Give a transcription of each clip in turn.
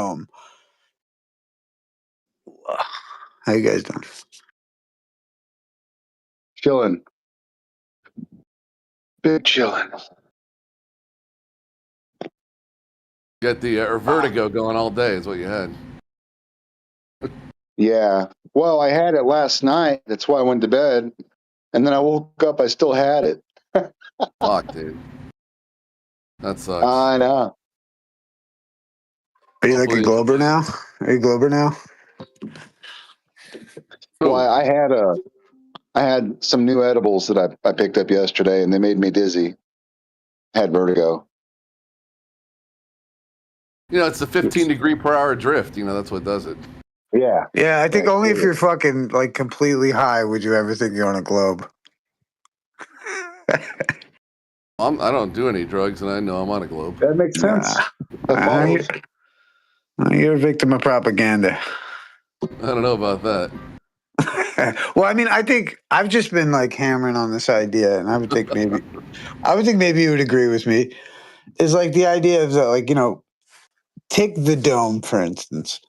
home. How you guys doing? Chilling. Big chilling. Get the vertigo going all day is what you had. Yeah. Well, I had it last night. That's why I went to bed. And then I woke up, I still had it. Fuck, dude. That sucks. I know. Are you like a Glober now? Are you Glober now? Well, I had some new edibles that I picked up yesterday, and they made me dizzy. I had vertigo. It's the 15 degree per hour drift. That's what does it. Yeah. Yeah, I think only if you're fucking like completely high would you ever think you're on a globe. I don't do any drugs, and I know I'm on a globe. That makes sense. That follows. You're a victim of propaganda. I don't know about that. Well, I mean, I think I've just been like hammering on this idea, and I would think maybe you would agree with me. Is like the idea of like take the dome for instance.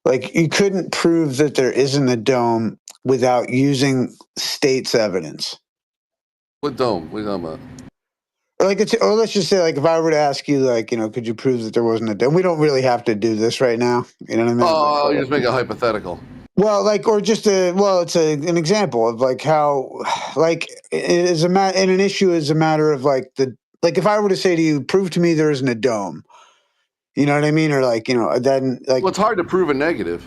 Like you couldn't prove that there isn't a dome without using state's evidence. What dome? What are you talking about? Or let's just say, like, if I were to ask you, like, could you prove that there wasn't a dome? We don't really have to do this right now. You know what I mean? Oh, you just make a hypothetical. Well, like, or just it's an example of like how, like, in an issue is a matter of like if I were to say to you, prove to me there isn't a dome. You know what I mean? Or like, then like. Well, it's hard to prove a negative.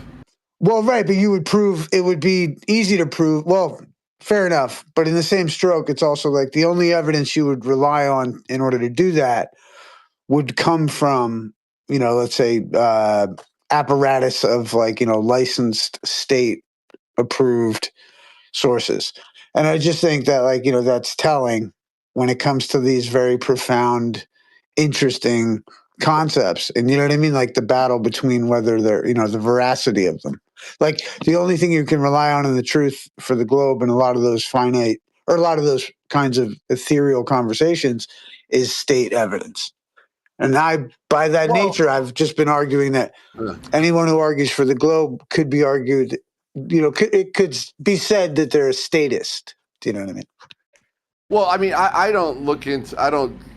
Well, right, but you would prove it would be easy to prove. Well, fair enough, but in the same stroke, it's also like the only evidence you would rely on in order to do that would come from, let's say, apparatus of like, licensed state approved sources. And I just think that like, that's telling when it comes to these very profound, interesting concepts. And you know what I mean? Like the battle between whether they're, the veracity of them. Like the only thing you can rely on in the truth for the globe and a lot of those kinds of ethereal conversations is state evidence. And by that nature, I've just been arguing that anyone who argues for the globe could be argued, it could be said that they're a statist. Do you know what I mean? Well, I mean, I don't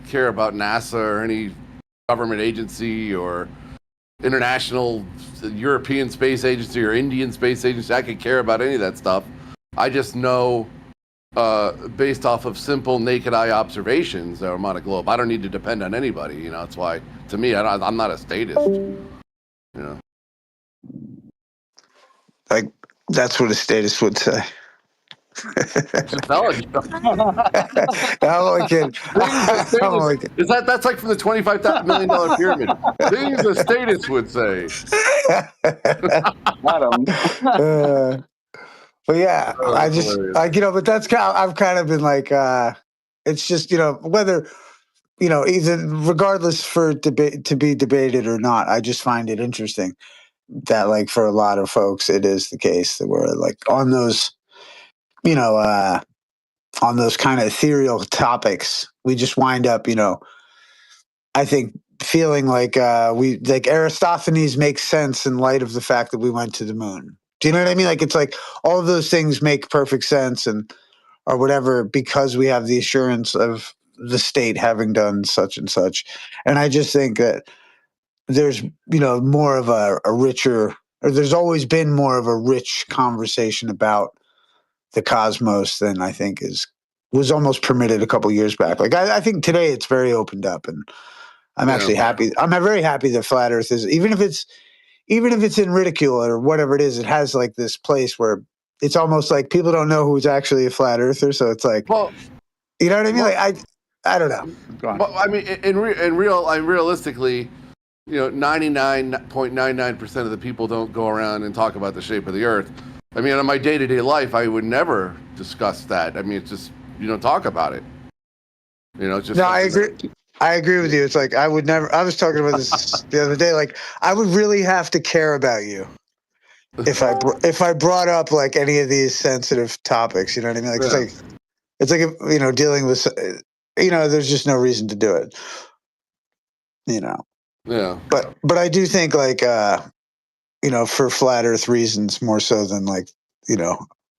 care about NASA or any government agency or international European Space Agency or Indian Space Agency. I could care about any of that stuff. I just know based off of simple naked eye observations that I'm on a globe. I don't need to depend on anybody. That's why to me I'm not a statist. Like that's what a statist would say. Just telling you. I'm only kidding. That's like from the $25 million pyramid. Things a statist would say. But yeah, I just hilarious. Like but that's I've kind of been like it's just whether either regardless for debate to be debated or not, I just find it interesting that like for a lot of folks it is the case that we're like on those on those kind of ethereal topics we just wind up I think feeling like we like Aristophanes makes sense in light of the fact that we went to the moon. Do you know what I mean? Like it's like all of those things make perfect sense or whatever because we have the assurance of the state having done such and such. And I just think that there's more of a richer, or there's always been more of a rich conversation about the cosmos than I think was almost permitted a couple years back. Like I think today it's very opened up, and I'm actually happy. I'm very happy that flat Earth is, even if it's in ridicule or whatever it is, it has like this place where it's almost like people don't know who's actually a flat earther. So it's like, you know what I mean? Like I don't know. But I mean, realistically, 99.99% of the people don't go around and talk about the shape of the Earth. I mean, in my day-to-day life, I would never discuss that. I mean, it's just you don't talk about it. It's just. No, I agree. I agree with you. It's like I would never. I was talking about this the other day. Like I would really have to care about you if I brought up like any of these sensitive topics. You know what I mean? Like it's like dealing with there's just no reason to do it. Yeah. But I do think like for flat Earth reasons more so than like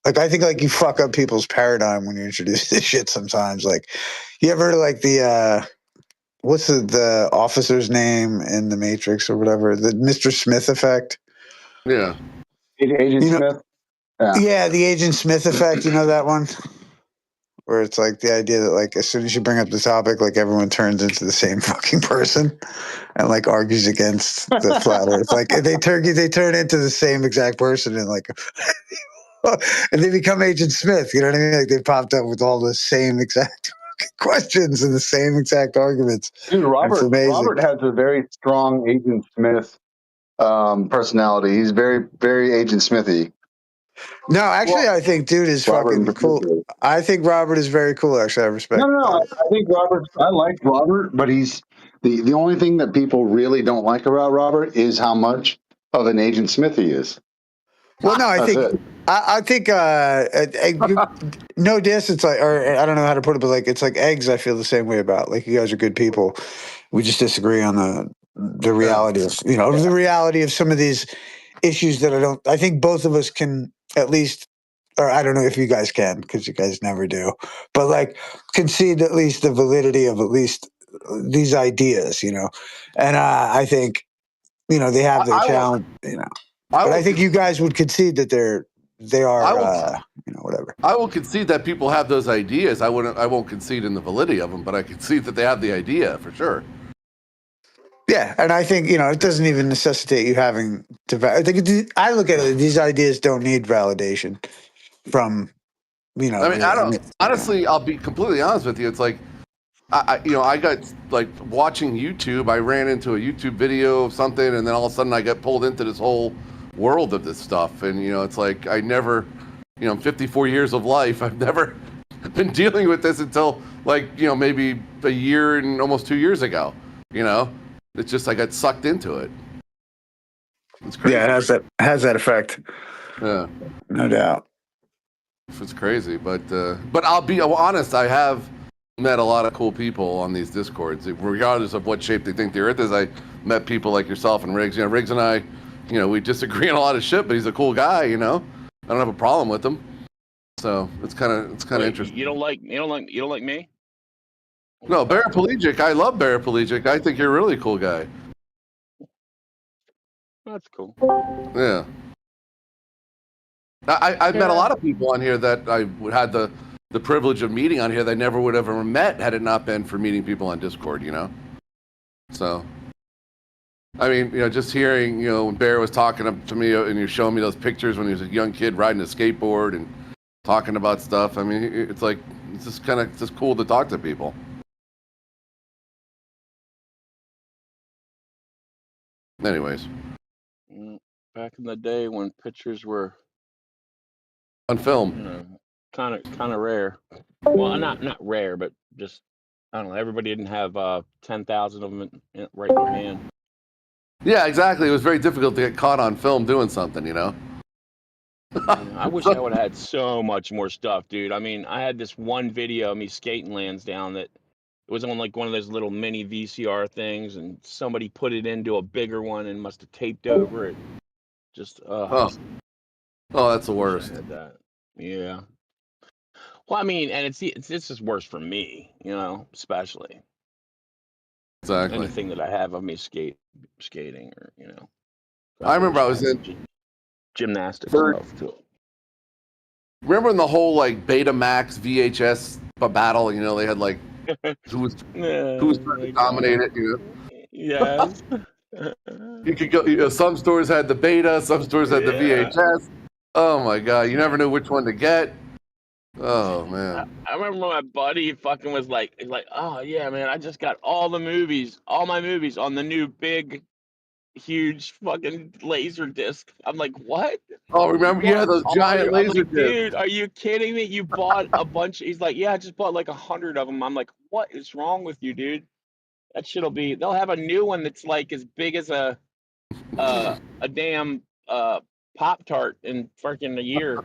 like I think like you fuck up people's paradigm when you introduce this shit sometimes. Like you ever like the what's the officer's name in the Matrix or whatever, the Mr. Smith effect? Yeah. Agent You know, Smith. Yeah. yeah, the Agent Smith effect. You know that one where it's like the idea that like as soon as you bring up the topic, like everyone turns into the same fucking person and like argues against the flat Earth. Like they turn into the same exact person and like and they become Agent Smith. You know what I mean? Like they popped up with all the same exact questions and the same exact arguments. Dude, It's Robert amazing. Robert has a very strong Agent Smith personality. He's very, very Agent Smithy. No, actually, I think dude is Robert in fucking cool. particular. I think Robert is very cool. Actually, I No, respect. no, no. I think Robert. I like Robert, but he's the only thing that people really don't like about Robert is how much of an Agent Smith he is. Well, no, I That's think it. I think no diss. It's like, or I don't know how to put it, but like it's like eggs. I feel the same way about. Like you guys are good people. We just disagree on the Yeah. reality of the reality of some of these issues that I think both of us can at least, or I don't know if you guys can because you guys never do, but like concede at least the validity of at least these ideas, and I think they have their I will. challenge, I but I will. think you guys would concede that they I are, will. whatever. I will concede that people have those ideas. I won't concede in the validity of them, but I concede that they have the idea for sure. Yeah, and I think it doesn't even necessitate you having to. I think I look at it. These ideas don't need validation from I mean, I don't. the. Honestly, I'll be completely honest with you. It's like, I got like watching YouTube. I ran into a YouTube video of something, and then all of a sudden, I got pulled into this whole world of this stuff. And it's like I never, 54 years of life, I've never been dealing with this until like maybe a year and almost 2 years ago. It's just I got sucked into it. It's crazy. Yeah, it has that effect. Yeah, No doubt. it's crazy. But I'll be honest. I have met a lot of cool people on these discords, regardless of what shape they think the Earth is. I met people like yourself and Riggs. Riggs and I, we disagree on a lot of shit, but he's a cool guy. I don't have a problem with him. So it's kind of interesting. You don't like me? No, paraplegic. I love paraplegic. I think you're a really cool guy. That's cool. Yeah. I've met a lot of people on here that I had the privilege of meeting on here that I never would have ever met had it not been for meeting people on Discord, So, I mean, just hearing, when Bear was talking to me and you're showing me those pictures when he was a young kid riding a skateboard and talking about stuff. I mean, it's like, it's just cool to talk to people. Anyways. Back in the day when pictures were on film, kind of rare. Well, not rare, but just I don't know. Everybody didn't have 10,000 of them right in their hand. Yeah, exactly. It was very difficult to get caught on film doing something, I wish I would have had so much more stuff, dude. I mean, I had this one video of me skating Lansdowne that it was on like one of those little mini VCR things, and somebody put it into a bigger one and must have taped over it. Just oh, that's the worst. I had that. Yeah. Well, I mean, and it's just worse for me, especially. Exactly. Anything that I have of me skating or I remember I was in gymnastics stuff too. Remember in the whole like Betamax VHS battle? They had like who was trying to dominate it? Yes. You could go. Some stores had the Beta, some stores had the VHS. Oh my god, you never knew which one to get. Oh man. I remember my buddy fucking was like, oh yeah, man, I just got all my movies on the new big, huge fucking laser disc. I'm like, what? Oh, remember? Yeah, those giant laser discs. Dude, are you kidding me? You bought a bunch. He's like, yeah, I just bought like 100 of them. I'm like, what is wrong with you, dude? That they'll have a new one that's like as big as a damn Pop-Tart in freaking a year,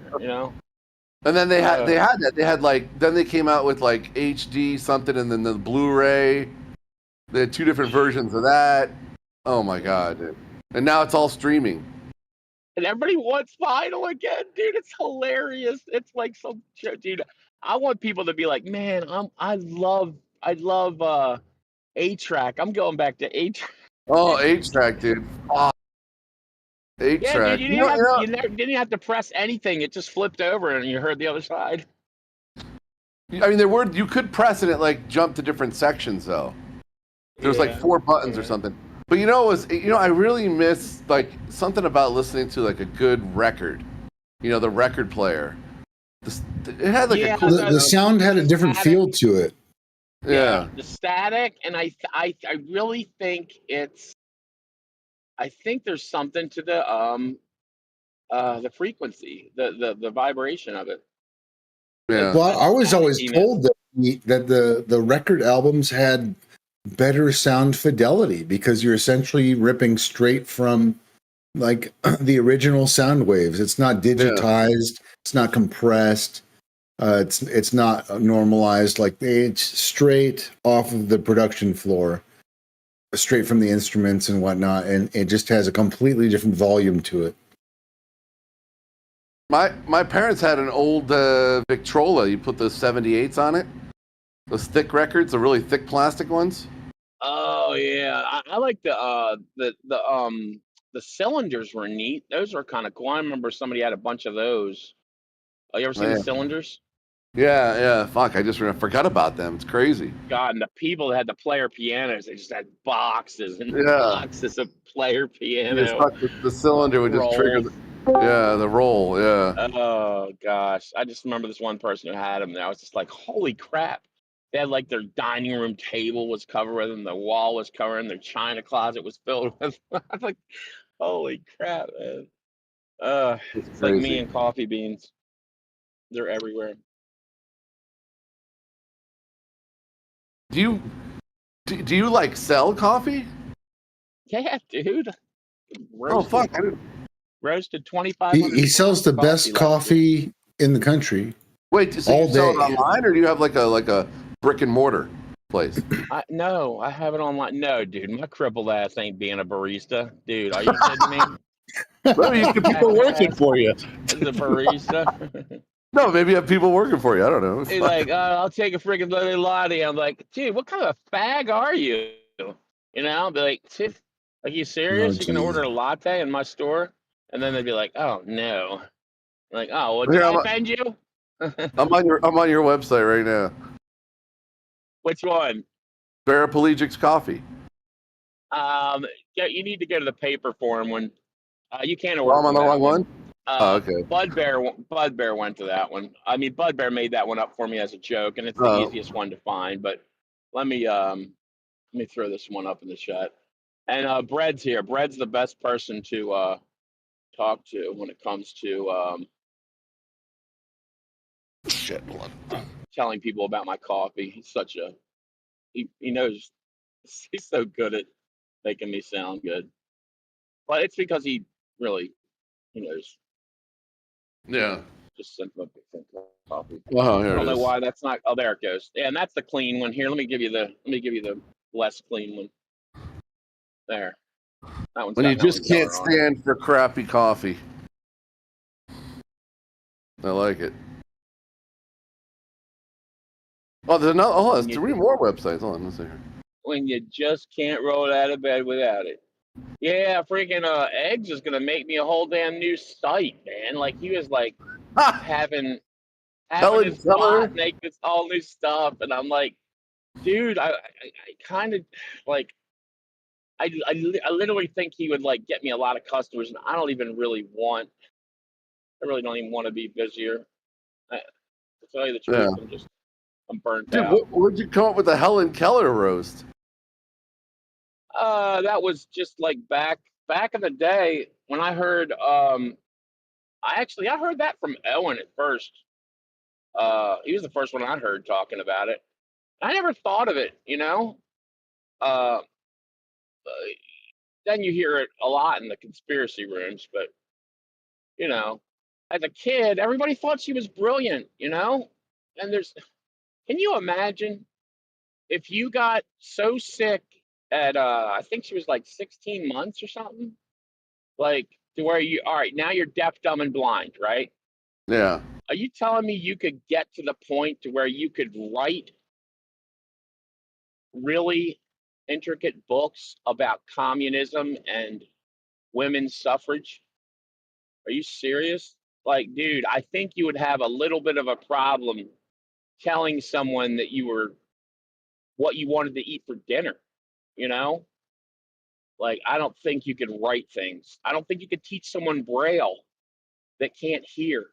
And then they had that. They had like then they came out with like HD something, and then the Blu-ray. They had two different versions of that. Oh my god, dude. And now it's all streaming. And everybody wants vinyl again, dude. It's hilarious. It's like some dude. I want people to be like, man, I love 8-track. I'm going back to 8-track. Oh, 8-track, dude. Oh, Yeah, dude, 8-track. you didn't have you never didn't have to press anything. It just flipped over and you heard the other side. I mean, you could press it and like jump to different sections though. There was like 4 buttons or something. But I really miss like something about listening to like a good record. The record player. It had like a cool. The sound had a different feel to it. Yeah. The static, and I really think I think there's something to the frequency, the vibration of it. Yeah. Well, I was always told that the record albums had better sound fidelity because you're essentially ripping straight from like the original sound waves. It's not digitized. It's not compressed. It's not normalized. Like it's straight off of the production floor, straight from the instruments and whatnot, and it just has a completely different volume to it. My parents had an old Victrola. You put those 78s on it. Those thick records, the really thick plastic ones. Oh yeah, I like the cylinders were neat. Those were kind of cool. I remember somebody had a bunch of those. Oh, you ever seen the cylinders? Yeah. Fuck, I just forgot about them. It's crazy. God, and the people that had the player pianos, they just had boxes and boxes of player piano. The cylinder would just trigger the roll. Yeah. Oh gosh, I just remember this one person who had them. And I was just like, holy crap! They had like their dining room table was covered with them, the wall was covered, and their china closet was filled with. I was like, holy crap, man! It's like me and coffee beans. They're everywhere. Do you like sell coffee? Yeah, dude. Fuck! Roasted 2,500. He sells the best coffee in the country. Wait, so you sell it online, or do you have like a brick and mortar place? No, I have it online. No, dude, my crippled ass ain't being a barista, dude. Are you kidding me? Well, you have people working for you. As a barista. No, maybe you have people working for you. I don't know. He's like, I'll take a freaking latte. I'm like, dude, what kind of a fag are you? I'll be like, are you serious? You can order a latte in my store? And then they'd be like, oh no. I'm like, oh, well, did I offend you? I'm on your website right now. Which one? Paraplegic's Coffee. Yeah, you need to go to the paper form when you can't order. I'm on the wrong one. Okay. Bud Bear went to that one. I mean, Bud Bear made that one up for me as a joke, and it's the easiest one to find. But let me throw this one up in the chat. And Bread's here. Bread's the best person to talk to when it comes to telling people about my coffee. He's such a he knows. He's so good at making me sound good. But it's because he knows. Yeah. Just sent him a big coffee. Wow, I don't know why that's not. Oh, there it goes. Yeah, and that's the clean one. Here, let me give you the less clean one. There. That one's when you just can't stand for crappy coffee. I like it. Oh, there's another. Oh, there's 3 more websites. Hold on, let's see here. When you just can't roll out of bed without it. Yeah, freaking Eggs is gonna make me a whole damn new site, man. Like he was like having his bot make this all new stuff, and I'm like, dude, I kind of like. I literally think he would like get me a lot of customers, and I don't even really want. I really don't even want to be busier. To tell you the truth, I'm burnt out. Where'd you come up with the Helen Keller roast? That was just like back in the day when I heard. I heard that from Owen at first. He was the first one I heard talking about it. I never thought of it, then you hear it a lot in the conspiracy rooms, but as a kid, everybody thought she was brilliant, and can you imagine if you got so sick at I think she was like 16 months or something. Like to where you all right, now you're deaf, dumb, and blind, right? Yeah. Are you telling me you could get to the point to where you could write really intricate books about communism and women's suffrage? Are you serious? Like, dude, I think you would have a little bit of a problem telling someone that you were what you wanted to eat for dinner, you know? Like, I don't think you could write things. I don't think you could teach someone Braille that can't hear,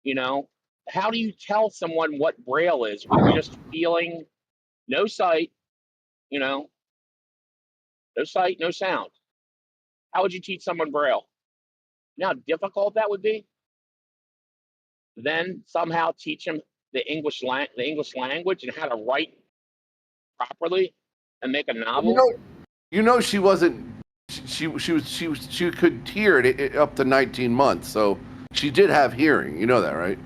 you know? How do you tell someone what Braille is with just feeling, no sight, you know, no sight, no sound? How would you teach someone Braille? You know how difficult that would be? Then somehow teach them the English language and how to write properly and make a novel. She wasn't. She could hear it up to 19 months, so she did have hearing. You know that, right?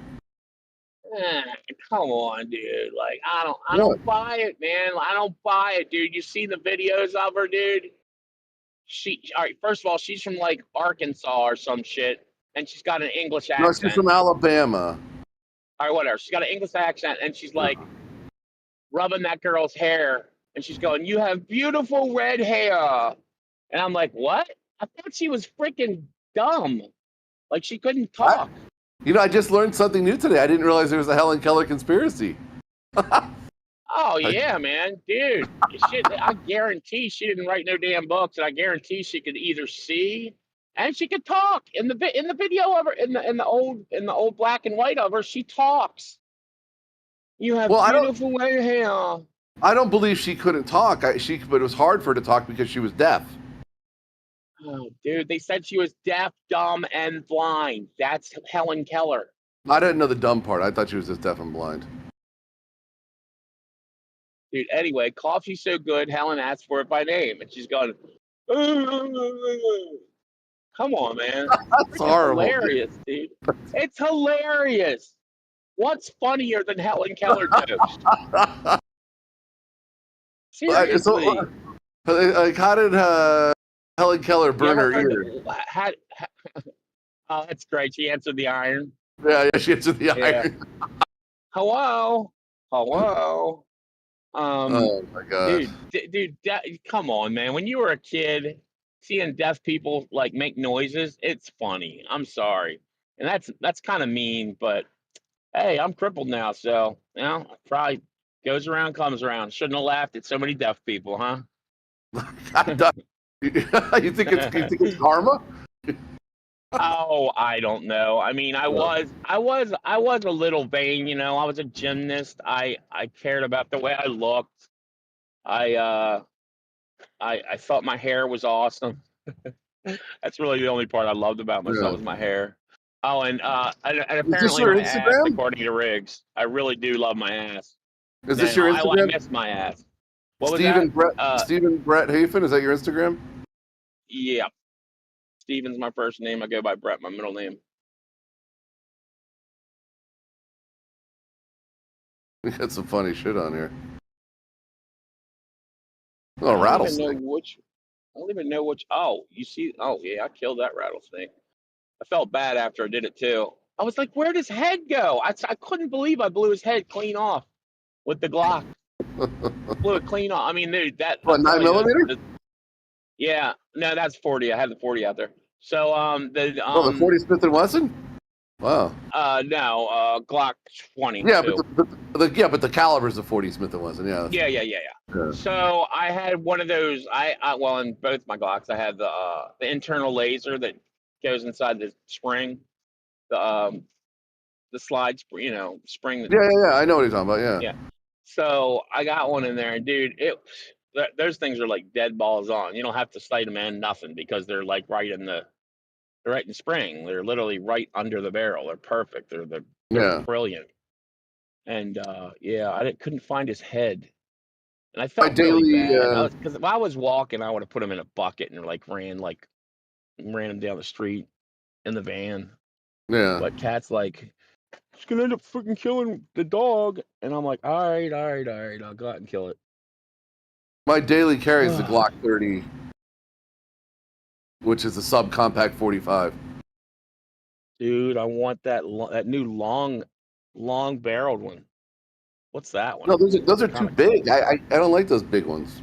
Eh, come on, dude. Like I What? don't buy it, man. I don't buy it, dude. You see the videos of her, dude? All right, first of all, she's from like Arkansas or some shit, and she's got an English No, she's accent. from Alabama. All right, whatever. She's got an English accent, and she's like rubbing that girl's hair, and she's going, "You have beautiful red hair," and I'm like, "What?" I thought she was freaking dumb, like she couldn't talk. I just learned something new today. I didn't realize there was a Helen Keller conspiracy. Oh yeah, man, dude. I guarantee she didn't write no damn books, and I guarantee she could either see and she could talk. In the video of her, in the old black and white of her, she talks. You have Well, beautiful white hair. I don't believe she couldn't talk. But it was hard for her to talk because she was deaf. Oh, dude, they said she was deaf, dumb, and blind. That's Helen Keller. I didn't know the dumb part. I thought she was just deaf and blind. Dude, anyway, coffee's so good, Helen asked for it by name, and she's going, come on, man. That's Freaking horrible. hilarious, dude. It's hilarious. What's funnier than Helen Keller jokes? Seriously. Like, how did Helen Keller burn her ear? Oh, that's great. She answered the iron. Yeah, she answered the iron. Hello. Hello. Oh my god, dude, come on, man. When you were a kid, seeing deaf people like make noises, it's funny. I'm sorry, and that's kind of mean, but hey, I'm crippled now, so you know, probably goes around, comes around. Shouldn't have laughed at so many deaf people, huh? you think it's karma? Oh, I don't know. I mean, I was a little vain, you know. I was a gymnast. I cared about the way I looked. I thought my hair was awesome. That's really the only part I loved about myself was my hair. Oh, and apparently your my ass, Instagram? according to Riggs. I really do love my ass. Is this your I Instagram? miss my ass. What was Stephen that? Brett Hafen, is that your Instagram? Yeah. Steven's my first name. I go by Brett, my middle name. We got some funny shit on here. Oh, rattlesnake. I don't even know which. Oh, you see? Oh, yeah, I killed that rattlesnake. I felt bad after I did it too. I was like, where'd his head go? I couldn't believe I blew his head clean off with the Glock. Blew it clean off. I mean, dude, that. What, 9mm? Yeah, no, that's 40. I had the 40 out there. So the 40 Smith and Wesson. Wow. No, Glock 20. Yeah, but the caliber's a 40 Smith and Wesson. Yeah. Yeah. So I had one of those. Well, in both my Glocks, I had the internal laser that goes inside the spring, the slide, spring. Yeah. I know what you're talking about. Yeah. So I got one in there, and dude, those things are like dead balls on. You don't have to sight them in, nothing, because they're like right in the spring. They're literally right under the barrel. They're perfect. They're brilliant. And I couldn't find his head, and I felt really bad because if I was walking, I would have put him in a bucket and ran him down the street in the van. Yeah. But Cat's like, it's gonna end up freaking killing the dog, and I'm like, all right, I'll go out and kill it. My daily carry is the Glock 30, which is a subcompact 45. Dude, I want that new long barreled one. What's that one? No, those are too Kinda big. I don't like those big ones.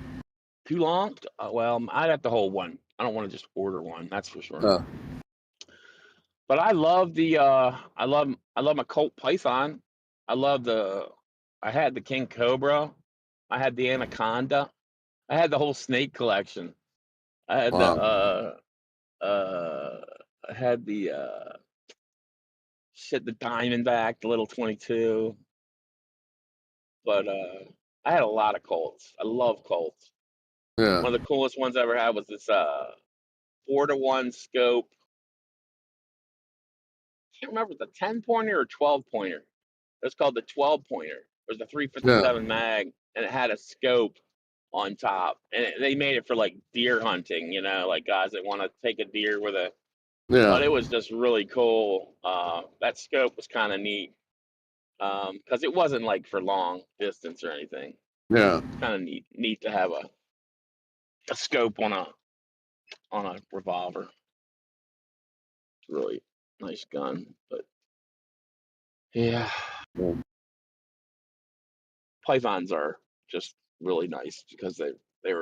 too long? Well, I'd have to hold one. I don't want to just order one. That's for sure. No. But I love the I love my Colt Python. I had the King Cobra. I had the Anaconda. I had the whole snake collection. I had Wow. uh I had the the Diamondback, the little 22. But I had a lot of Colts. I love Colts. Yeah. One of the coolest ones I ever had was this 4-to-1 scope. I can't remember the 10-pointer or 12-pointer. It was called the 12-pointer. It was a Yeah. 357 mag, and it had a scope on top. And they made it for like deer hunting, like guys that want to take a deer with a. But Yeah. it was just really cool. That scope was kind of neat because it wasn't like for long distance or anything. Yeah. Kind of neat to have a scope on a revolver. It's a really nice gun, but yeah, Yeah. Pythons are just really nice because they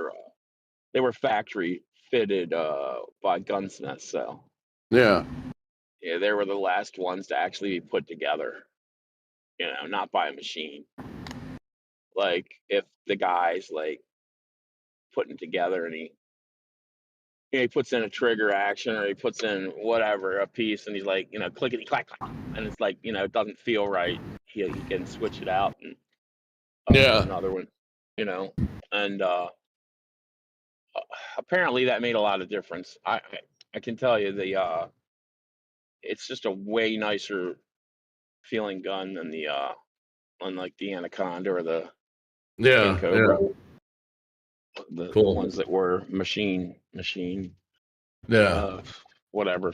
were factory fitted by Gunsmith, so Yeah. yeah, they were the last ones to actually be put together, not by a machine. Like if the guy's like putting together and he puts in a trigger action or he puts in whatever a piece and he's like clickety clack clack and it's like it doesn't feel right, he can switch it out and for Yeah. another one, and apparently that made a lot of difference. I can tell you it's just a way nicer feeling gun than the unlike the Anaconda or the King Yeah. Cobra, the Cool. ones that were machine, Yeah. whatever,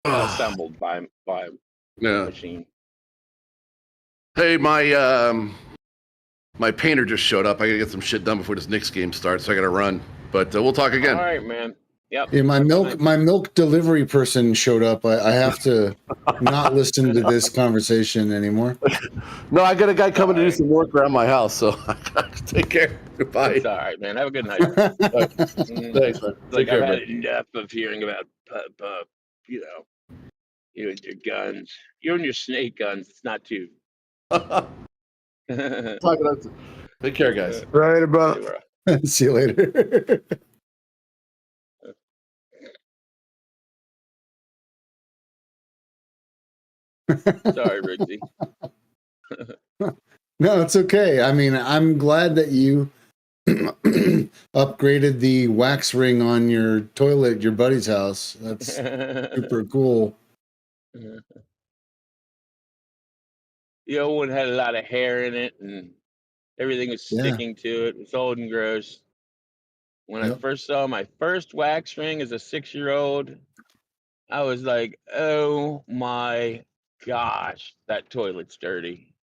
assembled by Yeah. machine. Hey, my painter just showed up. I gotta get some shit done before this Knicks game starts, so I gotta run. But we'll talk All again. right, man. Yep. Yeah, my milk delivery person showed up. I have to not listen to this conversation anymore. No, I got a guy coming to do Alright. some work around my house, so take care. Goodbye. It's all right, man. Have a good night. Thanks, man. It's like Take care, I've had man. enough of hearing about you and your guns. You and your snake guns. It's not too. Take care, guys. Right about. See you later. Sorry, Rigsy. No, it's okay. I mean, I'm glad that you upgraded the wax ring on your toilet at your buddy's house. That's super cool. The old one had a lot of hair in it, and everything was sticking to it. It's old and gross. When I first saw my first wax ring as a 6-year-old, I was like, "Oh my gosh, that toilet's dirty."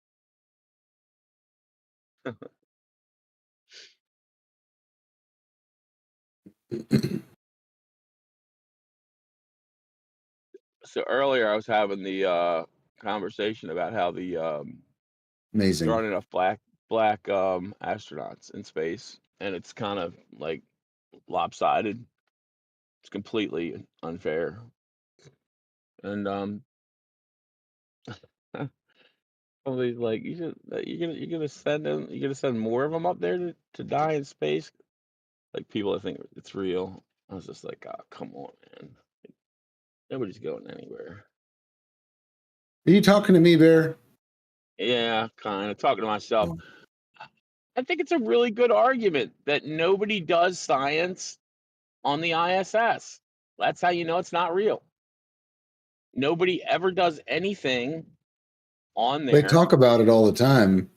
So earlier I was having the conversation about how Amazing. there aren't enough black astronauts in space, and it's kind of like lopsided. It's completely unfair. And somebody's like, you're gonna send more of them up there to die in space, like people that think it's real. I was just like, oh, come on, man. Nobody's going anywhere. Are you talking to me, Bear? Yeah, kind of talking to myself. I think it's a really good argument that nobody does science on the ISS. That's how you know it's not real. Nobody ever does anything on They there. talk about it all the time.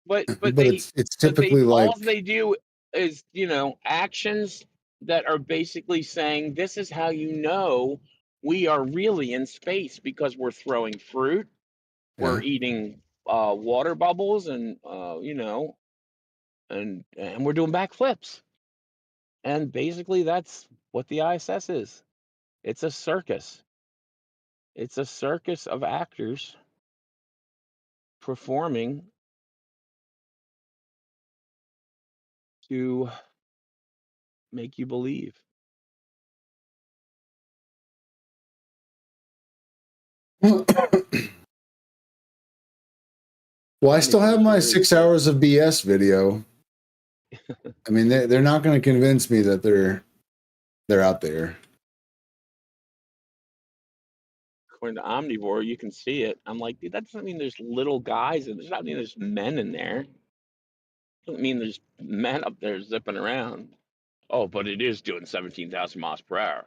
But it's typically like all they do is, actions that are basically saying this is how you know we are really in space because we're throwing fruit, we're eating water bubbles and and we're doing backflips. And basically, that's what the ISS is. It's a circus. It's a circus of actors performing to make you believe. Well, I still have my 6 hours of BS video. I mean, they're not going to convince me that they're out there. According to Omnivore, you can see it. I'm like, dude, that doesn't mean there's little guys, and does not mean there's men in there. Doesn't mean there's men up there zipping around. Oh, but it is doing 17,000 miles per hour.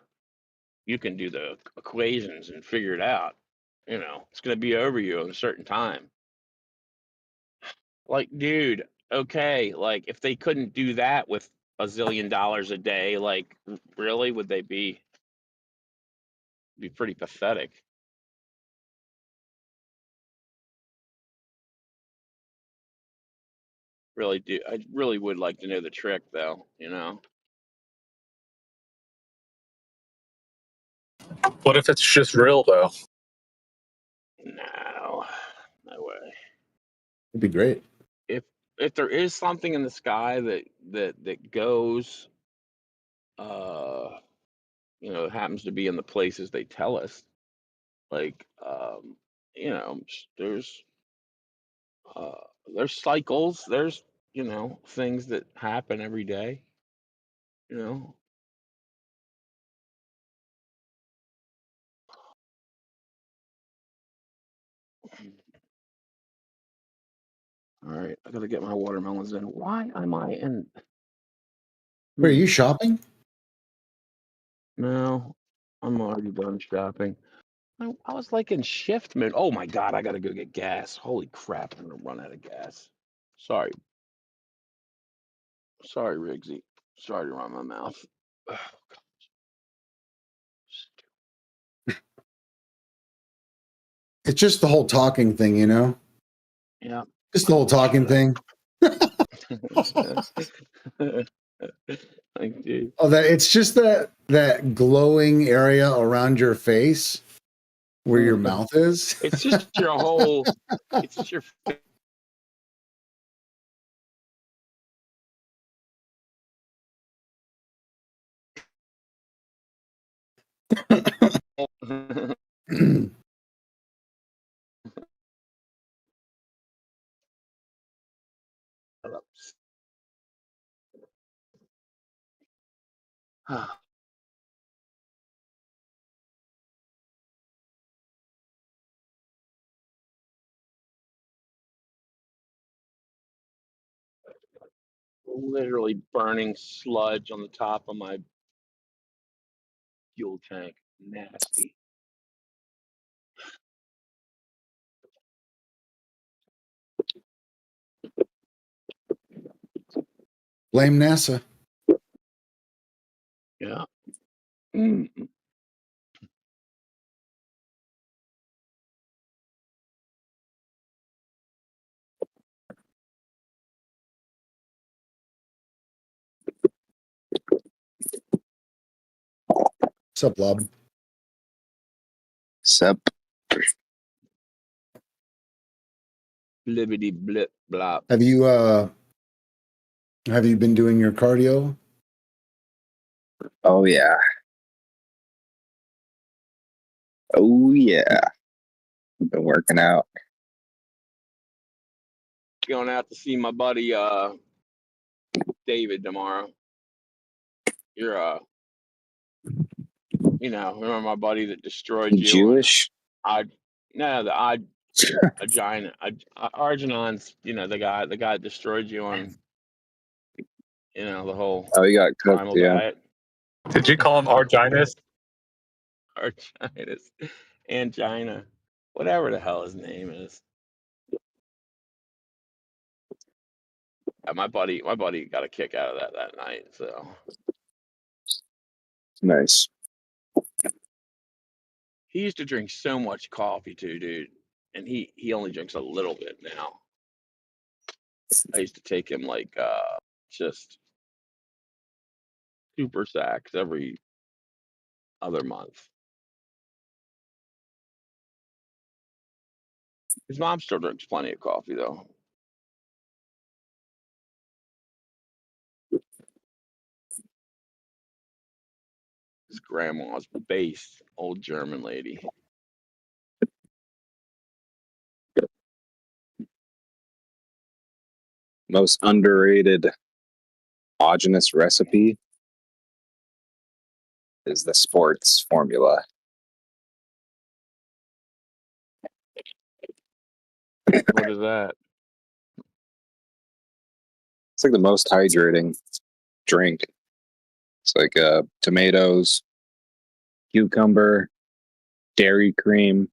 You can do the equations and figure it out. You know, it's going to be over you in a certain time. Like, dude, okay, like if they couldn't do that with $1 zillion a day, like really, would they be pretty pathetic? Really do. I really would like to know the trick, though. You know. What if it's just real though? No, no way. It'd be great. If there is something in the sky that goes, you know, happens to be in the places they tell us, like, you know, uh, there's cycles, there's, you know, things that happen every day, you know. All right, I gotta get my watermelons in. Why am I in? Wait, are you shopping? No, I'm already done shopping. I was like in shift mode. Oh my God, I gotta go get gas. Holy crap, I'm gonna run out of gas. Sorry. Sorry, Riggsy. Sorry to run my mouth. Ugh, It's just the whole talking thing, you know? yeah. Just the whole talking thing. Like, dude. Oh, that it's just that glowing area around your face where your mouth is. It's just your whole. It's just your. Literally burning sludge on the top of my fuel tank. Nasty. Blame NASA. Yeah. Mm. What's up, Blob? Sup? Blibbity blip blop. Have you been doing your cardio? Oh yeah. Oh yeah. I've been working out. Going out to see my buddy David tomorrow. You're you know, remember my buddy that destroyed you Jewish? on the Arginon's, you know, the guy that destroyed you on, you know, the whole Oh, you got cooked, primal yeah. diet. Did you call him Arginus? Arginus, angina, whatever the hell his name is. My buddy got a kick out of that night. So Nice. he used to drink so much coffee too, dude, and he only drinks a little bit now. I used to take him like just super sacks every other month. His mom still drinks plenty of coffee though. His grandma's based, old German lady. Most underrated homogeneous recipe is the sports formula. What is that? It's like the most hydrating drink. It's like tomatoes, cucumber, dairy cream,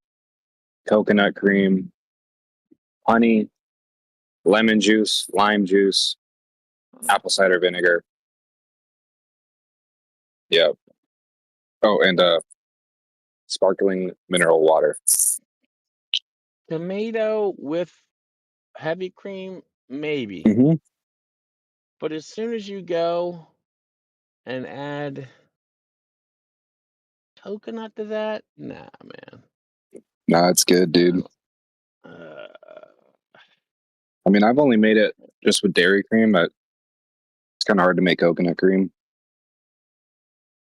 coconut cream, honey, lemon juice, lime juice, apple cider vinegar. Yeah. Oh, and sparkling mineral water. Tomato with heavy cream, maybe. Mm-hmm. But as soon as you go and add coconut to that, nah, man. Nah, it's good, dude. Uh, I mean, I've only made it just with dairy cream, but it's kind of hard to make coconut cream.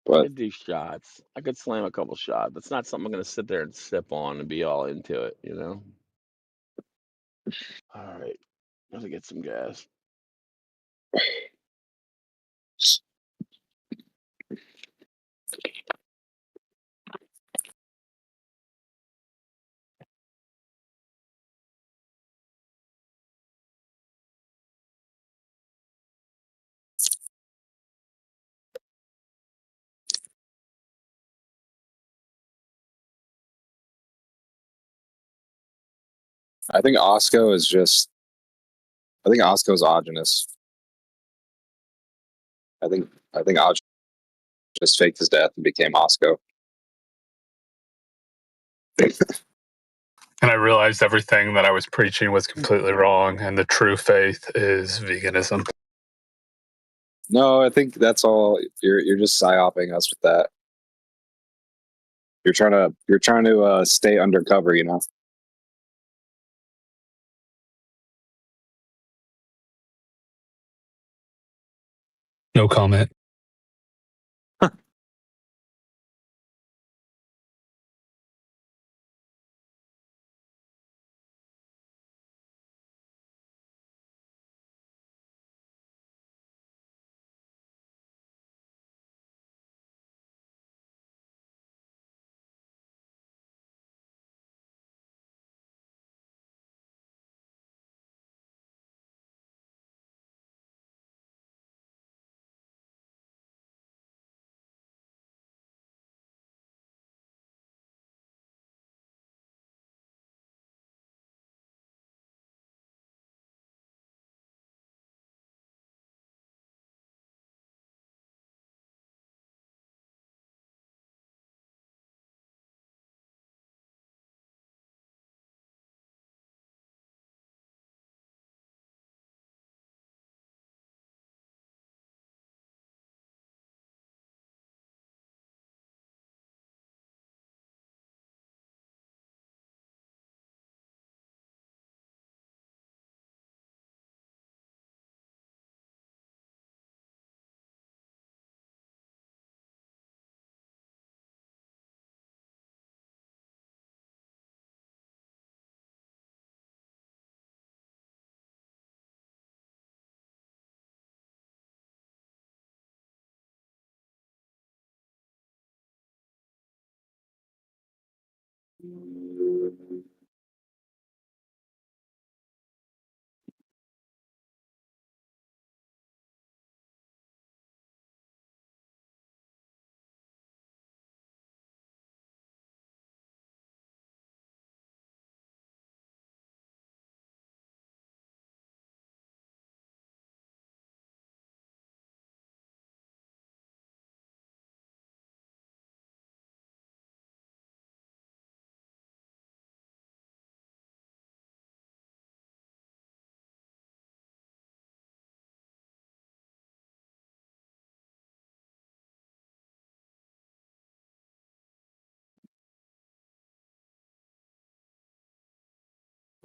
I But could do shots. I could slam a couple shots. That's not something I'm gonna sit there and sip on and be all into it, you know? All right. Let's get some gas. I think Osco is just. I think Osco's homogeneous. I think Osco just faked his death and became Osco. And I realized everything that I was preaching was completely wrong, and the true faith is veganism. No, I think that's all. You're just psyoping us with that. You're trying to stay undercover, you know. No comment.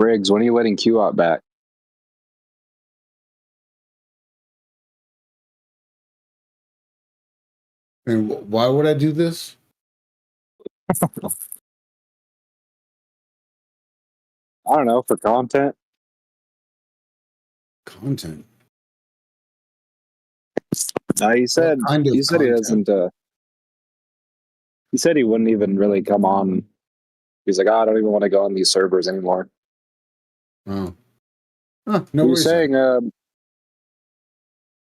Briggs, when are you letting Q out back? And why would I do this? I don't know, for content. Content. He said What kind of he said he content? doesn't. He said he wouldn't even really come on. He's like, I don't even want to go on these servers anymore. Oh, no He worries. was saying,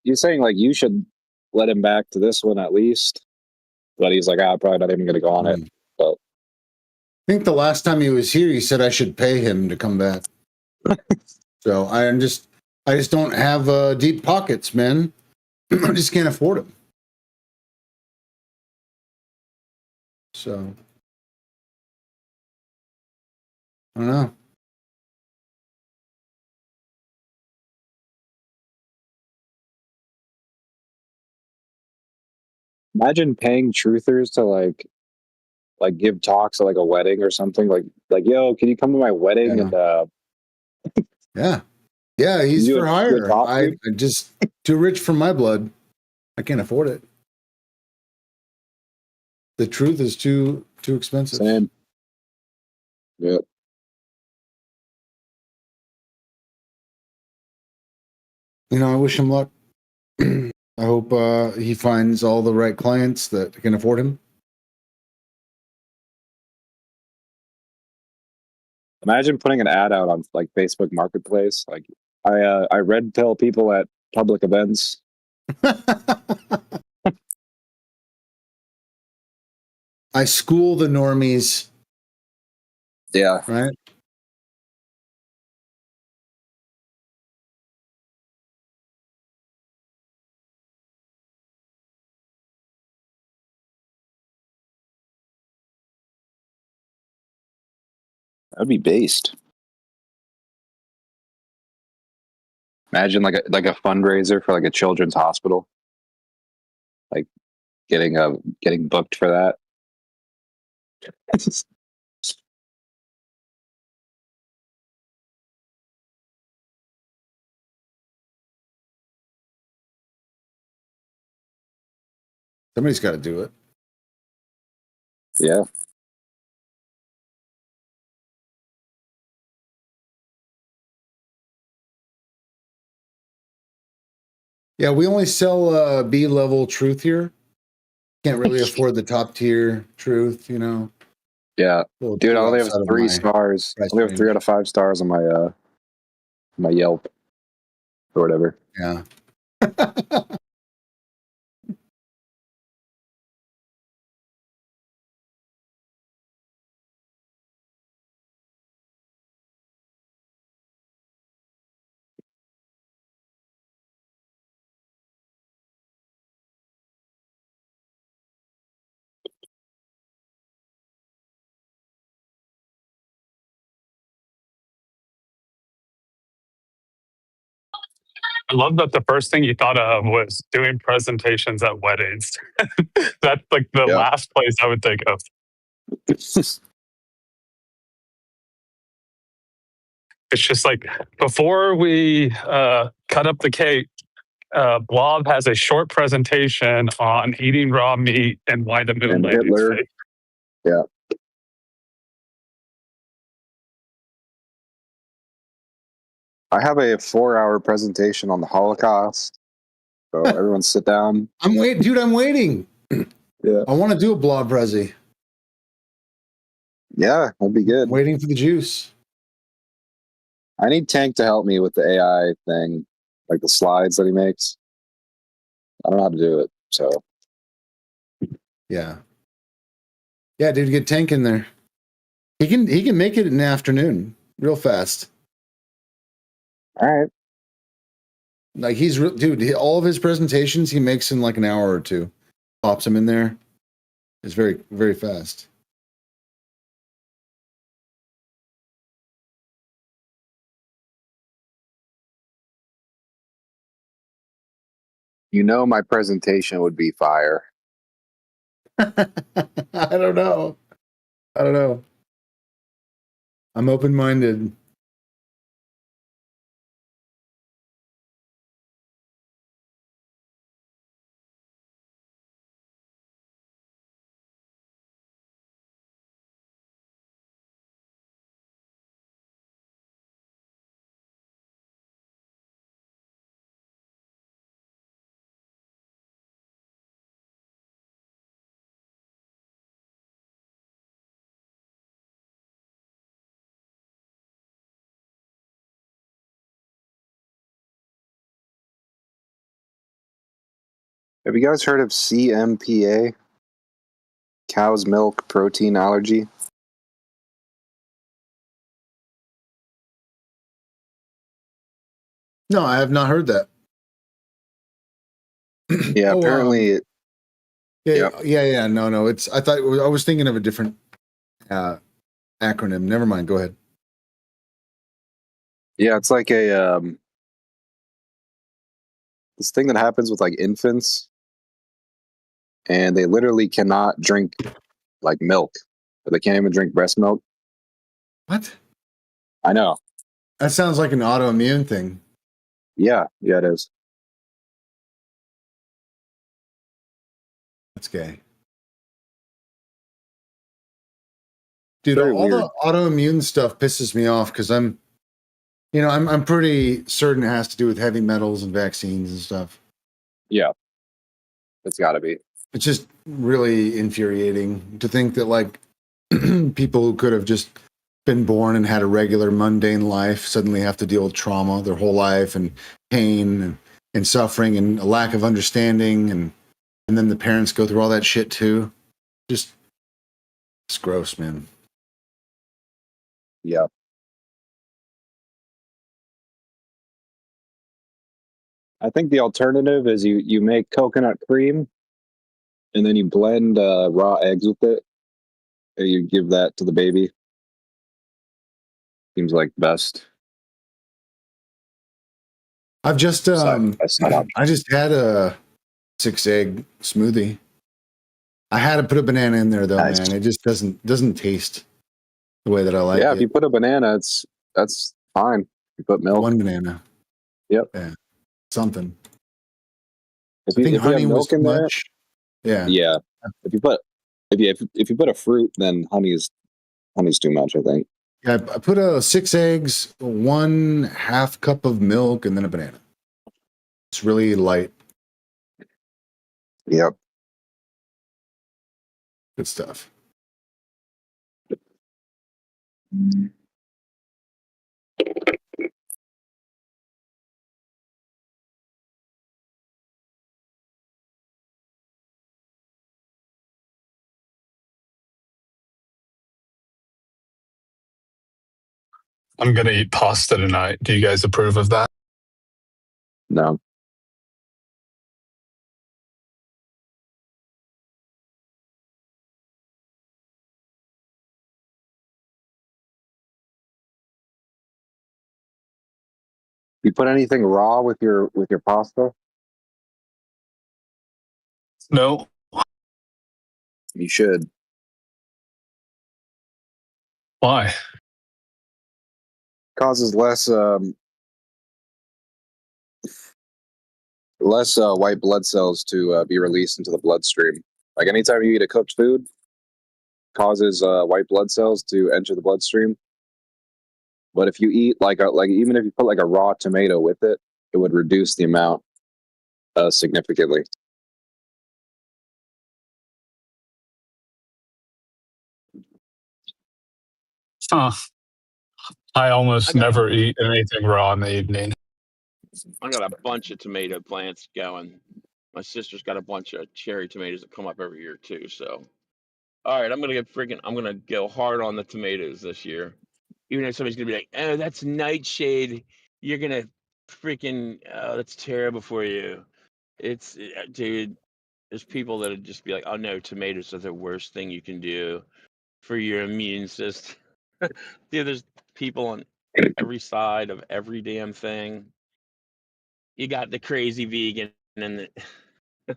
he's saying like you should let him back to this one at least. But he's like, I'm probably not even going to go on it. But I think the last time he was here, he said I should pay him to come back. So I just don't have deep pockets, man. I just can't afford them. So I don't know. imagine paying truthers to like give talks at like a wedding or something. Like yo, can you come to my wedding Yeah. Yeah, he's You for a hire. top I dude? just too rich for my blood. I can't afford it. The truth is too expensive. Same. Yep. You know, I wish him luck. I hope he finds all the right clients that can afford him. Imagine putting an ad out on like Facebook Marketplace. Like I red pill people at public events. I school the normies, Yeah. right? That'd be based. Imagine like a fundraiser for like a children's hospital. Like getting booked for that. Somebody's got to do it. Yeah. Yeah, we only sell B-level truth here. Can't really afford the top tier truth, you know. Yeah. A little Dude, I too only have outside of 3 my stars. I price only have range. 3 out of 5 stars on my Yelp or whatever. Yeah. I love that the first thing you thought of was doing presentations at weddings. That's like the Yep. last place I would think of. It's just like before we cut up the cake, Blob has a short presentation on eating raw meat and why the moon And landing's Hitler. fake. Yeah. I have a 4-hour presentation on the Holocaust. So everyone sit down. I'm waiting, dude. I'm waiting. Yeah. I want to do a blob resi. Yeah, that'd be good. I'm waiting for the juice. I need Tank to help me with the AI thing, like the slides that he makes. I don't know how to do it, so Yeah. Yeah, dude, get Tank in there. He can make it in the afternoon, real fast. all right. Like dude, all of his presentations he makes in like an hour or two. Pops them in there. It's very, very fast. You know my presentation would be fire. I don't know. I'm open-minded. Have you guys heard of CMPA? Cow's milk protein allergy? No, I have not heard that. Yeah, apparently. Yeah. No. It's. I was thinking of a different acronym. Never mind. Go ahead. Yeah, it's like a this thing that happens with like infants, and they literally cannot drink like milk, or they can't even drink breast milk. What? I know. That sounds like an autoimmune thing. Yeah, it is. That's gay. Dude, Very all weird. the autoimmune stuff pisses me off because I'm pretty certain it has to do with heavy metals and vaccines and stuff. Yeah, it's got to be. It's just really infuriating to think that like people who could have just been born and had a regular mundane life suddenly have to deal with trauma their whole life and pain and suffering and a lack of understanding and then the parents go through all that shit too. Just it's gross, man. Yeah. I think the alternative is you make coconut cream, and then you blend raw eggs with it, and you give that to the baby. Seems like best. I've just Side option. I just had a 6-egg smoothie. I had to put a banana in there though, Nice. man. It just doesn't taste the way that I like Yeah, it. if you put a banana, that's fine. You put milk. One banana. Yep. Yeah. Something. If I you, think if you have honey was milk too in there, much. Yeah. yeah. If you put a fruit, then honey's too much, I think. Yeah, I put 6 eggs, 1/2 cup of milk, and then a banana. It's really light. Yep. Good stuff. I'm gonna eat pasta tonight. Do you guys approve of that? No. You put anything raw with your pasta? No. You should. Why? Causes less white blood cells to be released into the bloodstream. Like anytime you eat a cooked food, causes white blood cells to enter the bloodstream. But if you eat like even if you put like a raw tomato with it, it would reduce the amount significantly. Huh. I almost I got never eat anything raw in the evening. I got a bunch of tomato plants going. My sister's got a bunch of cherry tomatoes that come up every year too. So, all right, I'm gonna go hard on the tomatoes this year. Even if somebody's gonna be like, "Oh, that's nightshade," you're gonna freaking, oh, that's terrible for you. Dude. There's people that'd just be like, "Oh no, tomatoes are the worst thing you can do for your immune system." Dude, there's people on every side of every damn thing. You got the crazy vegan in the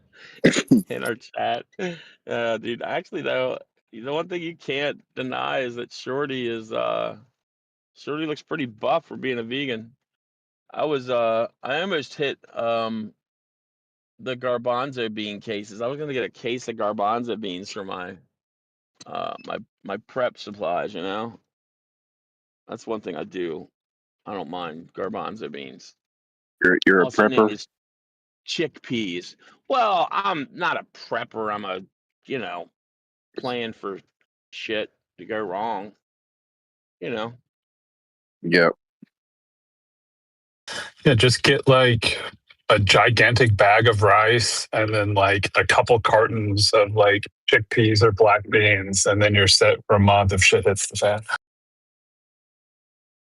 in our chat. Dude, actually though, the one thing you can't deny is that Shorty looks pretty buff for being a vegan. I almost hit the garbanzo bean cases. I was gonna get a case of garbanzo beans for my prep supplies, you know. That's one thing I do. I don't mind garbanzo beans, You're a also known prepper. as chickpeas. Well, I'm not a prepper. I'm a, you know, plan for shit to go wrong. You know, Yep. Yeah, just get like a gigantic bag of rice and then like a couple cartons of like chickpeas or black beans, and then you're set for a month if shit hits the fan.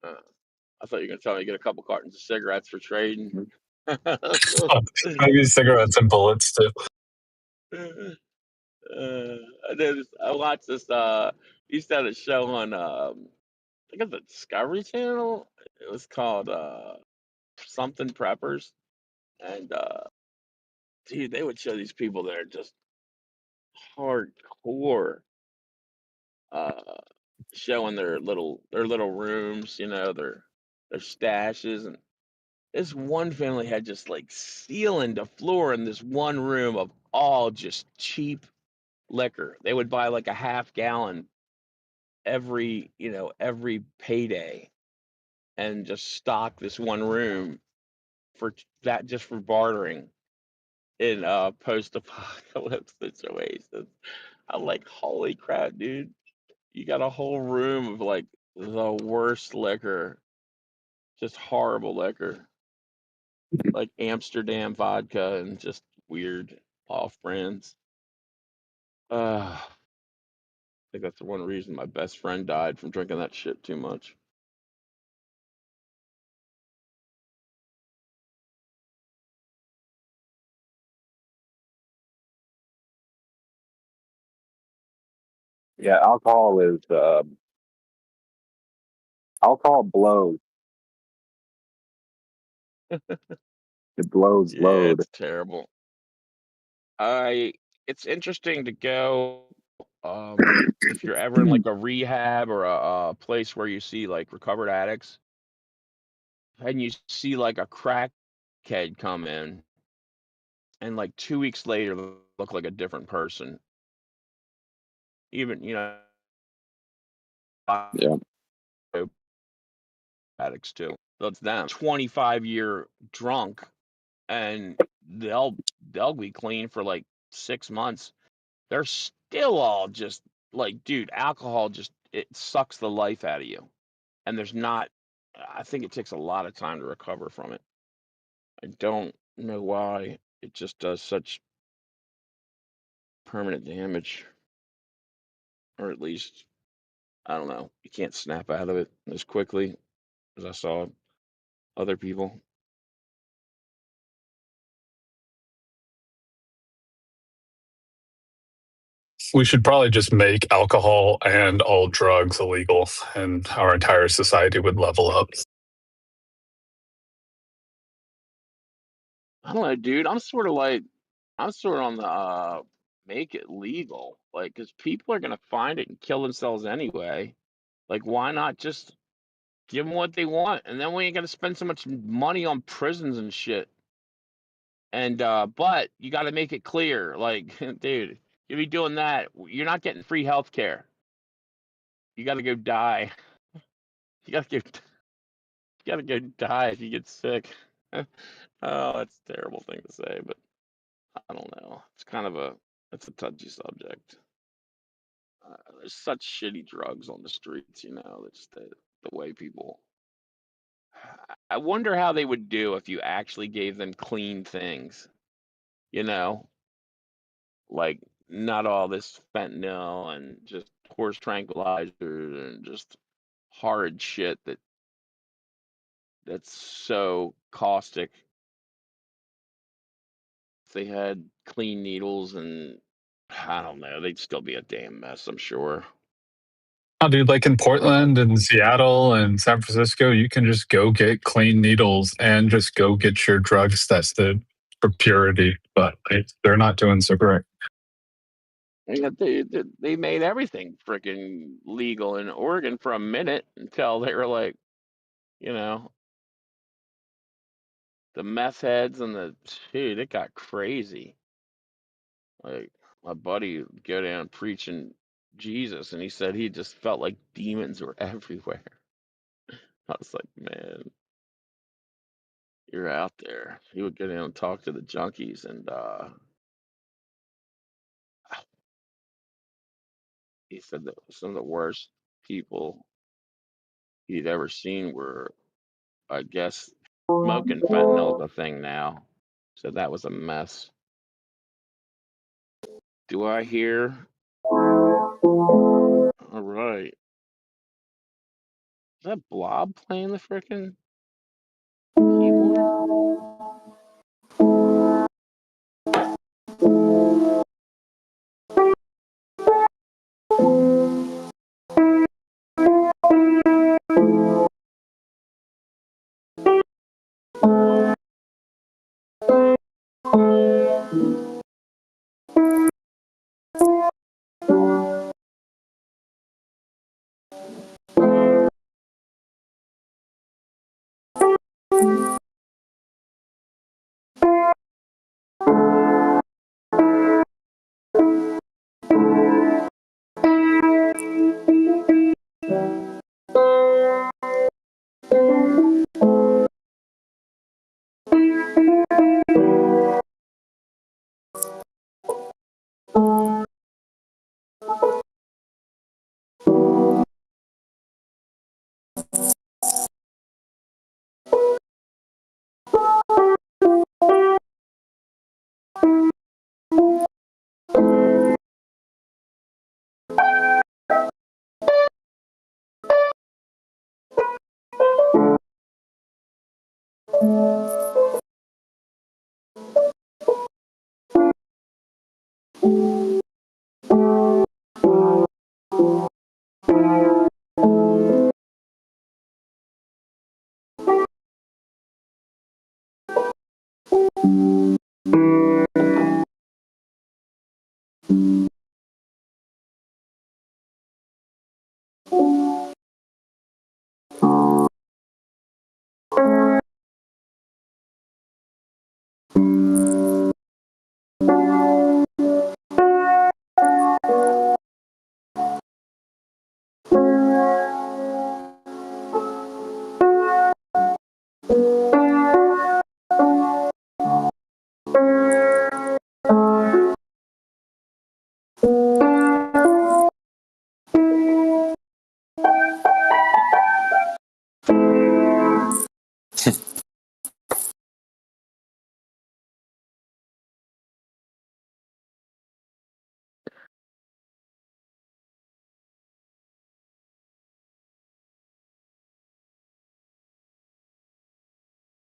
I thought you were gonna tell me to get a couple cartons of cigarettes for trading. Maybe cigarettes and bullets too. I watched this. Used to have a show on. I think it's the Discovery Channel. It was called something Preppers, and dude, they would show these people that are just hardcore, uh, showing their little rooms, their stashes, and this one family had just like ceiling to floor in this one room of all just cheap liquor. They would buy like a half gallon every payday and just stock this one room for that, just for bartering in post-apocalypse situations. I'm like, holy crap, dude. You got a whole room of like the worst liquor, just horrible liquor, like Amsterdam vodka and just weird off brands. I think that's the one reason my best friend died, from drinking that shit too much. Yeah, alcohol blows. It blows Yeah, load. it's terrible. It's interesting to go, if you're ever in like a rehab or a place where you see like recovered addicts, and you see like a crackhead come in, and like 2 weeks later look like a different person. Even Yeah. addicts too. So it's them, 25-year drunk, and they'll be clean for like 6 months. They're still all just like, dude, alcohol just, it sucks the life out of you. And there's not, I think it takes a lot of time to recover from it. I don't know why. It just does such permanent damage. Or at least, I don't know. You can't snap out of it as quickly as I saw other people. We should probably just make alcohol and all drugs illegal, and our entire society would level up. I don't know, dude. I'm sort of on the make it legal. Like, because people are going to find it and kill themselves anyway. Like, why not just give them what they want? And then we ain't got to spend so much money on prisons and shit. And but you got to make it clear, like, dude, you be doing that, you're not getting free health care. You got to go die. You got to go. You got to go die if you get sick. Oh, that's a terrible thing to say, but I don't know. It's a touchy subject. There's such shitty drugs on the streets, that's the way people. I wonder how they would do if you actually gave them clean things, you know, like not all this fentanyl and just horse tranquilizers and just horrid shit that's so caustic. If they had clean needles, and I don't know, they'd still be a damn mess, I'm sure. Oh, dude, like in Portland and Seattle and San Francisco, you can just go get clean needles and just go get your drugs tested for purity, but they're not doing so great. Yeah, they made everything freaking legal in Oregon for a minute until they were like, you know, the meth heads and dude, it got crazy. Like my buddy would go down preaching Jesus, and he said he just felt like demons were everywhere. I was like, man, you're out there. He would go down and talk to the junkies, and he said that some of the worst people he'd ever seen were, I guess, smoking fentanyl's a thing now. So that was a mess. Do I hear? All right. Is that Blob playing the frickin' keyboard?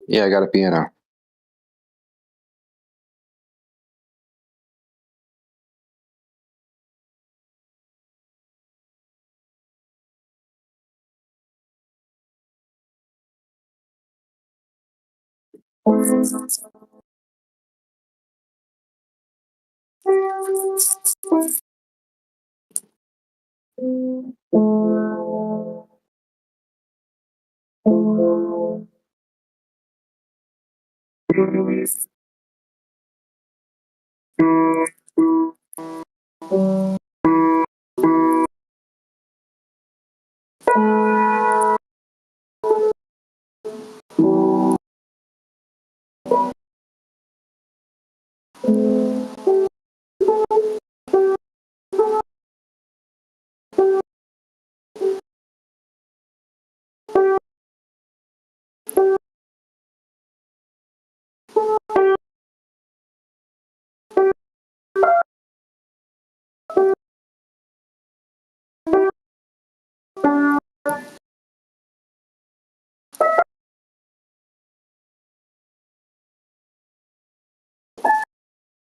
Yeah, I got a piano.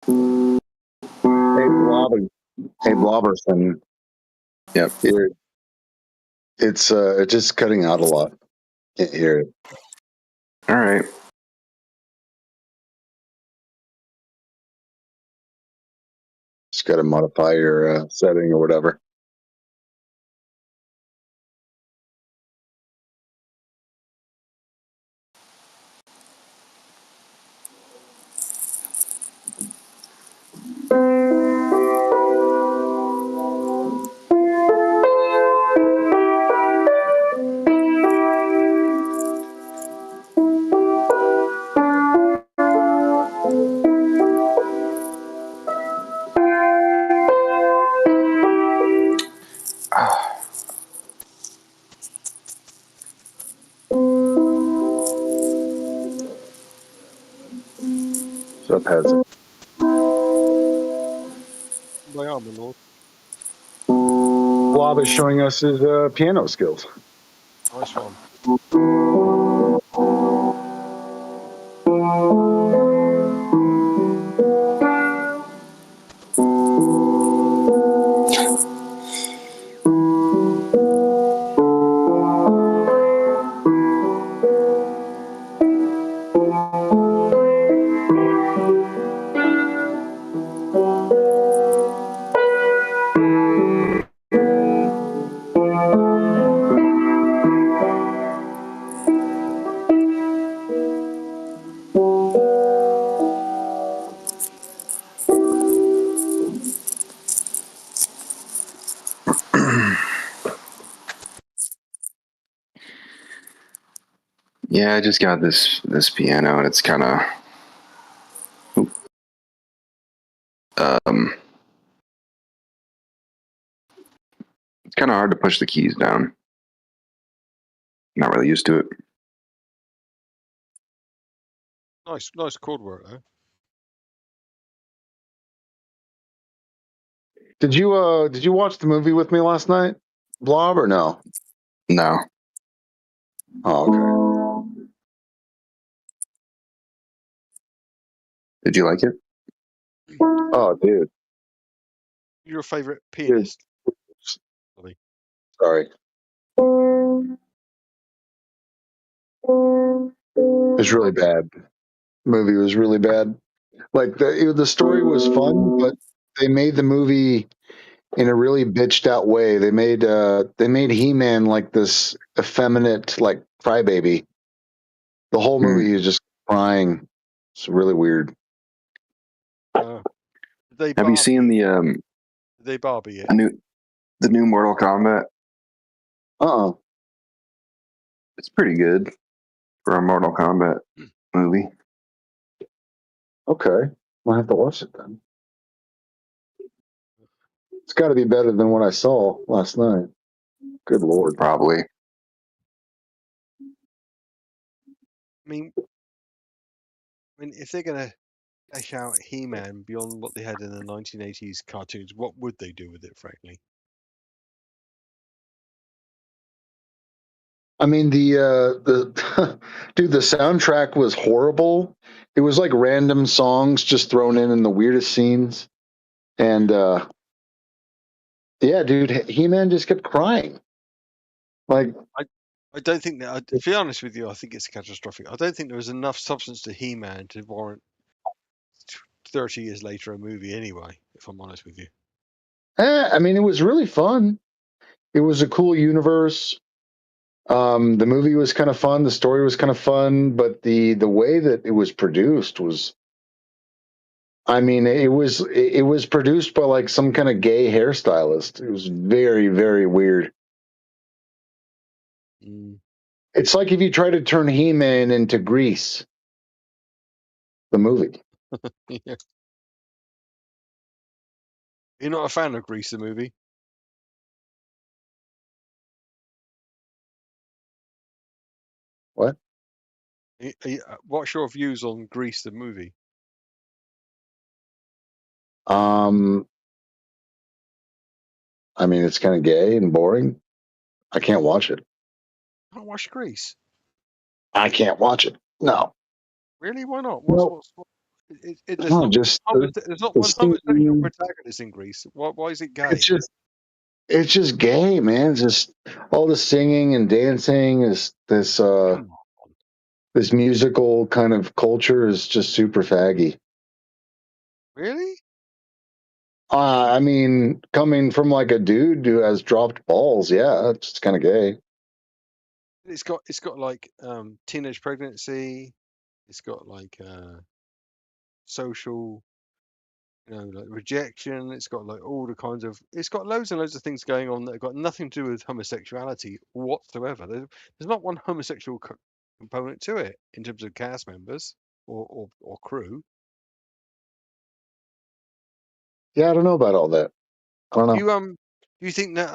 Hey, Blobber. Hey, Blobberson. Yep. It's just cutting out a lot. Can't hear it. All right. Just got to modify your setting or whatever. a Paza. They are, my lord. Blob is showing us his piano skills. Nice one. Yeah, I just got this piano, and it's kind of it's kind of hard to push the keys down. Not really used to it. Nice chord work though. Did you watch the movie with me last night, Blob, or no? No, Oh, okay. did you like it? Oh, dude. Your favorite pianist? Sorry. Sorry. It's really bad. Movie was really bad. Like the story was fun, but they made the movie in a really bitched out way. They made He-Man like this effeminate like crybaby. The whole movie he was just crying. It's really weird. Did they Have you Barbie seen it? the Did they Barbie it? new Mortal Kombat? Uh-uh. It's pretty good for a Mortal Kombat movie. Okay. I'll have to watch it then. It's got to be better than what I saw last night. Good Lord. Probably. I mean, if they're gonna dash out He-Man beyond what they had in the 1980s cartoons, what would they do with it? Frankly, I mean the dude, the soundtrack was horrible. It was like random songs just thrown in the weirdest scenes. And yeah, dude, He-Man just kept crying. Like I don't think that. To be honest with you, I think it's catastrophic. I don't think there was enough substance to He-Man to warrant 30 years later a movie. Anyway, if I'm honest with you. I mean, it was really fun. It was a cool universe. The movie was kind of fun. The story was kind of fun, but the way that it was produced was, I mean, it was produced by like some kind of gay hairstylist. It was very, very weird. Mm. It's like if you try to turn He-Man into Grease, the movie. Yeah. You're not a fan of Grease, the movie? What? What's your views on Grease, the movie? Um, I mean, it's kind of gay and boring. I can't watch it. I don't watch Grease. I can't watch it. No, Really? Why not? no, There's no. not Just there's not the one homosexual singing. protagonist in Grease. Why is it It's gay? just it's just gay, man. It's just all the singing and dancing is Come on. this musical kind of culture is just super faggy. Really? I mean, coming from like a dude who has dropped balls, yeah, it's kind of gay. It's got like teenage pregnancy. It's got like social, like rejection. It's got like all the kinds of. It's got loads and loads of things going on that have got nothing to do with homosexuality whatsoever. There's not one homosexual component to it in terms of cast members or crew. Yeah, I don't know about all that. I don't Do know. you do you think that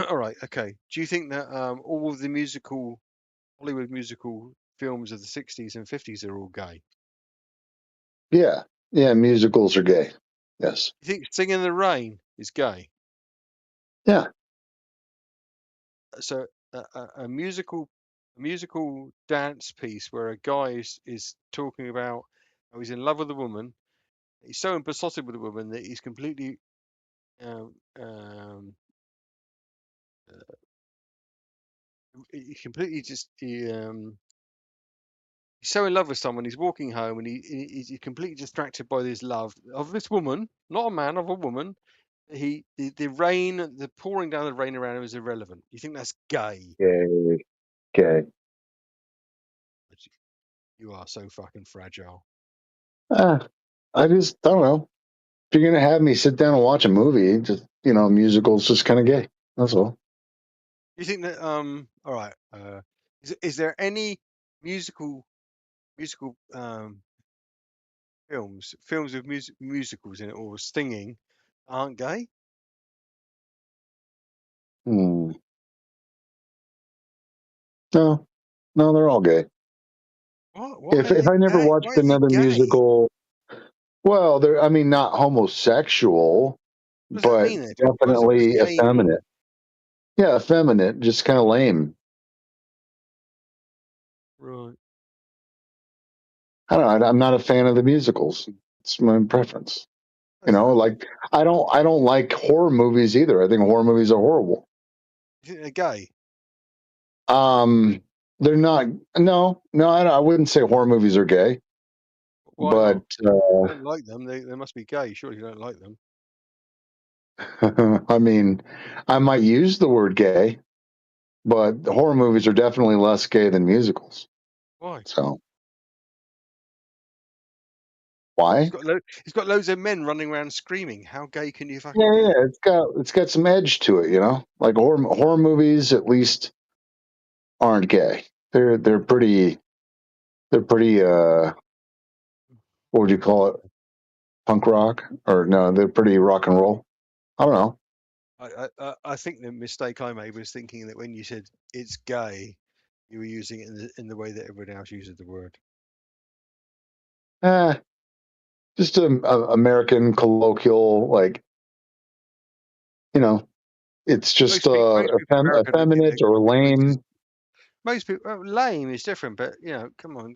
all right, okay. Do you think that all of the Hollywood musical films of the 60s and 50s are all gay? Yeah, yeah, musicals are gay. Yes. You think Singing in the Rain is gay? Yeah. So a musical dance piece where a guy is talking about how he's in love with a woman. He's so besotted with a woman that he's completely um, um, he completely just he's so in love with someone. He's walking home and he's completely distracted by this love of this woman, not a man, of a woman. The rain, the pouring down the rain around him is irrelevant. You think that's gay? Gay. Gay. You are so fucking fragile. I don't know. If you're gonna have me sit down and watch a movie, just musical's just kind of gay. That's all. You think that all right, is there any musical films with musicals in it or singing aren't gay? Hmm. No, no, they're all gay. What? If I never watched Why are they another gay? musical, well, they're not homosexual, What does that but mean then? What's definitely gay mean? effeminate. Yeah, effeminate, just kind of lame. Right. I don't know. I'm not a fan of the musicals. It's my preference. That's fair enough. Like I don't like horror movies either. I think horror movies are horrible. You think they're gay? Um, they're not. No, no, I wouldn't say horror movies are gay, Why but not? You don't like them. They must be gay. Surely you don't like them. I mean, I might use the word gay, but horror movies are definitely less gay than musicals. Why? So It's why? got it's got loads of men running around screaming. How gay can you fucking Yeah, get? yeah, it's got some edge to it, Like horror movies, at least aren't gay. They're pretty what would you call it? Punk rock? Or no, they're pretty rock and roll. I don't know. I think the mistake I made was thinking that when you said it's gay, you were using it in the way that everyone else uses the word. Eh, just a American colloquial, like, it's just Most people in America don't think effeminate they're or racist. lame. Most people, lame is different, but come on.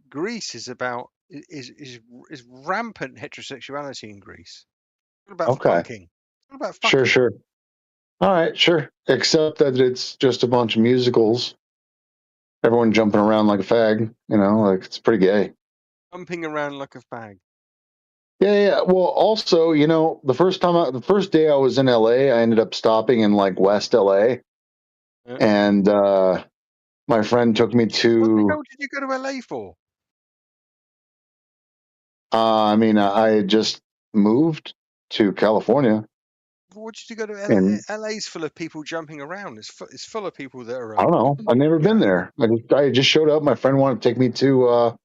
Greece is about is rampant heterosexuality in Greece. What about Okay, fucking? What about sure, fucking? sure. All right, sure. Except that it's just a bunch of musicals. Everyone jumping around like a fag. Like it's pretty gay. Jumping around like a fag. Yeah, yeah. Well, also, the first day I was in LA, I ended up stopping in like West LA, Yeah. and my friend took me What the to. hell did you go to LA for? I mean, I had just moved to California, What did you go to and LA? LA's full of people jumping around. It's full of people that are I don't know. I've never been gay. there. I just showed up. My friend wanted to take me to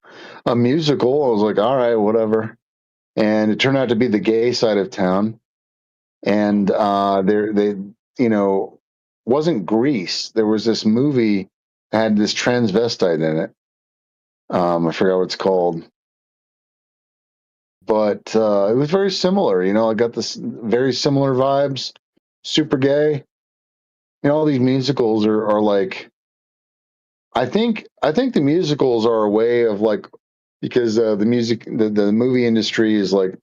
a musical. I was like, all right, whatever. And it turned out to be the gay side of town. And they wasn't Grease. There was this movie that had this transvestite in it. I forgot what it's called, but it was very similar. I got this very similar vibes. Super gay. All these musicals are like. I think the musicals are a way of like, because the movie industry is like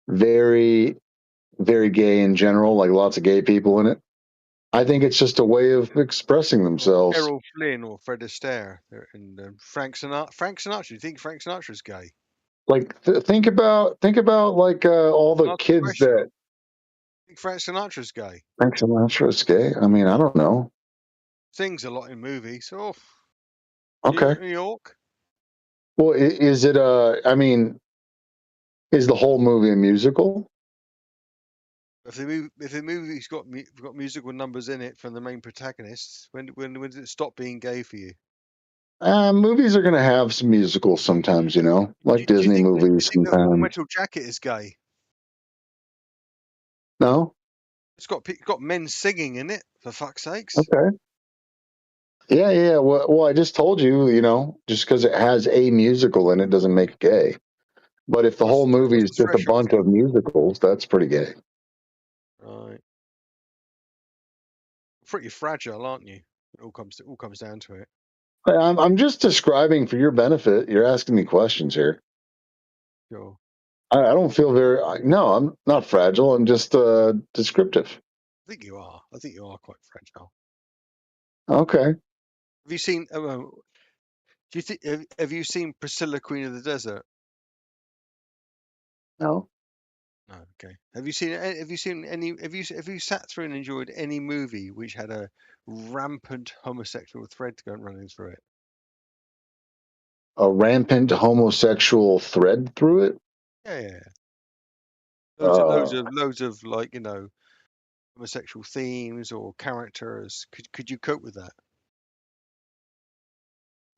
very, very gay in general, like lots of gay people in it. I think it's just a way of expressing Or themselves. Errol Flynn or Fred Astaire and Frank Sinatra. Frank Sinatra. You think Frank Sinatra's gay? Like think about like all the Answer the kids question. that Think Frank Sinatra's gay? Frank Sinatra's gay. I mean, I don't know. Sings a lot in movies. Oh, Okay. New York. Well, is it I mean, is the whole movie a musical? If the movie's got musical numbers in it from the main protagonists, when does it stop being gay for you? Movies are going to have some musicals sometimes, like Do you Disney think movies Full sometimes. Metal Jacket is gay? No? It's got men singing in it, for fuck's sakes. Okay. Yeah, yeah. Well, I just told you, just because it has a musical in it doesn't make it gay. But if the whole movie What's is the just a threshold bunch for of musicals, that's pretty gay. Right. Pretty fragile, aren't you? It all comes down to it. I'm just describing for your benefit. You're asking me questions here. Sure. I don't feel very. No, I'm not fragile. I'm just descriptive. I think you are. I think you are quite fragile. Okay. Have you seen? Do you think? Have you seen Priscilla, Queen of the Desert? No. No. Okay. Have you seen? Have you seen any? Have you sat through and enjoyed any movie which had a rampant homosexual thread going running through it? A rampant homosexual thread through it. Yeah. Uh, Loads of like homosexual themes or characters. Could you cope with that?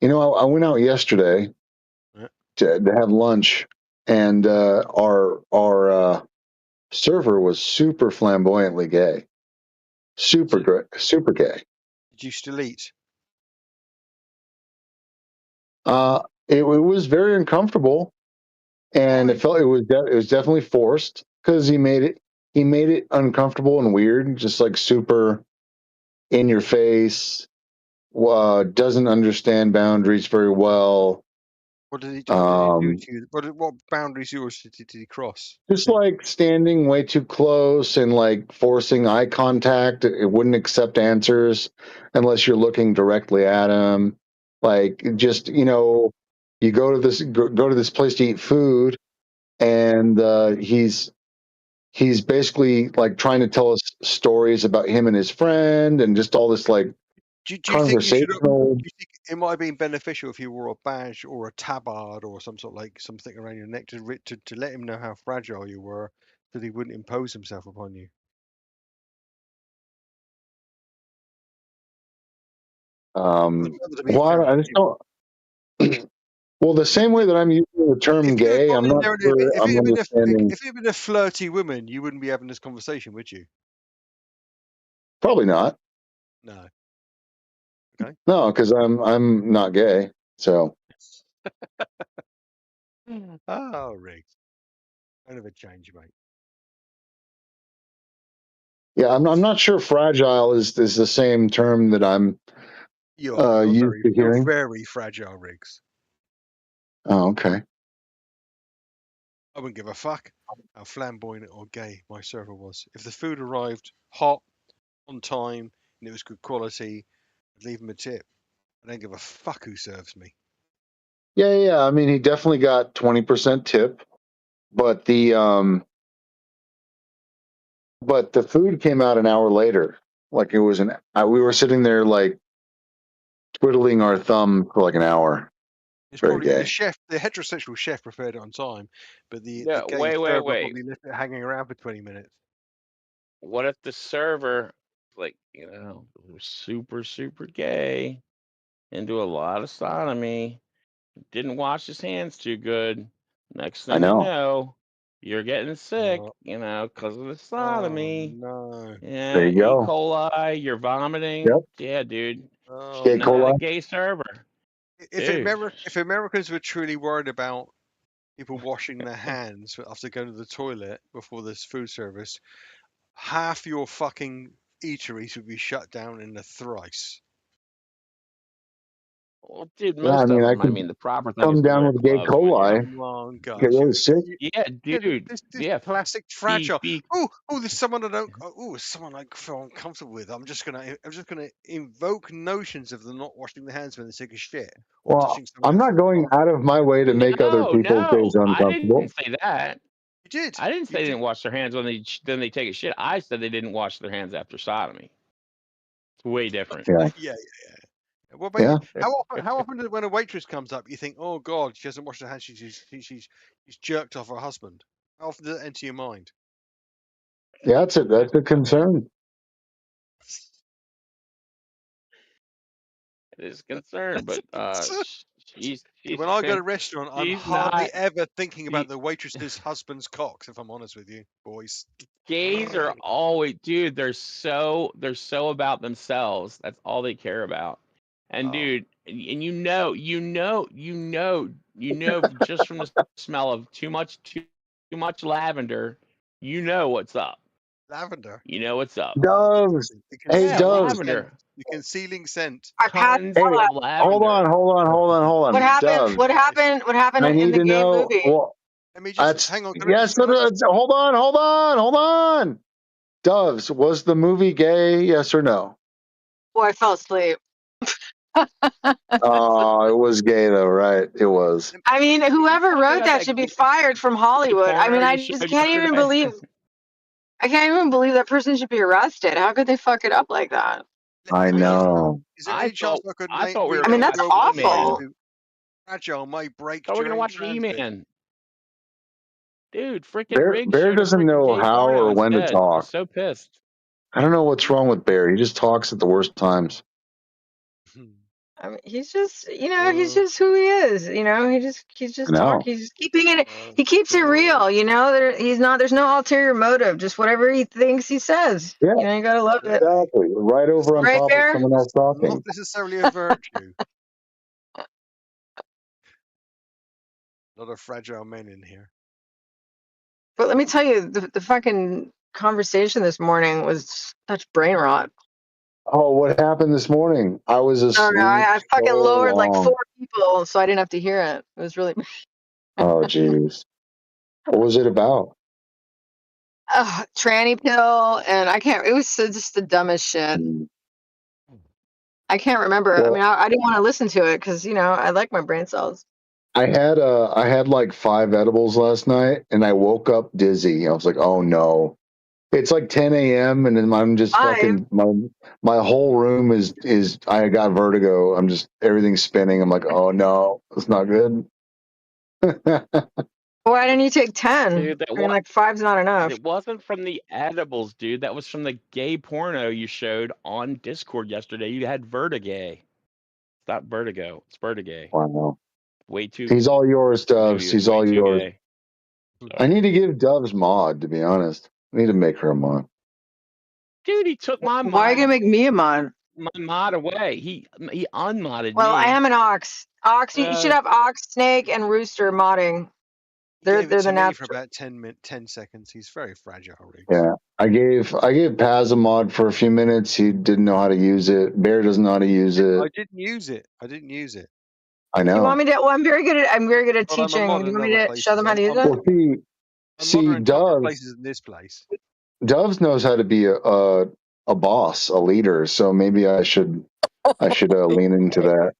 I went out yesterday Yeah. to have lunch, and our server was super flamboyantly gay, super gay. Did you still eat? It was very uncomfortable, and Why? it was definitely forced because he made it uncomfortable and weird, just like super in your face. Doesn't understand boundaries very well. What did he do Um, to you? What boundaries yours did he cross? just like standing way too close and like forcing eye contact. It wouldn't accept answers unless you're looking directly at him. Like just you go to this place to eat food, and he's basically like trying to tell us stories about him and his friend, and just all this like Do you think you should? Do conversational. you think it might have been beneficial if you wore a badge or a tabard or some sort of like something around your neck to let him know how fragile you were, so that he wouldn't impose himself upon you? Rather be Well, very I just don't. Well, the same way that I'm using the term if you had gay, I'm not voluntarily, sure if it I'm had been understanding. if it had been a flirty woman, you wouldn't be having this conversation, would you? Probably not. No. Okay. No, because I'm not gay. So Oh, Riggs. Kind of a change, mate. yeah, I'm not sure fragile is the same term that I'm used to You're hearing. very fragile, Riggs. Oh, okay. I wouldn't give a fuck how flamboyant or gay my server was. If the food arrived hot, on time, and it was good quality, I'd leave him a tip. I don't give a fuck who serves me. Yeah. I mean, he definitely got 20% tip, but the food came out an hour later. Like it was we were sitting there like twiddling our thumb for like an hour. It's Very probably gay. the heterosexual chef prepared it on time, but the Yeah, gay server wait. probably left it hanging around for 20 minutes. What if the server, like, was super gay, into a lot of sodomy, didn't wash his hands too good. Next I thing you know. know, you're getting sick, Oh, because of the oh sodomy. no. There Yeah, you E. go. coli, you're Yep. vomiting. Yeah, dude. Oh Gay Shouldn't have had a coli. no. gay server. Dude. If Americans were truly worried about people washing their hands after going to the toilet before this food service, half your fucking eateries would be shut down in a thrice. Well, dude, Yeah, I most mean, of I them, could the proper thing is come to down wear with gay gloves when you're coli, out. Come on, get guys. really sick. Yeah, dude. This Yeah, plastic fragile. be There's someone I don't. There's someone I feel uncomfortable with. I'm just gonna invoke notions of them not washing their hands when they take a shit or Well, touching someone I'm else's not going cock. out of my way to make other people's days no. I didn't uncomfortable. say that. You did. I didn't say You they did. didn't wash their hands when they take a shit. I said they didn't wash their hands after sodomy. It's way different. Yeah. Yeah. What about you? Yeah. How often when a waitress comes up, you think, oh God, she hasn't washed her hands. She's jerked off her husband. How often does that enter your mind? Yeah, that's a concern. It is a concern, but she's When I go to a restaurant, I'm she's not. hardly ever thinking about She, the waitress's husband's cocks. If I'm honest with you, boys. gays are always, dude. They're so about themselves. That's all they care about. And dude, and you know, just from the smell of too much lavender, you know what's up. Lavender. You know what's up. Doves. The Hey, concealing Doves. scent. Lavender. The concealing scent. I passed. Tons Hey, of hold lavender. on. What happened? Doves. What happened? What happened I in need the to gay know. movie? Well, Let me just that's hang on. yes. Hold on. Doves. Was the movie gay? Yes or no? Boy, I fell asleep. Oh, it was gay though, right? It was. I mean, whoever wrote that should be fired from Hollywood. I mean, porno I you just showed can't even yesterday? believe. I can't even believe that person should be arrested. How could they fuck it up like that? I know. Is there any chance I could I thought we were I mean, gonna that's watch awful. E-Man. Fragile may break Thought we were gonna during watch transit. E-Man. Dude, freaking Riggs Bear showed a doesn't freaking know gay how porno or when to instead. I talk. was so pissed. I don't know what's wrong with Bear. He just talks at the worst times. I mean, he's just, he's just who he is. He's just No. talking. He's just keeping it. He keeps it real. There's no ulterior motive. Just whatever he thinks he says. Yeah. You gotta love it. Exactly. Right over on Right, top Bear? of someone else talking. Not necessarily a virtue. A lot of fragile men in here. But let me tell you, the fucking conversation this morning was such brain rot. Oh, what happened this morning? I was I asleep. don't know. I fucking so lowered like long. 4 people, so I didn't have to hear it. It was really Oh, jeez. What was it about? tranny pill, and I can't. It was just the dumbest shit. I can't remember. I Well, mean, I didn't want to listen to it because I like my brain cells. I had like 5 edibles last night, and I woke up dizzy. I was like, "Oh no!" It's like 10 a.m. and then I'm just fucking my whole room is I got vertigo. I'm just everything's spinning. I'm like, "Oh no, it's not good." Why didn't you take 10? Dude, I mean, like 5's not enough. It wasn't from the edibles, dude. That was from the gay porno you showed on Discord yesterday. You had vertigo. It's not vertigo. It's vertigo. Wow. Way too. He's all yours, Doves. Maybe He's way all too yours. gay. I need to give Doves mod, to be honest. I need to make her a mod. Dude, he took my mod. Why are you gonna make me a mod? My mod away. He unmodded Well, me. I am an ox. You should have ox, snake, and rooster modding. They're Gave it to the me natural. for about 10 seconds. He's very fragile, Riggs. Yeah. I gave Paza mod for a few minutes. He didn't know how to use it. Bear doesn't know how to use it. I didn't use it. I know. You want me to? Well, I'm very good at But I'm a teaching. mod Do you in want me other to show them how to use places. it? Well, I'm see, modern in other Doves places in this place. Doves knows how to be a boss, a leader. So maybe I should lean into that.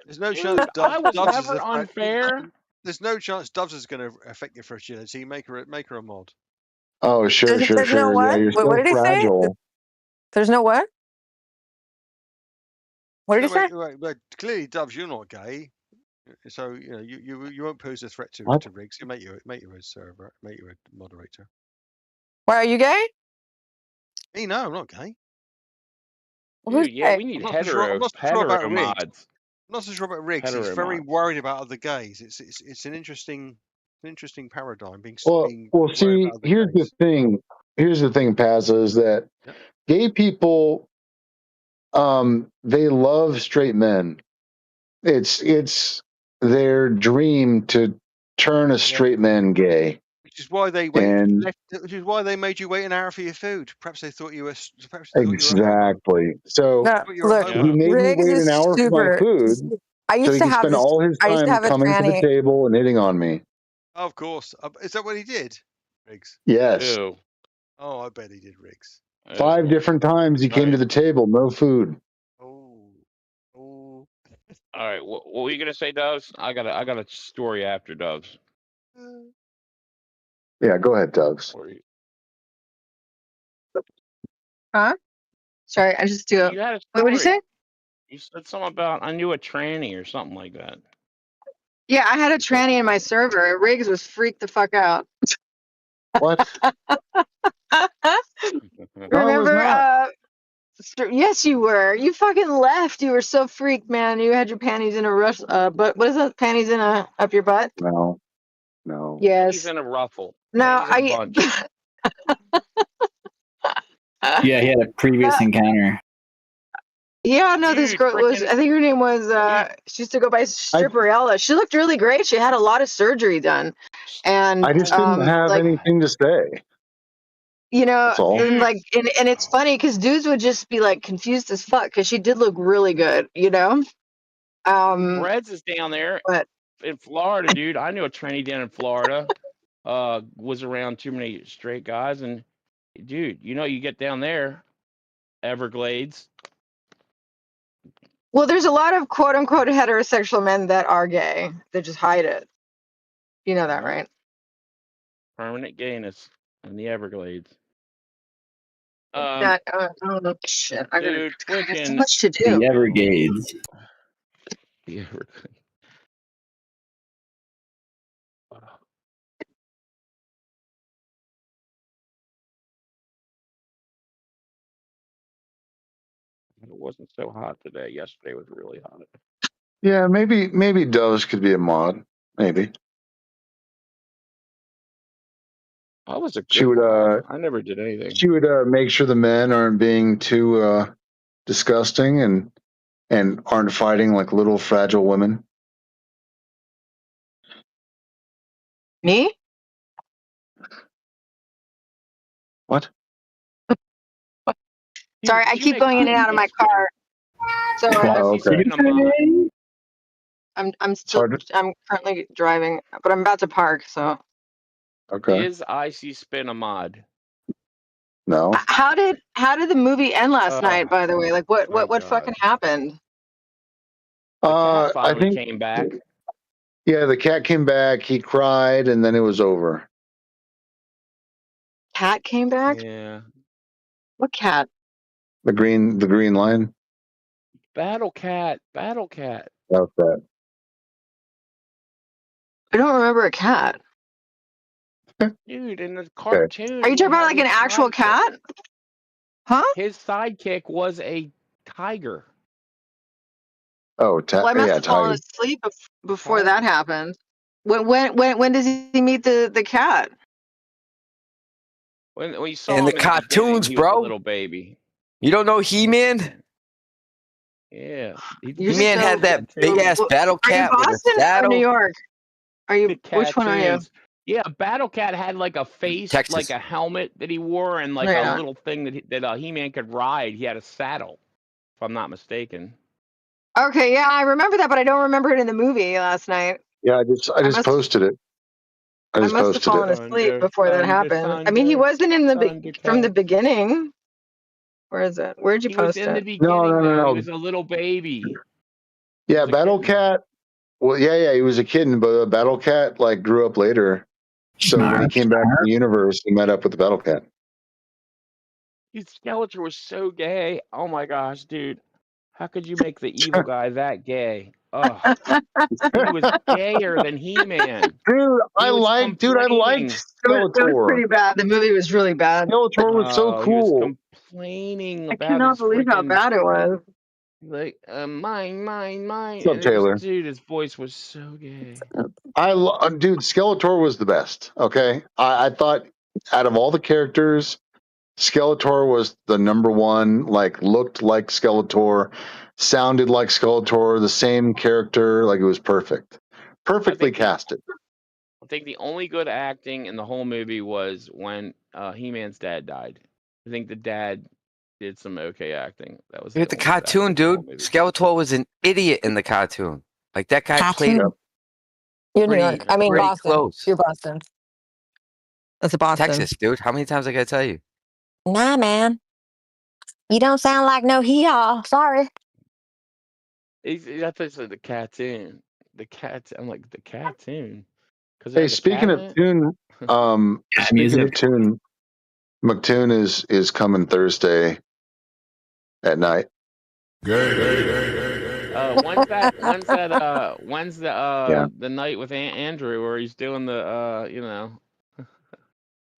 There's no chance I was Doves is never unfair. There's no chance Doves is going to affect your fragility. Make her a mod. Oh, sure. There's no Yeah, what? you're Wait, so what did he say? fragile. There's no what? What did he say? But clearly, Doves, you're not gay, so you won't pose a threat to Riggs. He'll make you a server, make you a moderator. Why are you gay? Me, no, I'm not gay. Dude, yeah, we need I'm not so sure about Riggs. mods. I'm not so sure about Riggs. He's very worried about other gays. It's an interesting paradigm. Well, see, here's the thing. Here's the thing, Paza, is that gay people, they love straight men. It's their dream to turn a straight man gay. Which is why they Which is why they made you wait an hour for your food. Perhaps they thought you were. Exactly. So look, he made me Riggs wait is an hour for my super. food, I used so he to could have spend this. all his I used to time have a coming to the tranny. table and hitting on me. Of course. Is that what he did, Riggs? Yes. Ew. Oh, I bet he did, Riggs. 5 different times he came to the table, no food. Oh. All right, what were you gonna say, Doves? I got a story after Doves. Yeah, go ahead, Doves. Huh? Sorry, I just do. You had a story. What did you say? You said something about I knew a tranny or something like that. Yeah, I had a tranny in my server. Riggs was freaked the fuck out. What? Remember? Yes, you were. You fucking left. You were so freaked, man. You had your panties in a rush. But what is that? Panties in a up your butt? No. Yes. He's in a ruffle. No, Bunch. Yeah, he had a previous encounter. Yeah, no, this Dude, girl was, frickin' I think her name was, dude, she used to go by Stripperella. She looked really great. She had a lot of surgery done. And, I just didn't have like, anything to say. you know, That's all. and dude, like, and it's funny because dudes would just be like confused as fuck because she did look really good, you know? Breads is down there But in Florida, dude. I knew a trainee down in Florida. Was around too many straight guys, and dude, you get down there, Everglades. well, there's a lot of quote unquote heterosexual men that are gay. They just hide it. You know that, right? Permanent gayness in the Everglades. That oh no, shit. I got Dude, so freaking much to do. The Everglades. the Everglades. It wasn't so hot today. Yesterday was really hot. Yeah, maybe doves could be a mod. Maybe I was a she good would. mod. I never did anything. She would make sure the men aren't being too disgusting and aren't fighting like little fragile women. Me? What? Dude, Sorry, I you keep make going in and out of my car. So Oh, IC okay. spin a mod. I'm currently driving, but I'm about to park. So Okay. Is IC spin a mod? No. how did the movie end last night? By the way, like my what fucking God. happened? The cat I finally think. came back. Yeah, the cat came back. He cried, and then it was over. Cat came back? Yeah. What cat? The green line. Battle cat. That's that. I don't remember a cat. Dude, in the Okay. cartoon. Are you he talking about had like an his actual sidekick. cat? Huh? His sidekick was a tiger. Oh, Well, I must yeah, have fallen tiger. asleep before Tiger. that happened. When does he meet the cat? When you saw And him the in the beginning, cartoons, he was a bro. little baby. You don't know He-Man? Yeah. You're He-Man so. had that big ass battle Are you cat with a Boston or New saddle. York? Are you? The Which one are you? cartoons. Yeah, Battle Cat had like a face, Texas. like a helmet that he wore, and like Yeah. a little thing that He-Man could ride. He had a saddle, if I'm not mistaken. Okay, yeah, I remember that, but I don't remember it in the movie last night. Yeah, I just must- posted it. I I just must have posted fallen it. asleep before that happened. I mean, he wasn't in from the beginning. Where is it? Where'd you He was post in the it? beginning, though. No. He was a little baby. Yeah, was a Battle kitten. Cat. Well, yeah, he was a kitten, but Battle Cat like grew up later. So when he came back to the universe, he met up with the Battle Cat. His Skeletor was so gay. Oh my gosh, dude. How could you make the evil guy that gay? Ugh. He was gayer than He-Man. Dude, I liked complaining. It was Skeletor. pretty bad. The movie was really bad. Skeletor was so He was cool. complaining I about cannot his believe how freaking, bad it was. like, mine. What's up, And it was, Taylor? dude, his voice was so gay. Dude, Skeletor was the best. Okay, I thought out of all the characters, Skeletor was the number one. Like, looked like Skeletor, sounded like Skeletor, the same character. Like, it was perfect, perfectly casted. I think the only good acting in the whole movie was when He-Man's dad died. I think the dad did some okay acting. That was Dude, the only good acting cartoon, in the whole dude. movie. Skeletor was an idiot in the cartoon. Like, that guy played You're New pretty, York. I mean pretty Boston. close. You're Boston. That's a Boston. Texas, dude. How many times I gotta tell you? Nah, man. You don't sound like no hee-haw. Sorry. That's just the cartoon. I'm like, the cartoon. Hey, speaking of tune, McToon is coming Thursday at night. When's the night with Andrew where he's doing the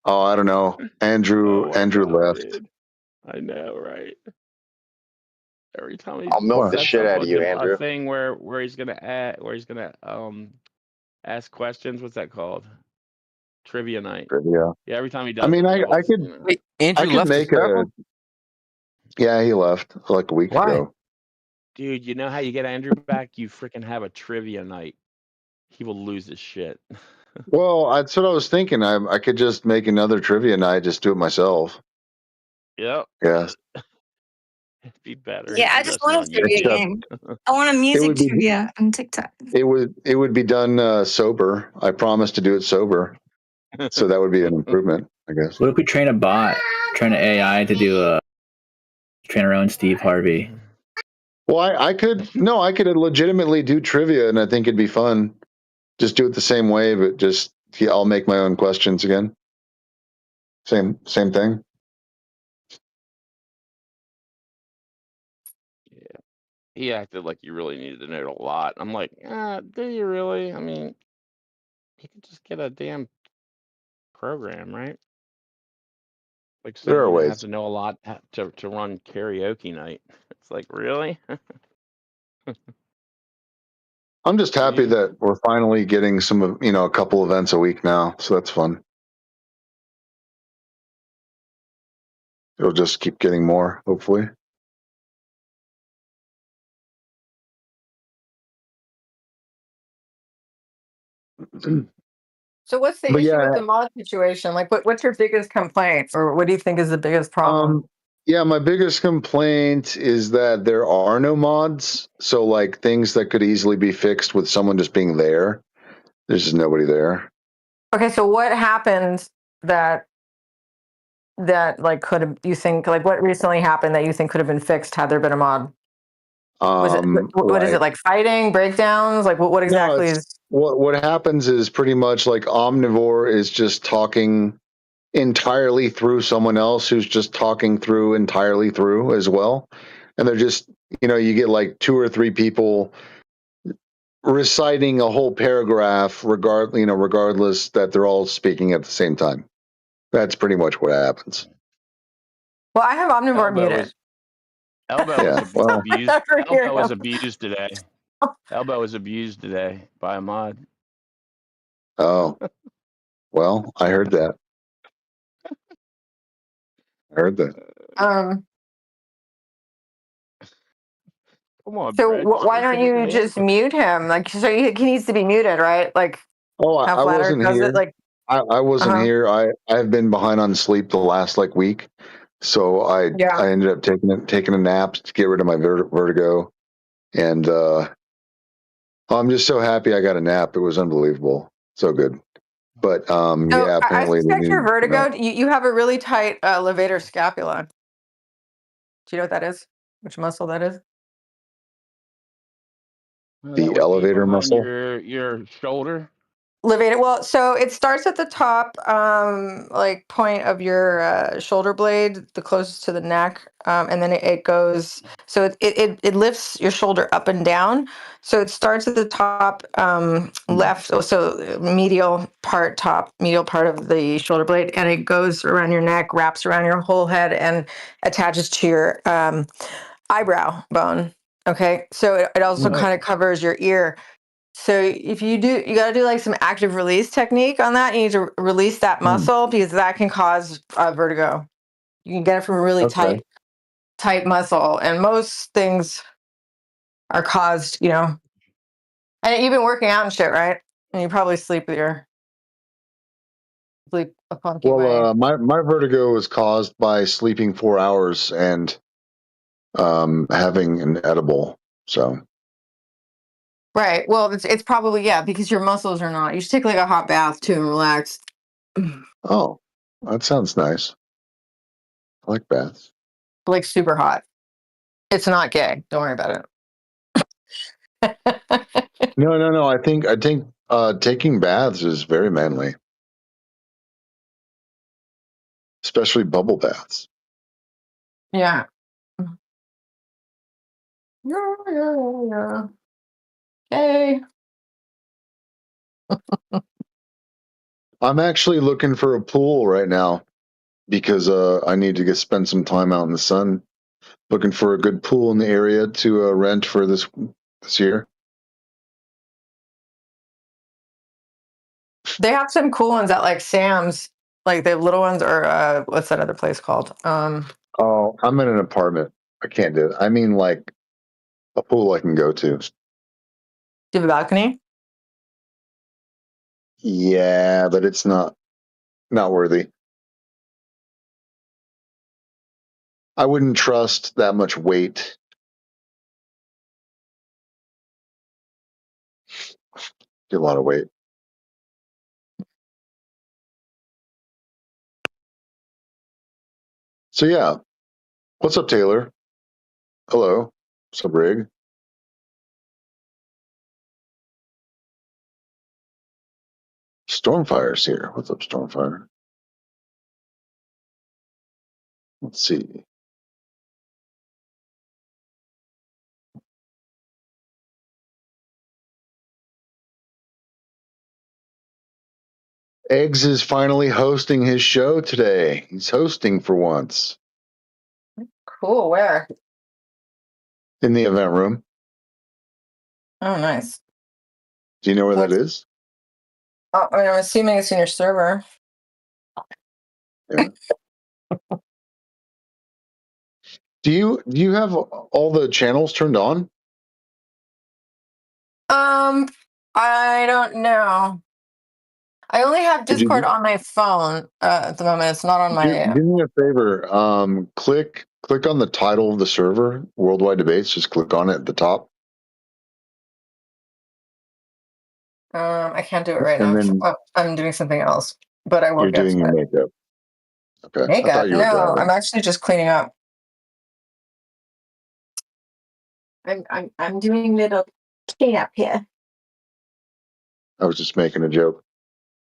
Oh, I don't know. Andrew left. Dude. I know, right? Every time he I'll milk the sets shit up out of you, a Andrew. thing where he's gonna ask questions. What's that called? Trivia night. Trivia. Yeah, every time he does. I mean, I could. Wait, Andrew I could left make the circle? Yeah, he left like a week Why? ago. Dude, you know how you get Andrew back? You freaking have a trivia night. He will lose his shit. Well, that's what I was thinking. I could just make another trivia night, just do it myself. Yep. Yes. It'd be better. Yeah, I It'd be just just want on a trivia Except game. I want a music would be trivia on TikTok. it would be done sober. I promise to do it sober. So that would be an improvement, I guess. What if we train a bot, train an AI to do train our own Steve Harvey? Well, I could legitimately do trivia, and I think it'd be fun. Just do it the same way, but just I'll make my own questions again. Same thing. Yeah. He acted like you really needed to know a lot. I'm like, do you really? I mean, you can just get a damn program, right? Like There are someone that has ways. to know a lot to run karaoke night. It's like, really? I'm just happy that we're finally getting some of a couple events a week now, so that's fun. It'll just keep getting more, hopefully. So what's the But issue yeah, with the mod situation? Like, what's your biggest complaint, or what do you think is the biggest problem? yeah, my biggest complaint is that there are no mods. So like things that could easily be fixed with someone just being there. There's just nobody there. Okay, so what happened that like could have, you think, like what recently happened that you think could have been fixed had there been a mod? Was it what is it, like fighting, breakdowns? Like what exactly is? What happens is pretty much like Omnivore is just talking entirely through someone else who's just talking through entirely through as well. And they're just, you get like 2 or 3 people reciting a whole paragraph regardless that they're all speaking at the same time. That's pretty much what happens. Well, I have Omnivore muted. Elbow Yeah, was well, abused. Elbow was abused today. Elbow was abused today by a mod. Oh, well, I heard that. Um. Come on, So Brad. why don't you just mute him? Like, so he needs to be muted, right? Like, how I Flat Earth wasn't does here. it. Like, I wasn't here. I've been behind on sleep the last like week, so I ended up taking a nap to get rid of my vertigo, and I'm just so happy I got a nap. It was unbelievable, so good. But so yeah, I apparently suspect your vertigo. You have a really tight levator scapula. Do you know what that is? Which muscle that is? The elevator muscle. Your shoulder. Levator. Well, so it starts at the top, like point of your shoulder blade, the closest to the neck, and then it goes. So it lifts your shoulder up and down. So it starts at the top, left, so medial part of the shoulder blade, and it goes around your neck, wraps around your whole head, and attaches to your eyebrow bone. Okay, so it also kind of covers your ear. So if you got to do like some active release technique on that. You need to release that muscle because that can cause vertigo. You can get it from a really tight muscle, and most things are caused, and you've been working out and shit, right? And you probably sleep a funky way. My vertigo was caused by sleeping 4 hours and having an edible. So. Right. Well, it's probably because your muscles are not. You should take like a hot bath too and relax. Oh, that sounds nice. I like baths. Like super hot. It's not gay. Don't worry about it. No. I think taking baths is very manly, especially bubble baths. Yeah. Yeah. Hey. I'm actually looking for a pool right now because I need to spend some time out in the sun. Looking for a good pool in the area to rent for this year. They have some cool ones at like Sam's, like the little ones, or what's that other place called? Oh, I'm in an apartment. I can't do it. I mean, like a pool I can go to. Do you have a balcony? Yeah, but it's not worthy. I wouldn't trust that much weight. Get a lot of weight. So yeah, what's up, Taylor? Hello, what's up, Rig? Stormfire's here. What's up, Stormfire? Let's see. Eggs is finally hosting his show today. He's hosting for once Cool. Where? in the event room. Oh, nice. Do you know where that is? Oh, I mean, I'm assuming it's in your server. Yeah. Do you have all the channels turned on? I don't know. I only have Could you Discord on my phone at the moment. It's not on my. do me a favor? Click on the title of the server, Worldwide Debates. Just click on it at the top. I can't do it right And now. then I'm doing something else, but I will you're get doing to your it. makeup. Okay. I Makeup? thought you were No, driving. I'm actually just cleaning up. I'm doing little cleanup here. I was just making a joke.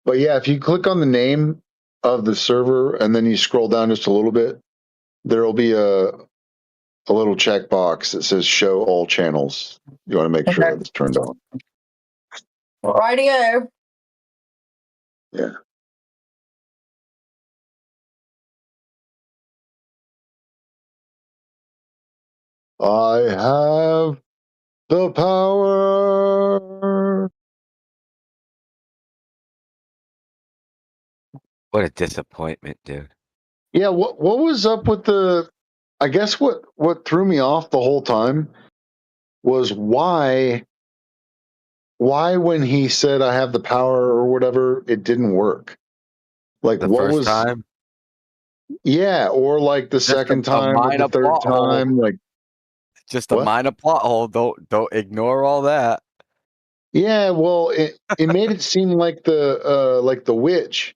But yeah, if you click on the name of the server and then you scroll down just a little bit, there'll be a little checkbox that says show all channels. You want to make sure Okay. that's turned on. Rightio. Yeah. I have the power. What a disappointment, dude. Yeah, what was up with the I guess what threw me off the whole time was why when he said I have the power or whatever, it didn't work. Like The what first was time, yeah, or like the just a, second a time or the minor third plot hole. time, like Just a what? minor plot hole. Don't ignore all that. Yeah, well, it made it seem like the witch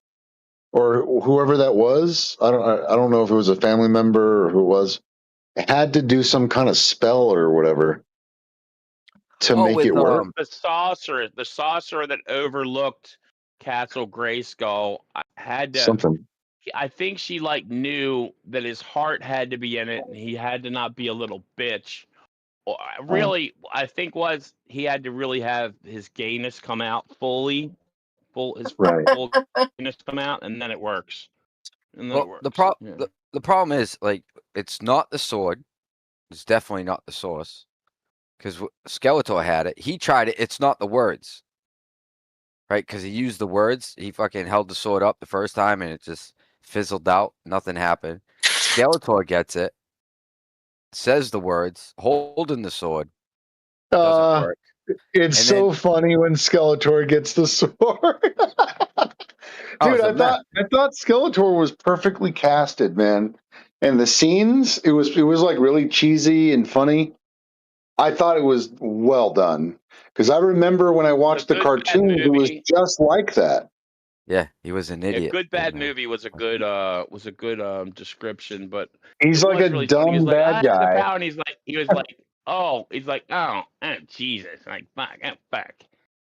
or whoever that was. I don't know if it was a family member or who it was. Had to do some kind of spell or whatever to Oh, make with it work. The saucer that overlooked Castle Grayskull had to. Something. I think she like knew that his heart had to be in it, and he had to not be a little bitch. Really, I think was he had to really have his gayness come out his Right. full gayness come out, and then it works. And then it Well, works. Yeah. the problem is like it's not the sword. It's definitely not the source. Because Skeletor had it. He tried it. It's not the words. Right? Because he used the words. He fucking held the sword up the first time and it just fizzled out. Nothing happened. Skeletor gets it. Says the words. Holding the sword. Doesn't work. It's And so then funny when Skeletor gets the sword. oh, Dude, it's a mess. I thought Skeletor was perfectly casted, man. And the scenes, it was like really cheesy and funny. I thought it was well done. Because I remember when I watched the Good Bad cartoon, it was Movie. just like that. Yeah, he was an A idiot. Good Bad in there. Movie was a good description, but He's it like was a really funny. He was dumb like, I bad have the guy. power, and he's like, oh Jesus, like fuck,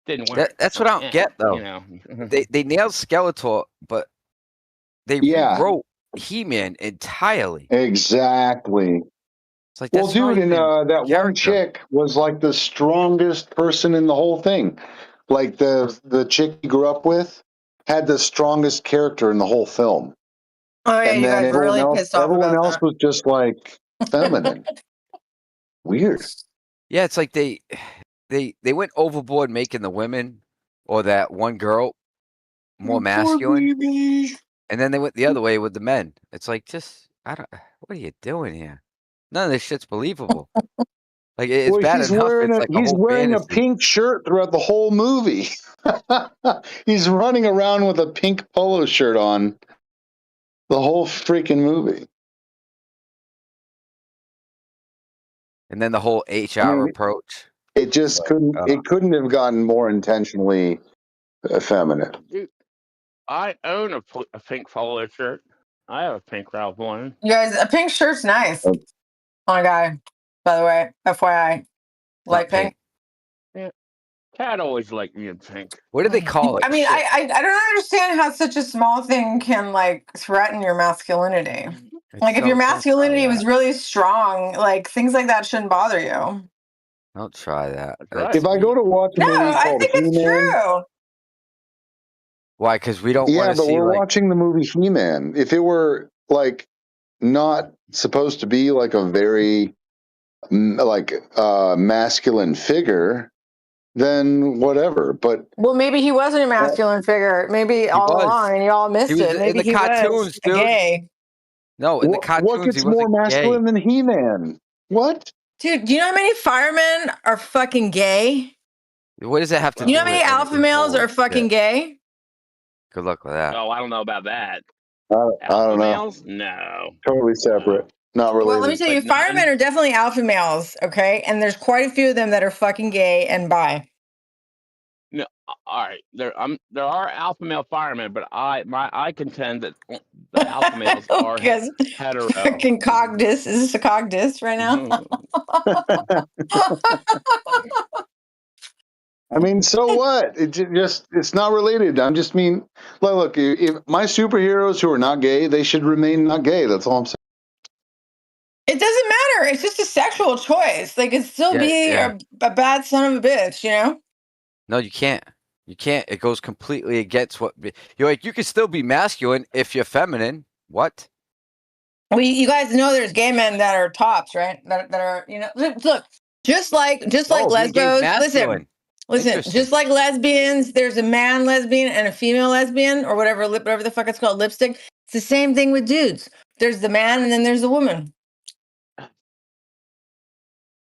didn't work. That's what I don't get though. You know. They nailed Skeletor, but they Yeah, rewrote He-Man entirely. exactly. It's like Well, that's not dude, and even that one character. chick was like the strongest person in the whole thing. Like the chick he grew up with had the strongest character in the whole film, Oh yeah, and you then guys really pissed off everyone about else that. was just like feminine. Weird. Yeah, it's like they went overboard making the women or that one girl more masculine, and then they went the other way with the men. It's like just I don't. What are you doing here? None of this shit's believable. Like it's Well, bad enough. It's like a he's whole wearing a fantasy. pink shirt throughout the whole movie. He's running around with a pink polo shirt on the whole freaking movie. And then the whole HR I mean, approach. it just Like, couldn't have gotten more intentionally effeminate. Dude, I own a pink polo shirt. I have a pink Ralph Lauren. You guys, a pink shirt's nice Oh. on a guy. By the way, FYI, light not pink. Yeah, Cat always liked me in pink. What do they call it? I mean, Shit. I don't understand how such a small thing can like threaten your masculinity. Like if your Don't try masculinity was that. really strong, like things like that shouldn't bother you. Don't try that. That's right. If I go to watch a No, movie I called think it's He-Man, true. Why? Because we don't yeah, want to but see we're like watching the movie He-Man. If it were like not supposed to be like a very masculine figure, then whatever. But Well, maybe he wasn't a masculine figure. Maybe all was. along, and you all missed was it. in Maybe the he was cartoons, a dude. gay. No, in the what cartoons he gets more wasn't gay. masculine than He-Man? What? Dude, do you know how many firemen are fucking gay? What does that have to You do know how with many alpha anything? males Holy are fucking shit. gay? Good luck with that. Oh, I don't know about that. I Alpha don't know. males? No. Totally separate. Not Well, let me related. tell you, But none. firemen are definitely alpha males, okay? And there's quite a few of them that are fucking gay and bi. No, all right. There are alpha male firemen, but I contend that the alpha males are Because hetero. fucking cogdice. Is this a cogdice right now? I mean, so what? It's not related. I'm just mean, look, if my superheroes who are not gay, they should remain not gay. That's all I'm saying. It doesn't matter. It's just a sexual choice. They could still be Yeah. a bad son of a bitch, you know? No, you can't. You can't. It goes completely against what you're like. You can still be masculine if you're feminine. What? Well, you guys know there's gay men that are tops, right? That are, you know, look, just like Oh, being gay is lesbos. masculine. Listen, Interesting. just like lesbians, there's a man lesbian and a female lesbian, or whatever the fuck it's called, lipstick. It's the same thing with dudes. There's the man and then there's the woman.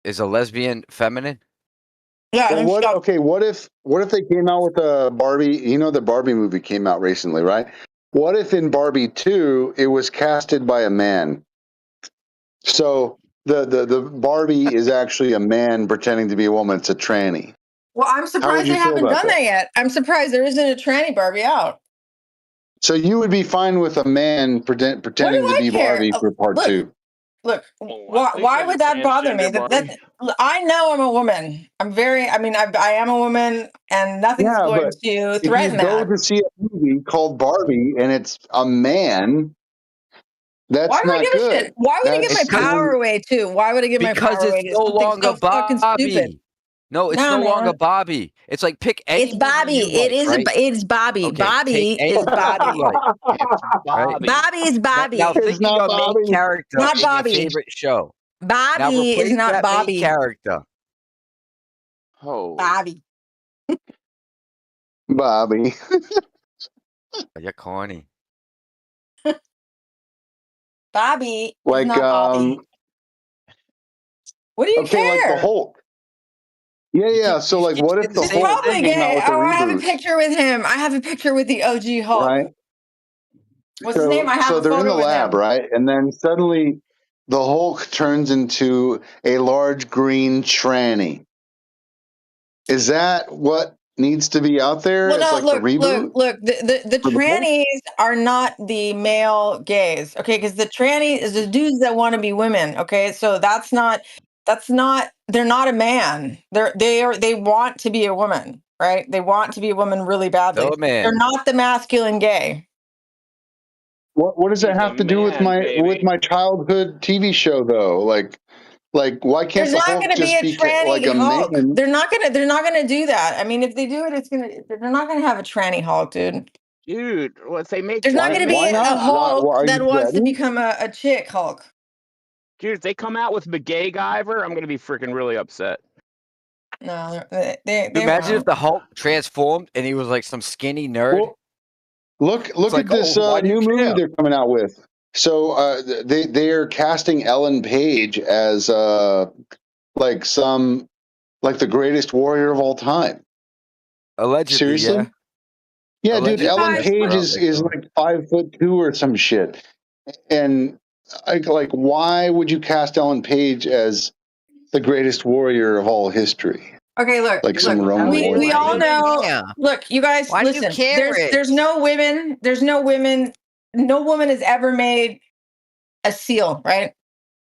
Is a lesbian feminine? Yeah. Well, what if they came out with a Barbie? You know, the Barbie movie came out recently, right? What if in Barbie 2 it was casted by a man? So the Barbie is actually a man pretending to be a woman. It's a tranny. Well, I'm would surprised you they feel haven't about done that? that yet. I'm surprised there isn't a tranny Barbie out. So you would be fine with a man pretending to I be care? Barbie for part Look, 2? Look, Oh, I think why there's would a that bother me? transgender Barbie. I know I'm a woman. I am a woman, and nothing's Yeah, going but to if you threaten go that. to see a movie called Barbie and it's a man, Why that's do I not give a good. shit? Why would I give my power away too? Why would I give my Because power away it's to no something longer so fucking stupid? Bobby. No, it's No, no longer man. Bobby. It's like pick any It's Bobby. movie you It like, is. right? It's Bobby. Okay, Bobby take any is movie Bobby. you like, It's right? Bobby. Bobby is Bobby. Now It's think of not your main Bobby. character Not in your Bobby. favorite show. Now Bobby is replace not that main Bobby. character. Oh, Bobby. Bobby. You're corny. Bobby is Like, not Bobby. What do you okay, care? like the Hulk. Yeah. So, you like, keep what saying if the the He's same Hulk probably thing. came out gay. with the Oh, I have a reboot? picture with him. I have a picture with the OG Hulk. Right. What's his name? I have So a they're in photo the with lab, him. right? And then suddenly the Hulk turns into a large green tranny. Is that what needs to be out there? Well, It's no, like the reboot look. The for the Hulk? trannies are not the male gays, okay? Because the tranny is the dudes that want to be women, okay? So that's not. They're not a man. They want to be a woman, right? They want to be a woman really badly. Still a man. They're not the masculine gay. What does that he's a have to do with man, baby. my childhood TV show though? Like why can't There's the not Hulk going to be just a be like tranny a Hulk. man? They're not gonna do that. I mean, if they do it, they're not gonna have a tranny Hulk, dude. Dude, what they make? There's not Why going to They be why make a not? Hulk Why are that you wants to threatening? become a chick Hulk. dude. If they come out with the gay Guyver, I'm gonna be freaking really upset. No, they You imagine if won't. the Hulk transformed and he was like some skinny nerd. Well, look It's like, at this oh, why do you new movie care? they're coming out with. So they are casting Ellen Page as like the greatest warrior of all time. Allegedly, Seriously? yeah. Yeah, dude, Allegedly, Ellen that's Page what is they like 5'2" or some shit. And like, why would you cast Ellen Page as the greatest warrior of all history? Okay, look, Like some look. Roman We warrior. all know. Yeah. Look, you guys, Why do you listen. care, There's no women. There's no women. No woman has ever made a SEAL, right?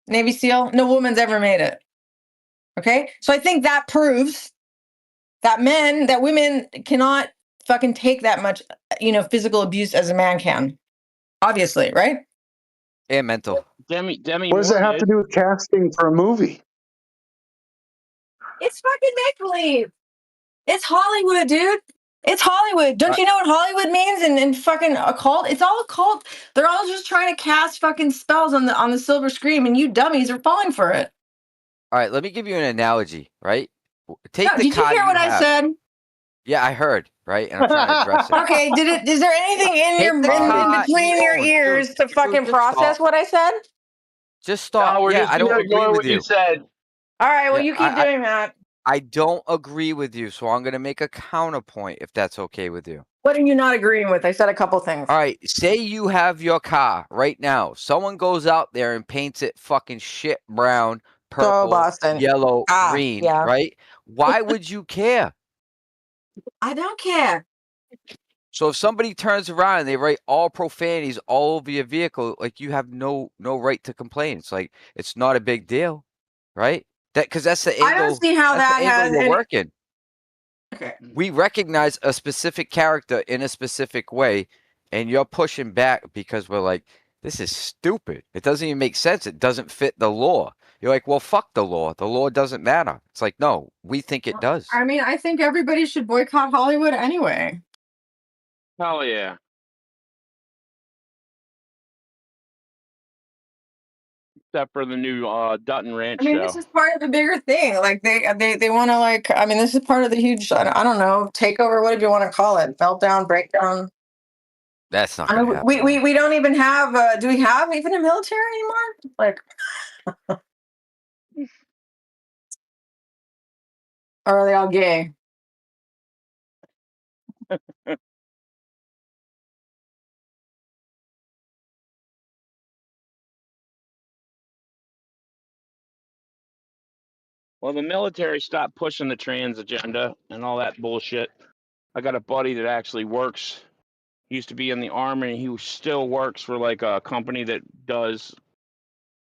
Navy SEAL. No woman's ever made it. Okay, so I think that proves that women cannot fucking take that much, physical abuse as a man can. Obviously, right? And mental. Demi What does Moore that have to did. do with casting for a movie? It's fucking make believe. It's Hollywood, dude. It's Hollywood. Don't you know what Hollywood means? And fucking occult. It's all occult. They're all just trying to cast fucking spells on the silver screen, and you dummies are falling for it. All right, let me give you an analogy, right? Take No, the did you car hear you what I have. said? Yeah, I heard, right? And I'm trying to address it. Okay, is there anything in Take the car between you your own. ears to fucking just process stop. what I said? Just stop. No, we're Yeah, just I don't gonna agree ignore with what you you. said. All right, well, Yeah, you keep doing that. I don't agree with you, so I'm going to make a counterpoint if that's okay with you. What are you not agreeing with? I said a couple things. All right, say you have your car right now. Someone goes out there and paints it fucking shit brown, purple, Boston. yellow, green, Yeah. right? Why would you care? I don't care. So if somebody turns around and they write all profanities all over your vehicle, like you have no right to complain. It's like it's not a big deal, right? Because that's the angle. I don't see how that's that the angle has you're any. working. Okay. We recognize a specific character in a specific way, and you're pushing back because we're like, this is stupid. It doesn't even make sense. It doesn't fit the law. You're like, well, fuck the law. The law doesn't matter. It's like, no, we think it does. I mean, I think everybody should boycott Hollywood anyway. Hell yeah. Except for the new Dutton Ranch I mean, show. this is part of the bigger thing. Like they want to like. I mean, this is part of the huge. I don't know, takeover. Whatever you want to call it, meltdown, breakdown. That's not I going to mean, happen. we don't even have. Do we have even a military anymore? Like, or are they all gay? Well, the military stopped pushing the trans agenda and all that bullshit. I got a buddy that actually works. He used to be in the army. He still works for like a company that does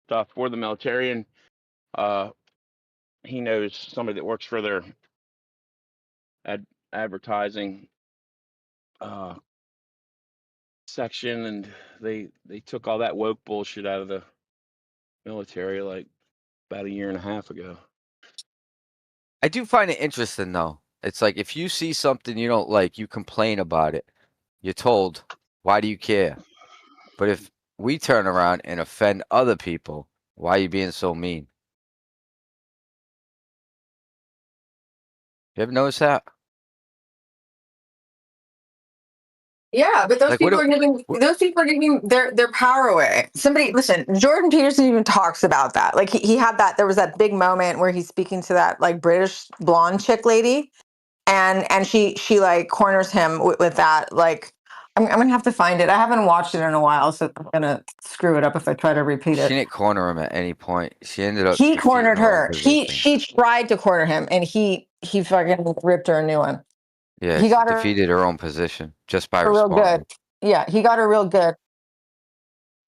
stuff for the military, and he knows somebody that works for their advertising section, and they took all that woke bullshit out of the military like about a year and a half ago. I do find it interesting, though. It's like if you see something you don't like, you complain about it. You're told, why do you care? But if we turn around and offend other people, why are you being so mean? You ever notice that? Yeah, but those Like, people are giving their power away. Somebody listen, Jordan Peterson even talks about that. Like he had that, there was that big moment where he's speaking to that like British blonde chick lady, and she like corners him with that. Like I'm gonna have to find it. I haven't watched it in a while, so I'm gonna screw it up if I try to repeat She it. didn't corner him at any point. She ended up He defeating cornered her own her. She tried to corner him, and he fucking ripped her a new one. Yeah, He she got her defeated her own position just by real responding. good. Yeah, he got her real good.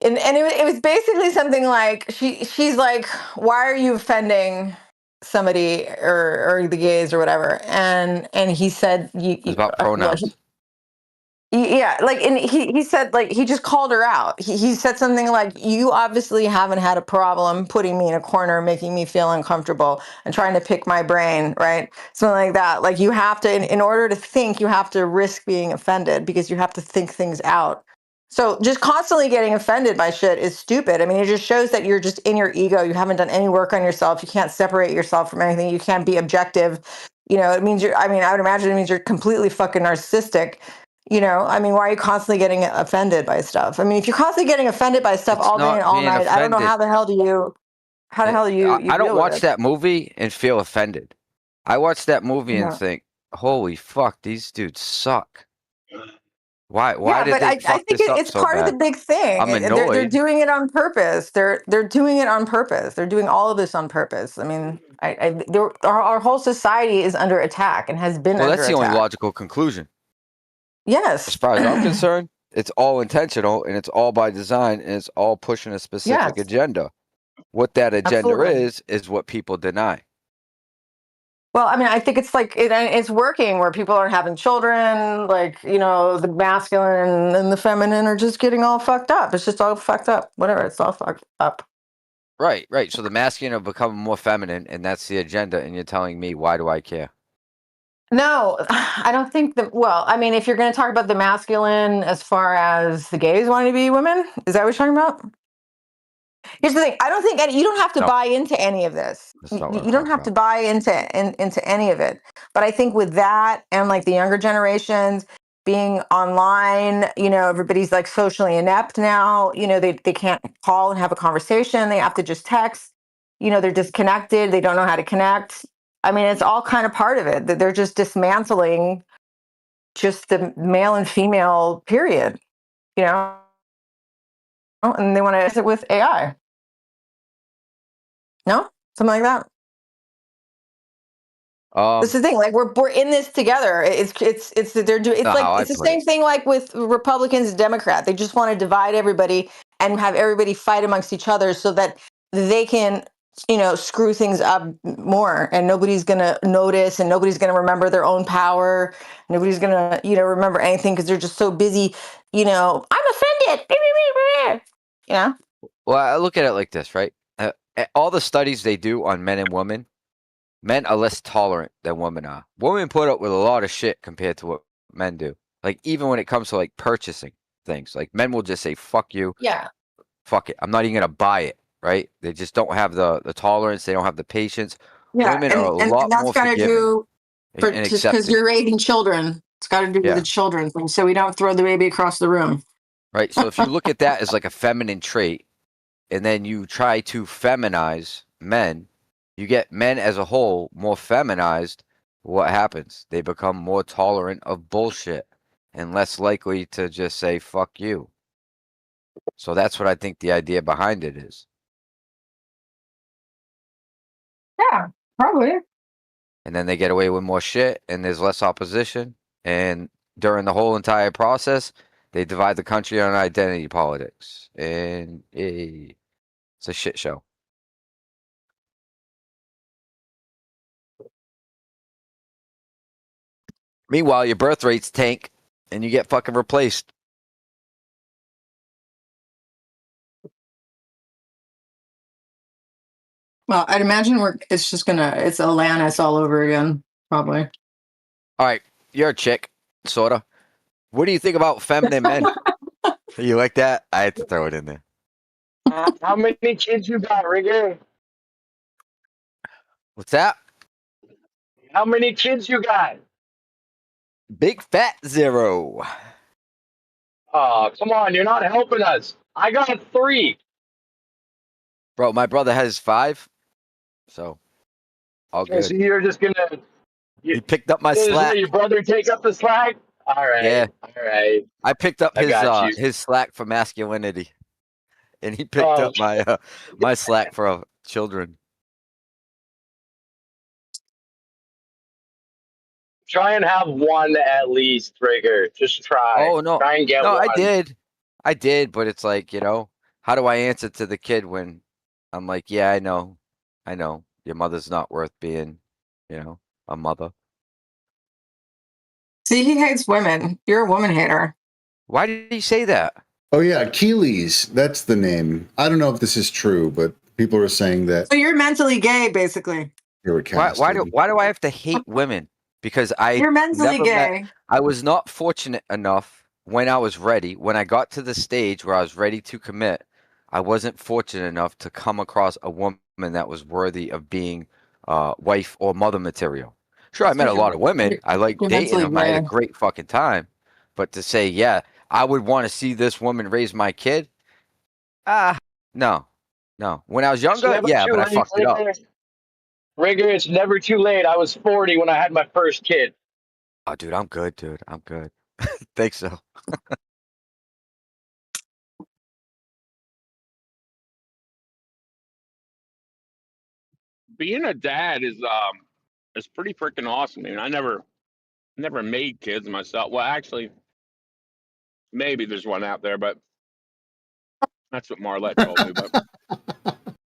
And it was basically something like she's like, why are you offending somebody or the gays or whatever? And he said, It was about pronouns. yeah, like, and he said, like, he just called her out. He said something like, you obviously haven't had a problem putting me in a corner, making me feel uncomfortable and trying to pick my brain, right? Something like that. Like, you have to, in order to think, you have to risk being offended because you have to think things out. So just constantly getting offended by shit is stupid. I mean, it just shows that you're just in your ego. You haven't done any work on yourself. You can't separate yourself from anything. You can't be objective. You know, it means I would imagine it means you're completely fucking narcissistic. You know, I mean, why are you constantly getting offended by stuff? I mean, if you're constantly getting offended by stuff It's all day not and all being night, I don't know offended. how the hell do you how the hell you I don't deal with watch it? that movie and feel offended. I watch that movie and Yeah. think, holy fuck, these dudes suck. Why Yeah, did but they I fuck think this up it's so part of the bad? big thing. I'm They're annoyed. doing it on purpose. They're doing it on purpose. They're doing all of this on purpose. I mean, our whole society is under attack and has been Well, under that's the only attack. logical conclusion. Yes. As far as I'm concerned, it's all intentional and it's all by design and it's all pushing a specific Yes, agenda. What that agenda absolutely. is what people deny. Well, I mean, I think it's like it's working where people are having children, like, the masculine and the feminine are just getting all fucked up. It's just all fucked up. Whatever, it's all fucked up. Right. So the masculine are becoming more feminine and that's the agenda. And you're telling me, why do I care? No, I don't think that. Well, I mean, if you're going to talk about the masculine as far as the gays wanting to be women, is that what you're talking about? Here's the thing. I don't think you don't have to No. buy into any of this. That's not what I'm You don't talking have to about. buy into any of it. But I think with that and like the younger generations being online, everybody's like socially inept now. They can't call and have a conversation. They have to just text. They're disconnected. They don't know how to connect. I mean, it's all kind of part of it that they're just dismantling just the male and female period, and they want to it with AI. No, something like that. This is the thing. Like we're in this together. It's that they're doing. It's Not like how I it's the put it. same thing like with Republicans and Democrats. They just want to divide everybody and have everybody fight amongst each other so that they can, screw things up more. And nobody's gonna notice, and nobody's gonna remember their own power. Nobody's gonna, remember anything because they're just so busy. I'm offended. Yeah. Well, I look at it like this, right? All the studies they do on men and women, men are less tolerant than women are. Women put up with a lot of shit compared to what men do. Like even when it comes to like purchasing things, like men will just say "fuck you," Yeah. "fuck it," I'm not even gonna buy it. Right? They just don't have the tolerance. They don't have the patience. Yeah. Women are a And lot that's more got to forgiving do and just because accepting. you're raising children. It's got to do with the Yeah. children thing, so we don't throw the baby across the room. Right. So if you look at that as like a feminine trait, and then you try to feminize men, you get men as a whole more feminized. What happens? They become more tolerant of bullshit and less likely to just say fuck you. So that's what I think the idea behind it is. Yeah, probably. And then they get away with more shit and there's less opposition. And during the whole entire process, they divide the country on identity politics. And it's a shit show. Meanwhile, your birth rates tank and you get fucking replaced. Well, I'd imagine it's Atlantis all over again, probably. All right, you're a chick, sorta. What do you think about feminine men? You like that? I had to throw it in there. How many kids you got, Rigger? What's that? How many kids you got? Big fat 0. Oh, come on, you're not helping us. I got 3. Bro, my brother has 5. So, all Okay, so good. you're just gonna He picked up my just let slack. your brother take up the slack? All right, Yeah. all right. I picked up I got you. his slack for masculinity. And he picked Oh, up my my slack for children. try and have one at least, Rigger. Just try. Oh no. Try and get No, one. I did, but it's like, how do I answer to the kid when I'm like, yeah, I know. Your mother's not worth being, a mother. See, he hates women. You're a woman hater. Why did he say that? Oh yeah, Achilles. That's the name. I don't know if this is true, but people are saying that So you're mentally gay, basically. they were casted. Why do I have to hate women? Because You're mentally never met- gay. I was not fortunate enough when I was ready. When I got to the stage where I was ready to commit, I wasn't fortunate enough to come across a woman that was worthy of being wife or mother material. Sure, I met a lot of women. I like You're dating mentally them. I had a gay. great fucking time. But to say, yeah, I would want to see this woman raise my kid. No. No, when I was It's younger, never yeah, too but I late, fucked it up. Rigger, it's never too late. I was 40 when I had my first kid. Oh, dude, I'm good, dude. I'm good. Think so. Being a dad is pretty freaking awesome. I mean, I never made kids myself. Well, actually, maybe there's one out there, but that's what Marlette told me. But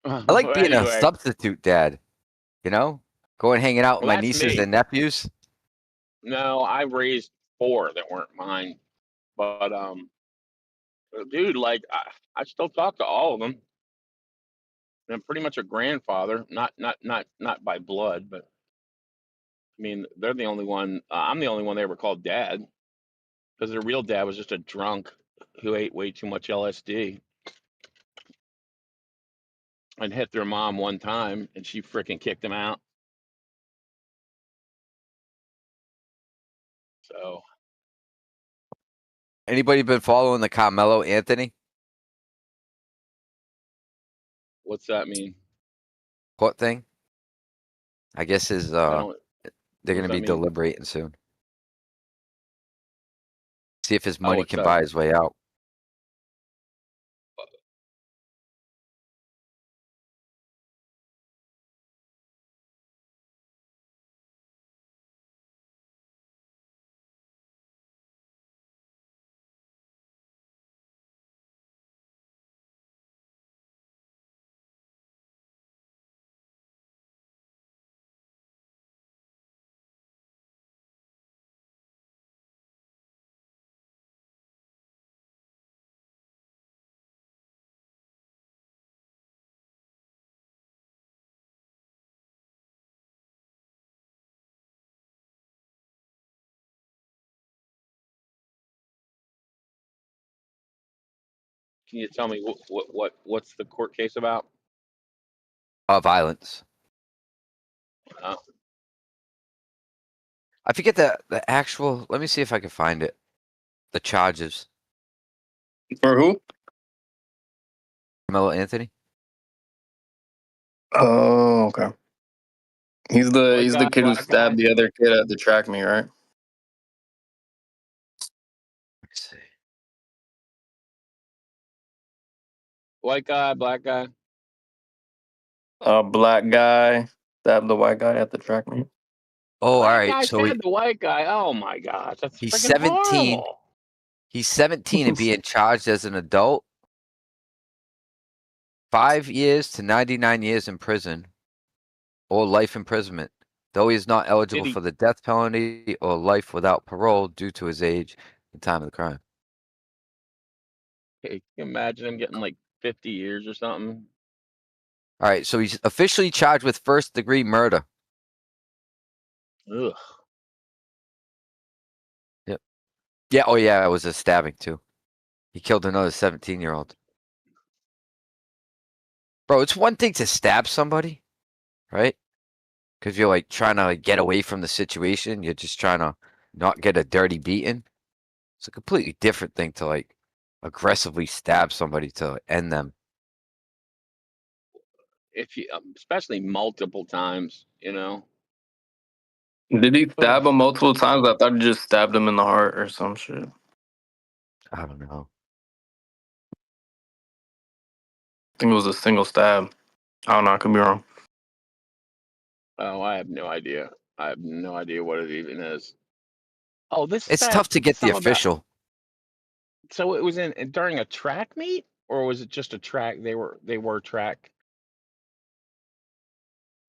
I like being a anyway, substitute dad. You know, going hanging out with well, my that's nieces me. and nephews. No, I raised 4 that weren't mine. But dude, like I still talk to all of them. I'm pretty much a grandfather, not by blood, but I mean, they're the only one. I'm the only one they ever called dad because their real dad was just a drunk who ate way too much LSD and hit their mom one time, and she freaking kicked him out. So Anybody been following the Carmelo Anthony what's that mean? court thing? I guess his I don't. they're What does gonna that be mean? deliberating soon. See if his Oh, money it's can buy his way out. Can you tell me what's the court case about? Violence. Oh, I forget the actual. Let me see if I can find it. The charges. For who? Carmelo Anthony. Oh, okay. He's white the guy, kid who black guy, stabbed the other kid at the track meet, right? Let's see. white guy, black guy. A black guy stabbed the white guy at the track meet. Oh, all Black right. guy So stabbed the white guy. Oh my gosh, that's he's freaking 17. horrible. He's 17 and being charged as an adult. 5 years to 99 years in prison or life imprisonment, though he is not eligible Did he? for the death penalty or life without parole due to his age and time of the crime. Hey, can you imagine him getting like 50 years or something? All right, so he's officially charged with first-degree murder. Ugh. Yep. Yeah. Oh, yeah. It was a stabbing too. He killed another 17-year-old. Bro, it's one thing to stab somebody, right? Because you're like trying to get away from the situation. You're just trying to not get a dirty beating. It's a completely different thing to like aggressively stab somebody to end them. If you, especially multiple times, you know. Did he Ugh. stab him multiple times? I thought he just stabbed him in the heart or some shit. I don't know. I think it was a single stab. I don't know. I could be wrong. Oh, I have no idea. I have no idea what it even is. Oh, this is It's that tough to get the some about. official. So it was in during a track meet, or was it just a track? They were track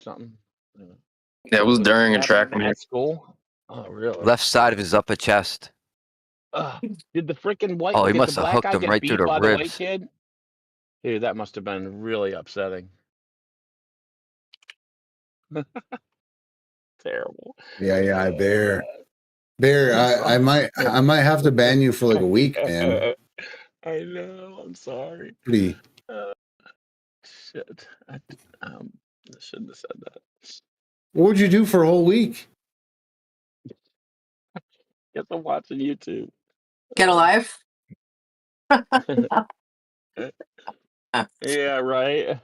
something. Yeah, it was Was it during a stabbing track meet. at school? Oh, really? Left side of his upper chest. Did the freaking white? Oh, he Did the must have black hooked guy him get right through beat the by the white ribs. kid? Dude, that must have been really upsetting. Terrible. Yeah, Bear. I might have to ban you for like a week, man. I know. I'm sorry. Pretty. Shit. I shouldn't have said that. What would you do for a whole week? Guess I'm watching YouTube. Get alive. Yeah, right.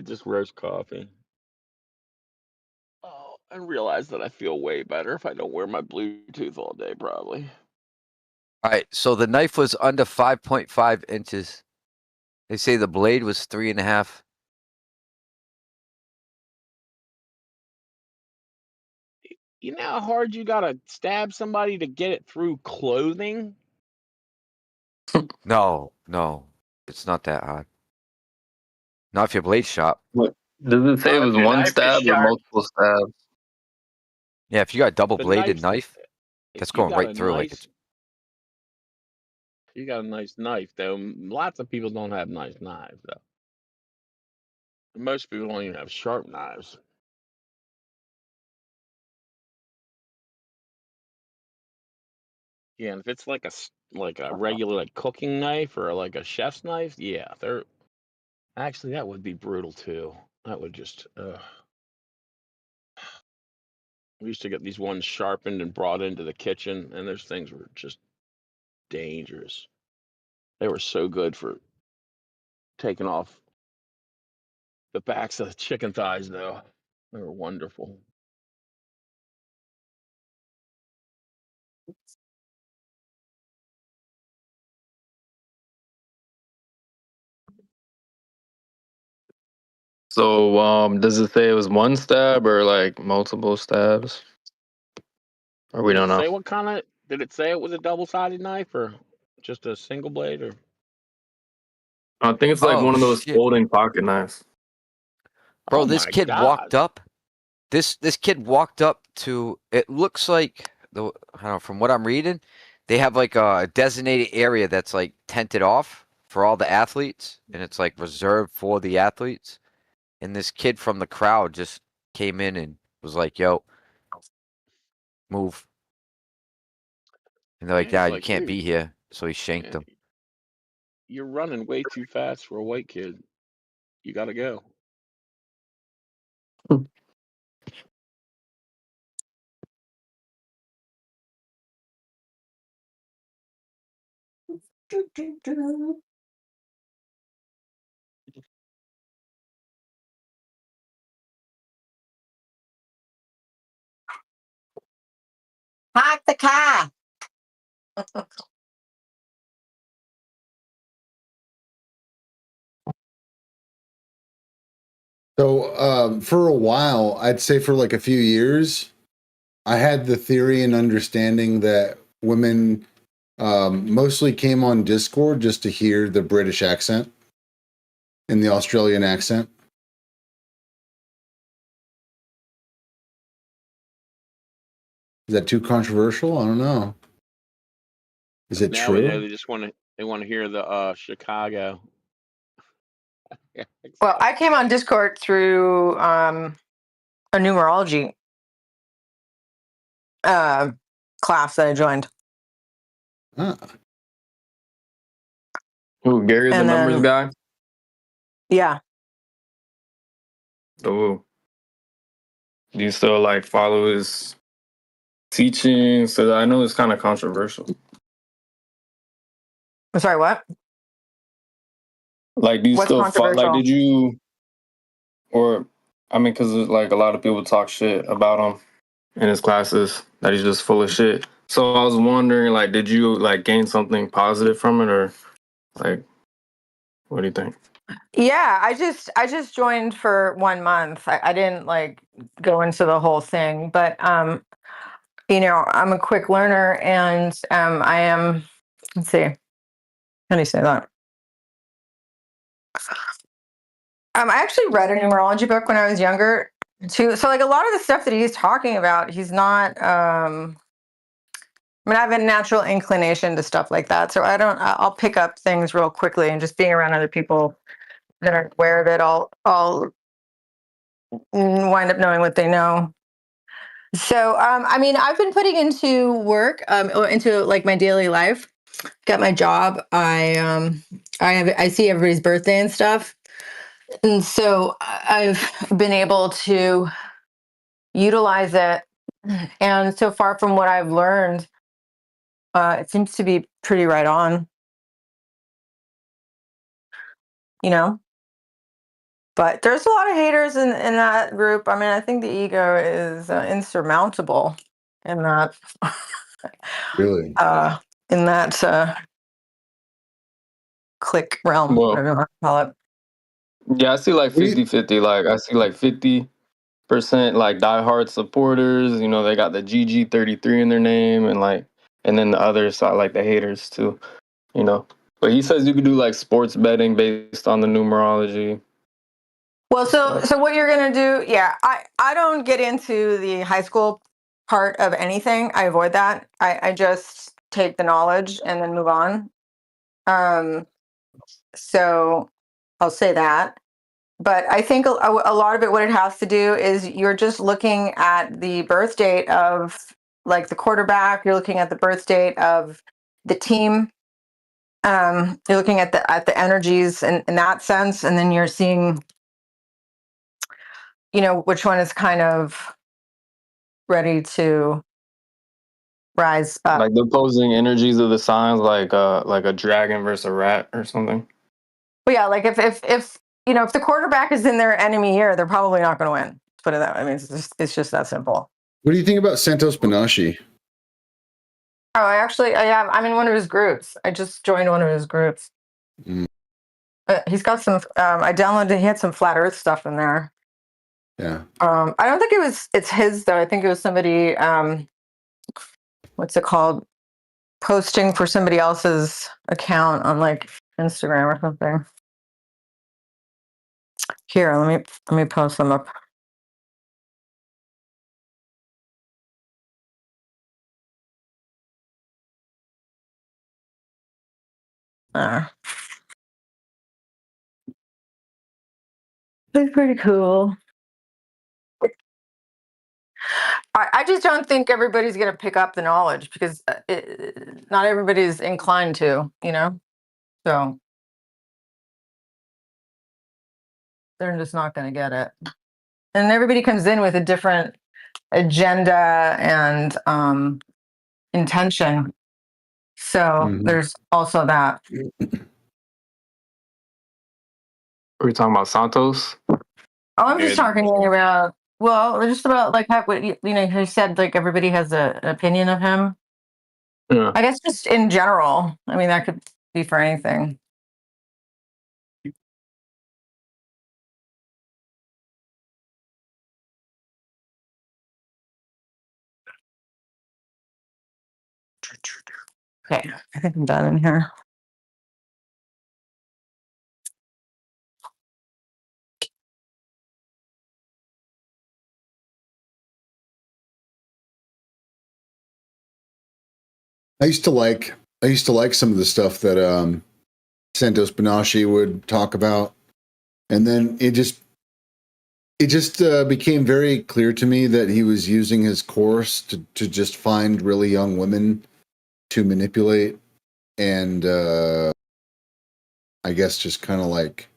Just roast coffee. Oh, I realize that I feel way better if I don't wear my Bluetooth all day, probably. All right, so the knife was under 5.5 inches. They say the blade was 3.5. You know how hard you gotta stab somebody to get it through clothing? No, it's not that hard. Not if your blade's sharp. What does it say? It Not if was your one knife is stab or sharp. multiple stabs? Yeah, if you got a double The bladed knife's knife, if that's you going got right a through like nice it's. if you got a nice knife though, lots of people don't have nice knives though. Most people don't even have sharp knives. Yeah, and if it's like like a regular like cooking knife or like a chef's knife, yeah, they're actually that would be brutal too. That would just we used to get these ones sharpened and brought into the kitchen, and those things were just dangerous. They were so good for taking off the backs of the chicken thighs, though. They were wonderful. So, does it say it was one stab or like multiple stabs? Or we Did don't it know. say what kind of? Did it say it was a double-sided knife or just a single blade? Or I think it's like Oh one of those shit, folding pocket knives. bro! oh This my kid god! walked up. This kid walked up to. It looks like the. I don't know. From what I'm reading, they have like a designated area that's like tented off for all the athletes, and it's like reserved for the athletes. And this kid from the crowd just came in and was like, "Yo, move." And they're like, Yeah, "Yeah, he's you like, can't dude, be here." So he shanked yeah, him. you're running way too fast for a white kid. You got to go. Park the car. So for a while, I'd say for like a few years, I had the theory and understanding that women mostly came on Discord just to hear the British accent and the Australian accent. Is that too controversial? I don't know. Is it Now we know true? they just want to hear the Chicago. Yeah, Well, exactly. I came on Discord through a numerology uh, class that I joined, Ah. Who, Gary the and numbers then guy? yeah, Oh, do you still like follow his teachings? So I know it's kind of controversial. I'm sorry, what? Like, do you What's still like? controversial? Did you or I mean, because like a lot of people talk shit about him in his classes that he's just full of shit. So I was wondering, like, did you like gain something positive from it, or like, what do you think? Yeah, I just joined for 1 month. I didn't like go into the whole thing, but I'm a quick learner, and I am. Let's see, how do you say that? I actually read a numerology book when I was younger too. So like a lot of the stuff that he's talking about, he's not. I mean, I have a natural inclination to stuff like that, so I'll pick up things real quickly, and just being around other people that are aware of it, I'll wind up knowing what they know. So, I mean, I've been putting into work, or into like my daily life. Got my job. I see everybody's birthday and stuff, and so I've been able to utilize it. And so far from what I've learned, it seems to be pretty right on. you know. But there's a lot of haters in that group. I mean, I think the ego is insurmountable in that Really? in that click realm, Well, whatever you want to call it. yeah, I see like What do you- 50-50. Like I see like 50% like diehard supporters. You know, they got the GG33 in their name, and then the other side like the haters too. You know, but he says you could do like sports betting based on the numerology. Well, so So what you're gonna do? Yeah, I don't get into the high school part of anything. I avoid that. I just take the knowledge and then move on. Um, so I'll say that. But I think a lot of it, what it has to do is you're just looking at the birth date of like the quarterback. You're looking at the birth date of the team. You're looking at the energies in that sense, and then you're seeing, you know, which one is kind of ready to rise up. like the opposing energies of the signs, like a dragon versus a rat or something. But yeah, like if you know, if the quarterback is in their enemy year, they're probably not going to win. Let's put it that way. I mean, it's just that simple. What do you think about Santos Bonacci? Oh, I have. I'm in one of his groups. I just joined one of his groups. Mm, He's got some. I downloaded. He had some flat Earth stuff in there. yeah. I don't think it's his though. I think it was somebody. What's it called? Posting for somebody else's account on like Instagram or something. Here, let me post them up. It's pretty cool. I just don't think everybody's going to pick up the knowledge because not everybody's inclined to, you know? So they're just not going to get it. And everybody comes in with a different agenda and intention. So Mhm. there's also that. Are we talking about Santos? Oh, I'm just Dude. talking about, well, just about like how, you know, he said like everybody has an opinion of him. Yeah. I guess just in general. I mean, that could be for anything. Okay, I think I'm done in here. I used to like some of the stuff that Santos Bonacci would talk about, and then it just became very clear to me that he was using his course to just find really young women to manipulate and I guess just kind of like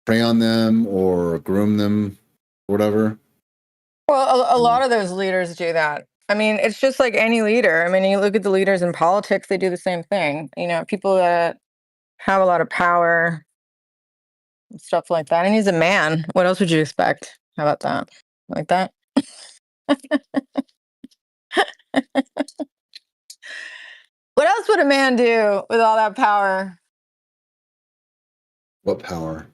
prey on them or groom them, whatever. Well, a lot of those leaders do that. I mean, it's just like any leader. I mean, you look at the leaders in politics, they do the same thing. You know, people that have a lot of power, and stuff like that. And he's a man. What else would you expect? How about that? Like that? What else would a man do with all that power? What power?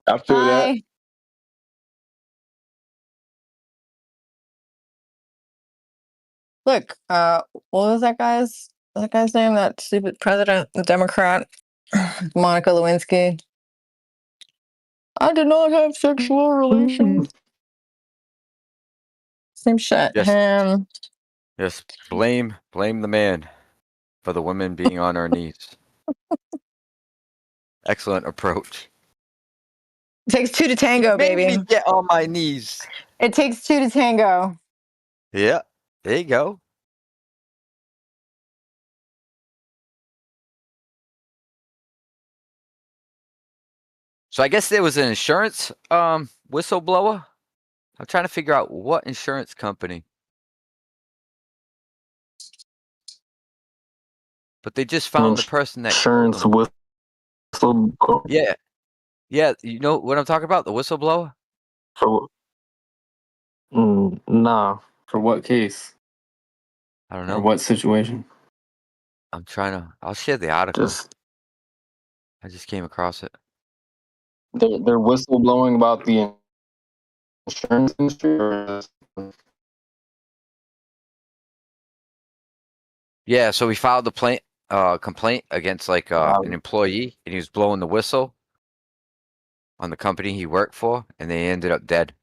After that, Hi. Look, what was that guy's name? That stupid president, the Democrat, Monica Lewinsky. I did not have sexual relations. Same shit. Yes. Him. Yes. Blame the man for the women being on our knees. Excellent approach. It takes two to tango, Made baby. me get on my knees. It takes two to tango. Yeah. There you go. So I guess there was an insurance whistleblower I'm trying to figure out what insurance company. But they just found the person that killed Insurance him. whistle. Yeah. Yeah, you know what I'm talking about? The whistleblower? For nah. For what case I don't or know. what situation? I'm trying to. I'll share the article. Just I just came across it. they're whistleblowing about the insurance industry, or Yeah, so we filed the complaint against like an employee, and he was blowing the whistle on the company he worked for, and they ended up dead.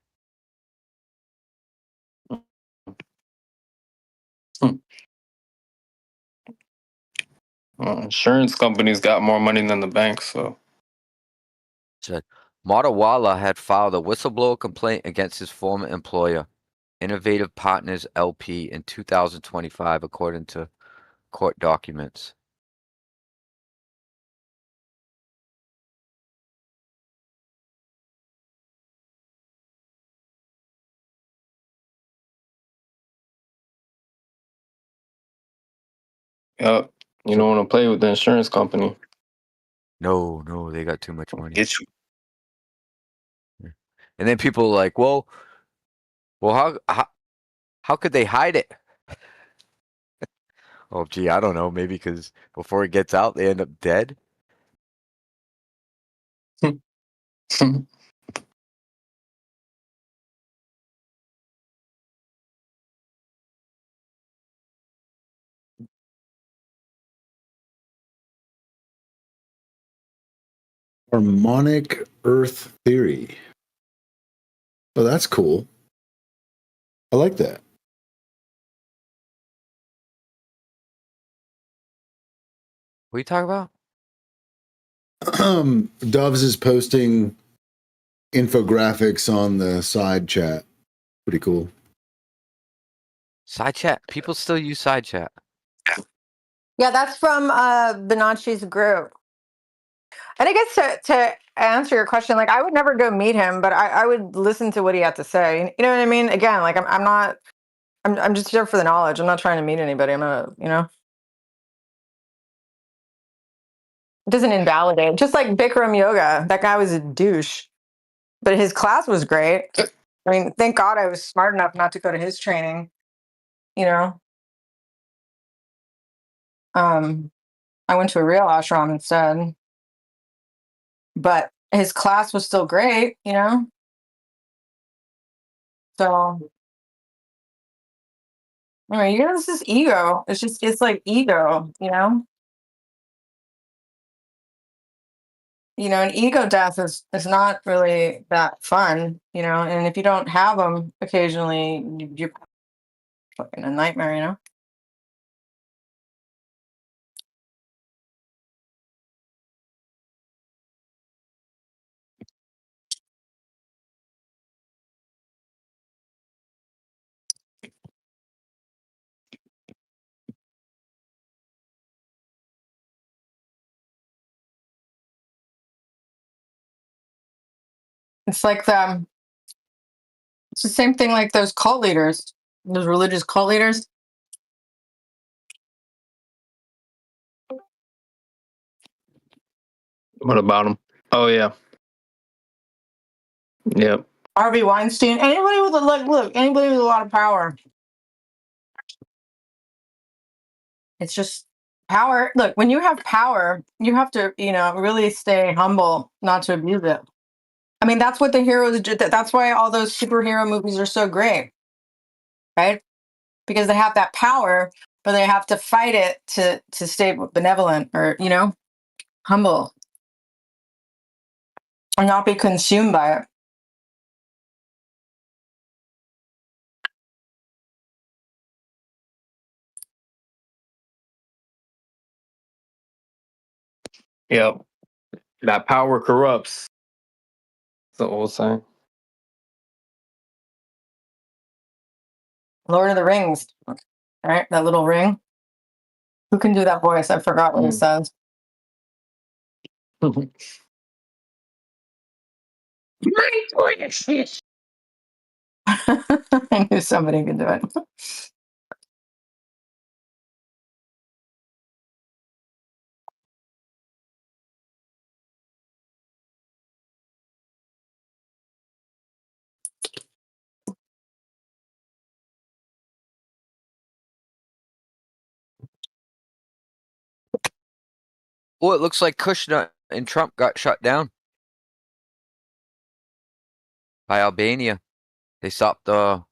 insurance companies got more money than the banks, so Said Matawala had filed a whistleblower complaint against his former employer, Innovative Partners LP, in 2025, according to court documents. yep. You don't want to play with the insurance company. No, they got too much money. Get you. And then people are like, well, how could they hide it? Oh, gee, I don't know. Maybe because before it gets out, they end up dead. Harmonic Earth theory. Oh, that's cool. I like that. What are you talking about? Doves is posting infographics on the side chat. Pretty cool. Side chat. People still use side chat. Yeah, that's from Benacci's group. And I guess to answer your question, like I would never go meet him, but I would listen to what he had to say. You know what I mean? Again, like I'm just here for the knowledge. I'm not trying to meet anybody. It doesn't invalidate. Just like Bikram yoga, that guy was a douche, but his class was great. I mean, thank God I was smart enough not to go to his training. You know, I went to a real ashram instead, but his class was still great. So I mean, it's just ego. It's like ego. An ego death is not really that fun. And if you don't have them occasionally, you're fucking a nightmare. It's like it's the same thing like those cult leaders, those religious cult leaders. What about them? Oh yeah. Yep. Harvey Weinstein, anybody with anybody with a lot of power. It's just power. Look, when you have power, you have to, really stay humble, not to abuse it. I mean, that's what the heroes do. That's why all those superhero movies are so great, right? Because they have that power, but they have to fight it to stay benevolent or, humble and not be consumed by it. Yep. That power corrupts. It's the old saying. Lord of the Rings, right? That little ring. Who can do that voice? I forgot what it says. I knew somebody could do it. Well, it looks like Kushner and Trump got shut down by Albania. They stopped them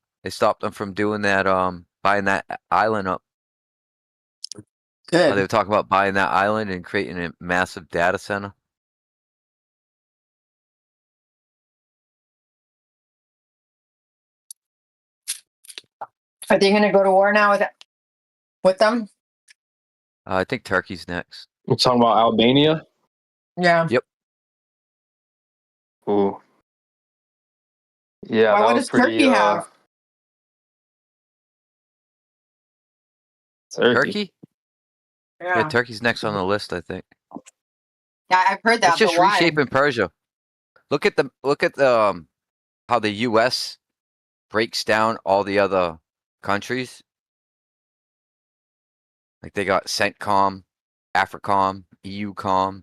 from doing that, buying that island up. They were Good. talking about buying that island and creating a massive data center. Are they going to go to war now with them? I think Turkey's next. We're talking about Albania. Yeah. Yep. Ooh. Yeah, Why? that What was does pretty. Turkey have? Turkey? Yeah, Yeah. Turkey's next on the list, I think. Yeah, I've heard It's that, but just why? reshaping Persia. Look at the how the U.S. breaks down all the other countries. Like they got CENTCOM, AFRICOM, EUCOM,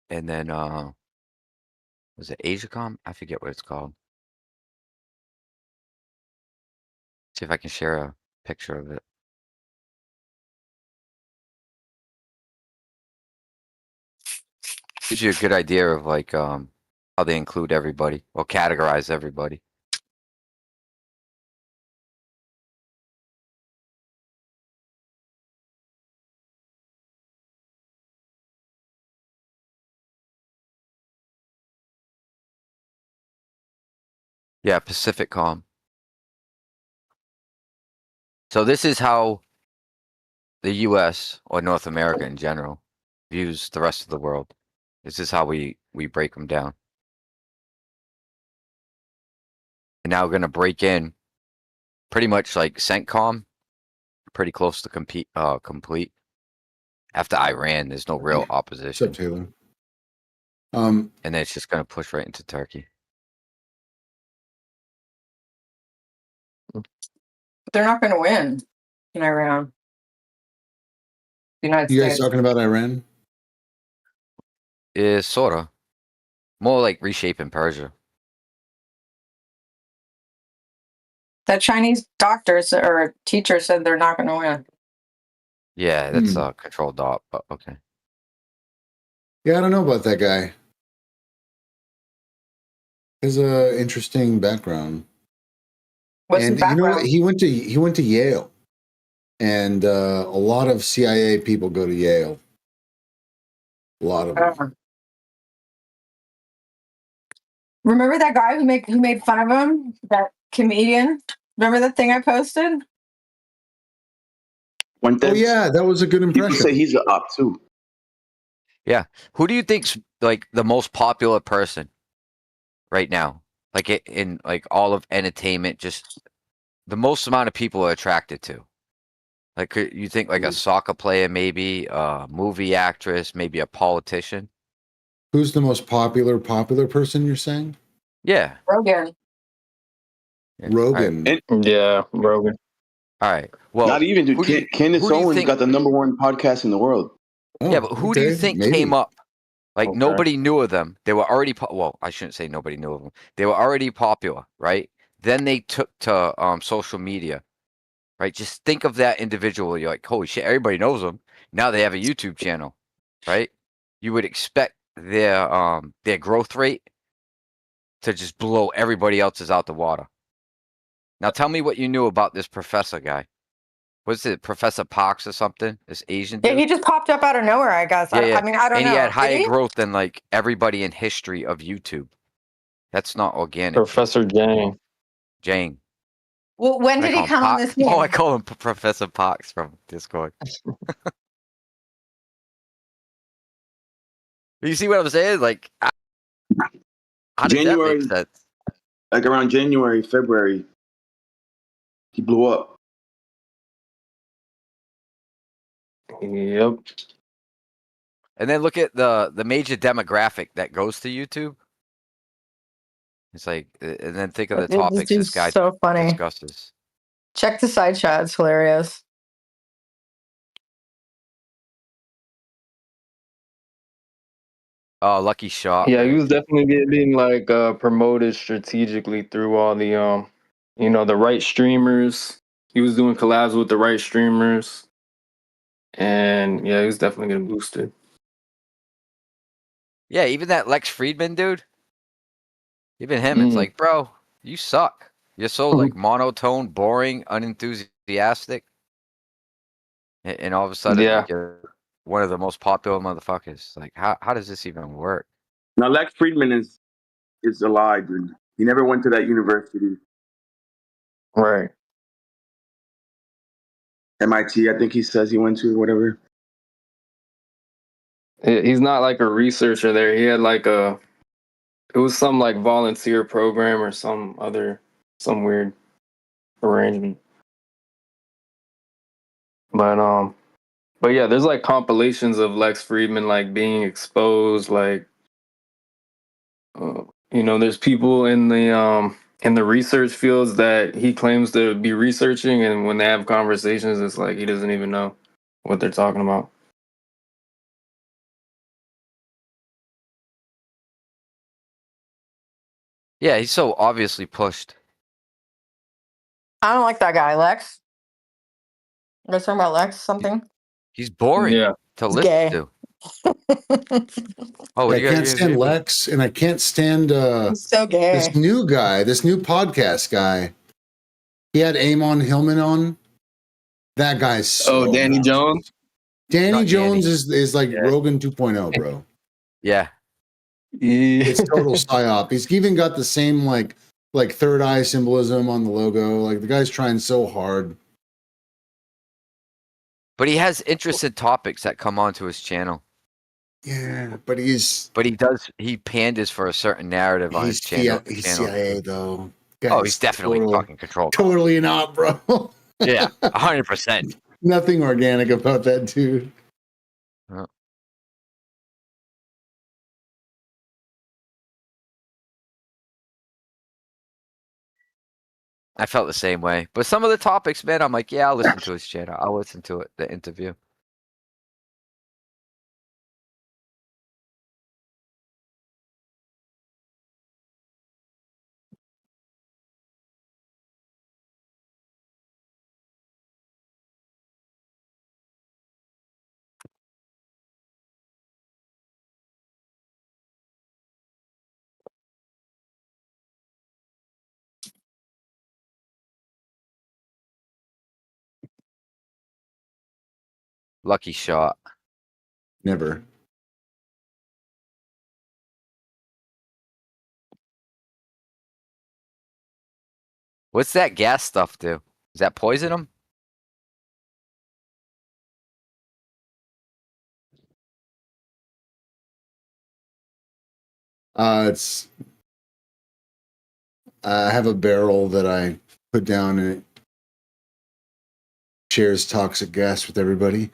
and then was it AsiaCom? I forget what it's called. See if I can share a picture of it. Gives you a good idea of like how they include everybody or categorize everybody. Yeah, PacificCom. So this is how the U.S. or North America in general views the rest of the world. This is how we break them down. And now we're gonna break in pretty much like CENTCOM, pretty close to complete. After Iran, there's no real What's opposition. up, Taylor? And then it's just gonna push right into Turkey. They're not going to win in Iran. The United You guys States. talking about Iran? Is sorta more like reshaping Persia. That Chinese doctors or teacher said they're not going to win. Yeah, that's a controlled dot, but okay. Yeah, I don't know about that guy. He has a interesting background. What's And his you know what? background? He went to Yale, and a lot of CIA people go to Yale. A lot of them. Remember that guy who made fun of him? That comedian? Remember that thing I posted? Oh yeah, that was a good People say impression. he's an op too. Yeah. Who do you think's like the most popular person right now? Like in like all of entertainment, just the most amount of people are attracted to. Like you think like a soccer player, maybe a movie actress, maybe a politician. Who's the most popular person you're saying? Yeah. Rogan. Rogan. Yeah, Rogan. All right. Well, not even dude. Candace who do you Owens think- got the #1 podcast in the world. Oh, yeah, but who do you think came up? Like Okay. nobody knew of them. They were already well, I shouldn't say nobody knew of them. They were already popular, right? Then they took to social media, right? Just think of that individual. You're like, holy shit, everybody knows them. Now they have a YouTube channel, right? You would expect their growth rate to just blow everybody else's out the water. Now tell me what you knew about this professor guy. Was it Professor Parks or something? This Asian dude? Yeah, he just popped up out of nowhere, I guess. Yeah, yeah. I mean, I don't and know. he had Did higher he? growth than like everybody in history of YouTube. That's not organic. Professor Jang. Jang. Well, when I did call he him come on Pox. this thing? Oh, I call him Professor Pox from Discord. You see what I'm saying? Like, how does January, that make sense? like around January, February, he blew up. Yep. And then look at the major demographic that goes to YouTube. It's like, and then think of the This topics dude's this guy so funny. discusses. Check the side chat. It's hilarious. Oh, lucky shot. Yeah, he was definitely getting like promoted strategically through all the the right streamers. He was doing collabs with the right streamers. And yeah, he was definitely getting boosted. Yeah, even that Lex Friedman dude. Even him, it's like, bro, you suck. You're so like monotone, boring, unenthusiastic. And all of a sudden, Yeah. like you're one of the most popular motherfuckers. Like, how does this even work? Now Lex Friedman is alive, dude. He never went to that university. Right. MIT, I think he says he went to, whatever. He's not like a researcher there. He had like it was some like volunteer program or some weird arrangement. But yeah, there's like compilations of Lex Friedman like being exposed. Like, there's people in the research fields that he claims to be researching, and when they have conversations, it's like he doesn't even know what they're talking about. Yeah, he's so obviously pushed. I don't like that guy, Lex. You guys talking about Lex something? He's boring Yeah. to He's listen gay. to. Oh, I you got can't stand Lex, and I can't stand He's so gay. this new guy, this new podcast guy. He had Amon Hillman on. That guy's so Danny nuts. Jones. Danny Not Jones Danny. is like Yeah. Rogan 2.0, bro. Yeah. It's total psyop. He's even got the same like third eye symbolism on the logo. Like the guy's trying so hard. But he has interesting topics that come onto his channel. Yeah, but he panders for a certain narrative on his channel. He's CIA though. Oh, he's definitely fucking control. Totally not, bro. Yeah, 100%. Nothing organic about that dude. I felt the same way. But some of the topics, man, I'm like, yeah, I'll listen to his channel. I'll listen to it, the interview. Lucky shot. Never. What's that gas stuff do? Does that poison him? It's I have a barrel that I put down and it shares toxic gas with everybody.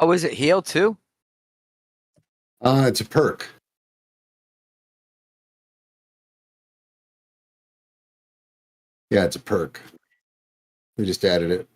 Oh, is it heal too? It's a perk. Yeah, it's a perk. We just added it.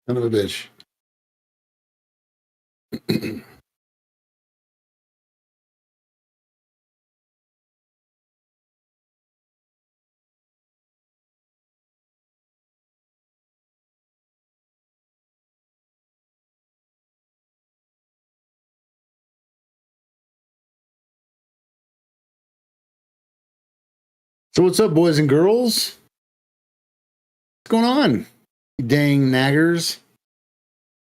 Son of a bitch. So what's up, boys and girls? What's going on? Dang naggers.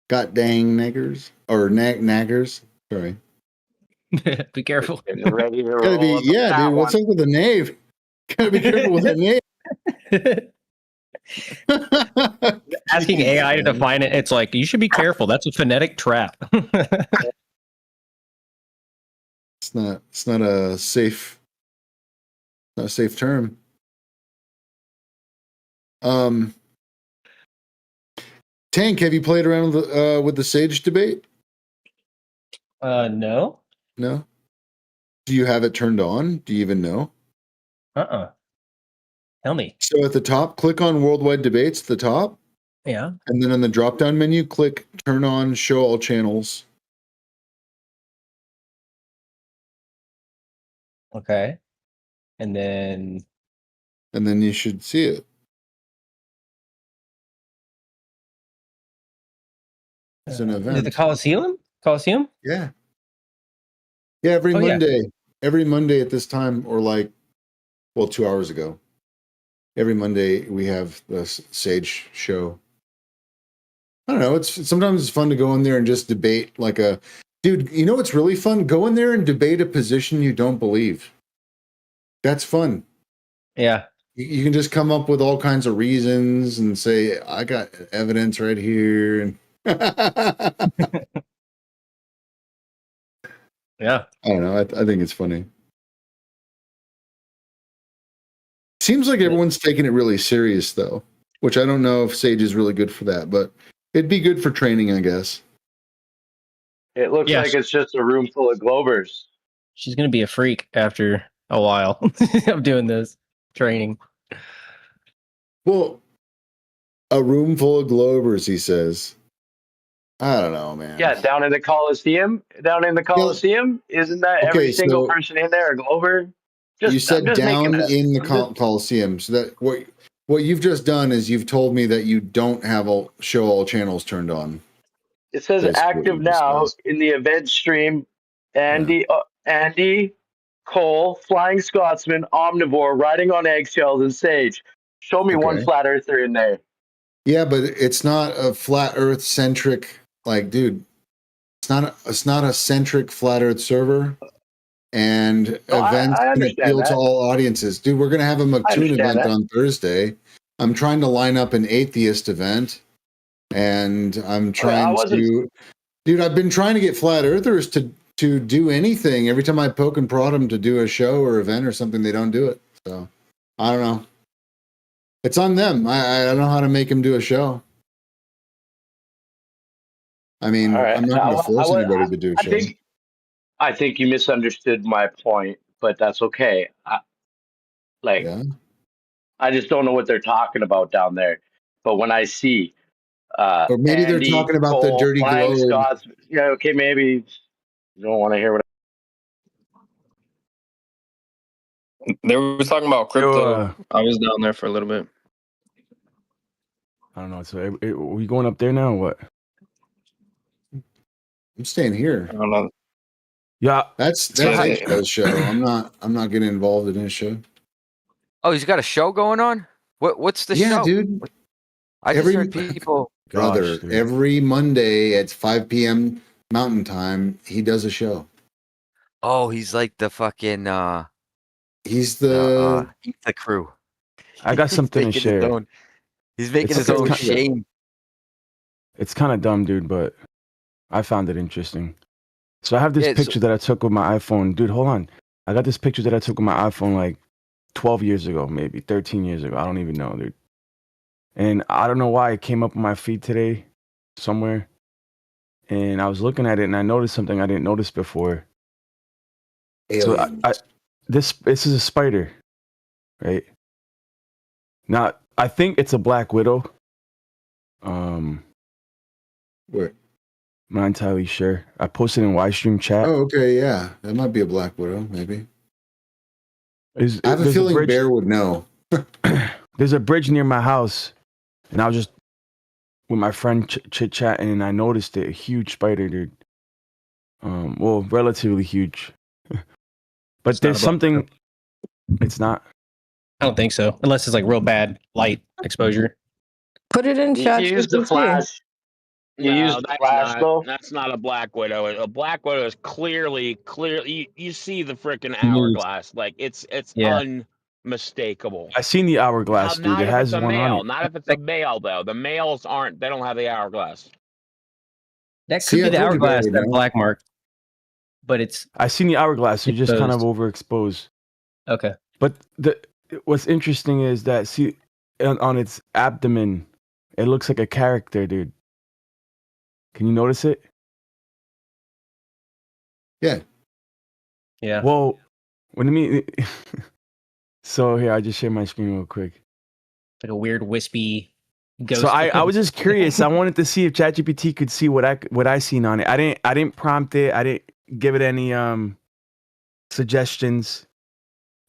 Got dang naggers. Or naggers. Sorry. Be careful. Ready to Gotta roll be, with yeah, that dude. What's one. up with the knave? Gotta be careful with that knave. Asking Jeez, AI to man. define it, it's like you should be careful. That's a phonetic trap. It's not a safe, not a safe term. Tank, have you played around with the Sage debate? No. No. Do you have it turned on? Do you even know? Tell me. So at the top, click on Worldwide Debates at the top. Yeah. And then in the drop down menu, click Turn on Show All Channels. Okay. And then you should see it. It's an is it the event. Coliseum? Coliseum? Yeah. Yeah, every Oh, yeah. Monday. Every Monday at this time, or 2 hours ago. Every Monday we have the Sage show. I don't know. Sometimes it's fun to go in there and just debate like a Dude, you know what's really fun? Go in there and debate a position you don't believe. That's fun. Yeah. You can just come up with all kinds of reasons and say, I got evidence right here. And Yeah. I don't know. I think it's funny. Seems like everyone's taking it really serious, though, which I don't know if Sage is really good for that, but it'd be good for training, I guess. It looks Yeah. like it's just a room full of Globers. She's gonna be a freak after a while of doing this training. Well, a room full of Globers, he says. I don't know, man. Yeah, down in the Coliseum. Isn't that every Okay, single so person in there a Glober? you I'm said just making down a. in the I'm just- Coliseum. So that what you've just done is you've told me that you don't have show all channels turned on. It says Basically what active you just now said. in the event stream. Andy Cole, Flying Scotsman, Omnivore, Riding on Eggshells, and Sage. Show me one Okay. flat earther in there. Yeah, but it's not a flat Earth centric. Like, dude, it's not a centric flat Earth server. And No, events I can understand appeal to that. all audiences. Dude, we're gonna have a I McToon understand event that. on Thursday. I'm trying to line up an atheist event, and I'm trying to. Dude, I've been trying to get flat earthers to do anything. Every time I poke and prod them to do a show or event or something, they don't do it. So I don't know. It's on them. I don't know how to make them do a show. I mean, All right. I'm not going to force anybody to do a show. I think you misunderstood my point, but that's okay. Yeah. I just don't know what they're talking about down there. But when I see Or maybe they're Andy talking about the Cole, dirty Flying globe. Scots, yeah, okay, maybe you don't want to hear what. They were talking about crypto. I was down there for a little bit. I don't know. So, are we going up there now or what? I'm staying here. I don't know. Yeah, that's H-Guy's show. I'm not getting involved in his show. Oh, he's got a show going on? What's the show? Yeah, dude. I just heard people. Brother, every Monday at 5 p.m. Mountain Time, he does a show. Oh, he's like the fucking he's the crew. I got something to making his share. own- He's making his own shame. It's kind of dumb, dude, but I found it interesting. So I have this picture that I took with my iPhone. Dude, hold on. I got this picture that I took with my iPhone like 12 years ago, maybe 13 years ago. I don't even know, dude. And I don't know why it came up on my feed today somewhere. And I was looking at it and I noticed something I didn't notice before. Aliens. So this is a spider, right? Now, I think it's a black widow. Where? I'm not entirely sure. I posted in Ystream chat. Oh, okay, yeah. That might be a black widow, maybe. I have a There's feeling bridge- Bear would know. There's a bridge near my house, and I was just with my friend chit chatting, and I noticed it. A huge spider, dude. Well, relatively huge. But It's not there's a black something. It's not. I don't think so, unless it's like real bad light exposure. Put it in chat. You use the flash. You use the flash, though? That's not a black widow. A black widow is clearly. You see the freaking Moves. hourglass. Like it's Yeah. unmistakable. I seen the hourglass, dude. Not It if has it's a one on male. it. Not if it's a male though. The males aren't. They don't have the hourglass. That See, could I be the told you Bear hourglass, would that know. black mark. But it's I seen the hourglass. You're just kind of exposed. overexposed. Okay. But what's interesting is that see on its abdomen, it looks like a character, dude. Can you notice it? Yeah. Yeah. Well, what do you mean? So here, I just share my screen real quick. Like a weird wispy ghost. So I was just curious. I wanted to see if ChatGPT could see what I seen on it. I didn't prompt it. I didn't give it any suggestions.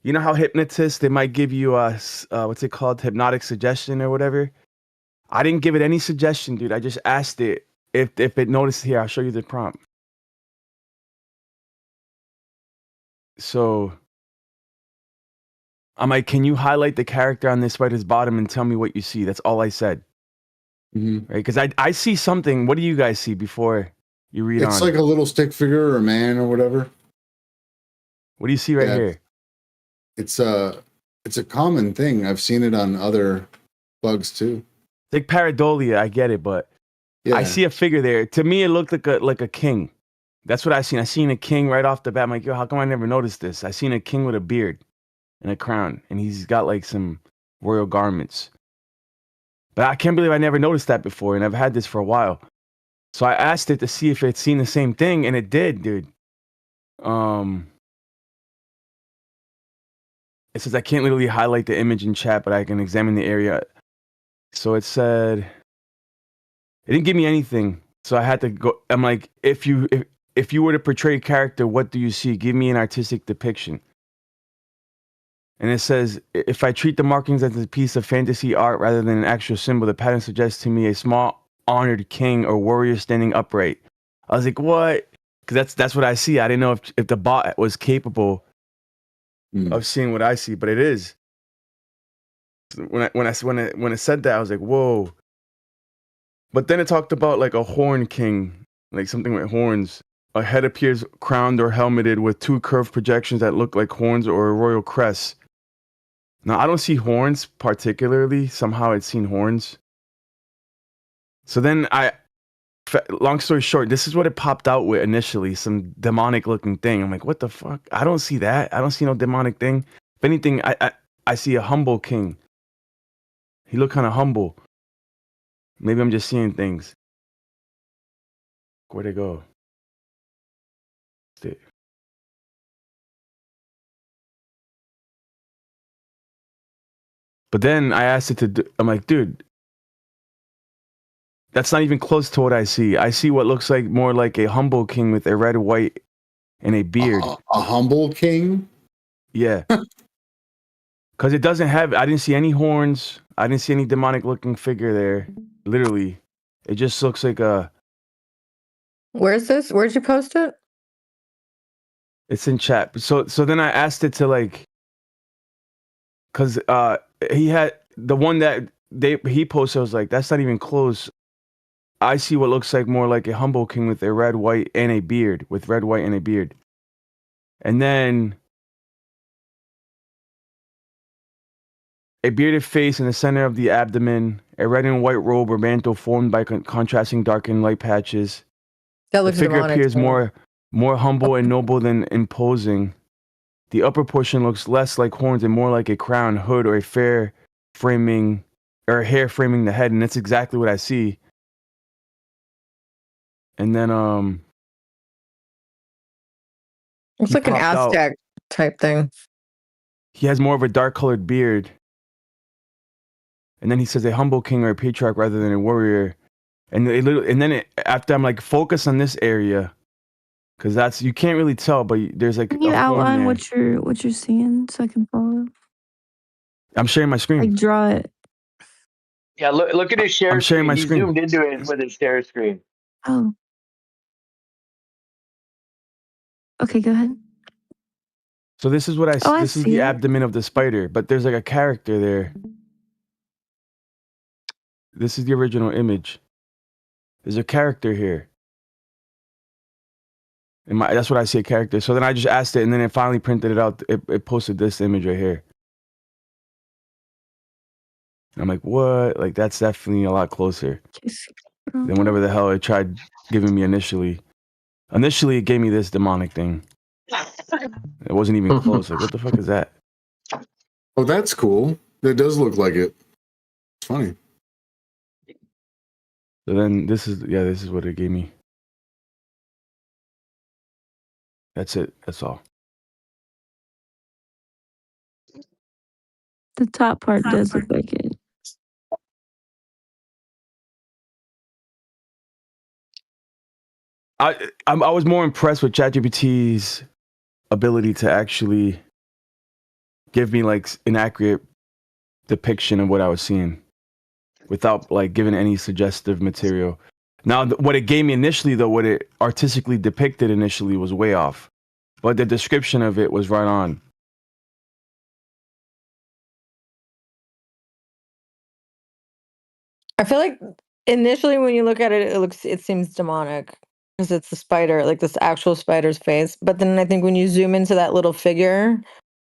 You know how hypnotists, they might give you what's it called, hypnotic suggestion or whatever. I didn't give it any suggestion, dude. I just asked it if it noticed. Here, I'll show you the prompt. So I'm like, can you highlight the character on this spider's bottom and tell me what you see? That's all I said. Mm-hmm. Right? Because I see something. What do you guys see before you read It's on? like a little stick figure or a man or whatever. What do you see right here? It's a common thing. I've seen it on other bugs too. Like pareidolia, I get it, but Yeah. I see a figure there. To me, it looked like a king. That's what I seen. I seen a king right off the bat. I'm like, yo, how come I never noticed this? I seen a king with a beard and a crown, and he's got like some royal garments. But I can't believe I never noticed that before, and I've had this for a while. So I asked it to see if it's seen the same thing, and it did, dude. It says I can't literally highlight the image in chat, but I can examine the area. So it said it didn't give me anything. So I had to go. I'm like, if you were to portray a character, what do you see? Give me an artistic depiction. And it says, if I treat the markings as a piece of fantasy art rather than an actual symbol, the pattern suggests to me a small honored king or warrior standing upright. I was like, what? Because that's what I see. I didn't know if the bot was capable of seeing what I see, but it is. When it said that, I was like, whoa. But then it talked about like a horn king, like something with horns. A head appears crowned or helmeted with two curved projections that look like horns or a royal crest. Now, I don't see horns particularly. Somehow I'd seen horns. So then long story short, this is what it popped out with initially, some demonic looking thing. I'm like, what the fuck? I don't see that. I don't see no demonic thing. If anything, I see a humble king. He looked kind of humble. Maybe I'm just seeing things. Where'd it go? But then I asked it to do, I'm like, dude, that's not even close to what I see. I see what looks like more like a humble king with a red, white, and a beard. A humble king? Yeah. Because it doesn't have, I didn't see any horns. I didn't see any demonic looking figure there. Literally. It just looks like a. Where's this? Where'd you post it? It's in chat. So then I asked it to like. Because he had the one that he posted, I was like, that's not even close. I see what looks like more like a humble king with a red, white, and a beard. With red, white, and a beard. And then a bearded face in the center of the abdomen, a red and white robe or mantle formed by contrasting dark and light patches. That looks the figure demonic, appears too. more humble and noble than imposing. The upper portion looks less like horns and more like a crown, hood, or a hair framing the head, and that's exactly what I see. And then It's like an Aztec type thing. He has more of a dark colored beard. And then he says a humble king or a patriarch rather than a warrior. And after I'm like, focus on this area. Because that's, you can't really tell, but there's like Can you outline what you're seeing so I can follow? I'm sharing my screen. Like draw it. Yeah, look at his share I'm sharing screen. my He screen. zoomed into it with his share screen. Oh. Okay, go ahead. So this is what I see. This is the it. abdomen of the spider, but there's like a character there. This is the original image. There's a character here. That's what I see, a character. So then I just asked it, and then it finally printed it out. It posted this image right here. And I'm like, what? Like, that's definitely a lot closer than whatever the hell it tried giving me initially. Initially, it gave me this demonic thing. It wasn't even close. Like, what the fuck is that? Oh, that's cool. That does look like it. It's funny. So then this is what it gave me. That's it. That's all. The top part does look like it. I was more impressed with ChatGPT's ability to actually give me like an accurate depiction of what I was seeing without like giving any suggestive material. Now, what it gave me initially, though, what it artistically depicted initially was way off, but the description of it was right on. I feel like initially when you look at it, it seems demonic. because it's the spider, like this actual spider's face. But then I think when you zoom into that little figure,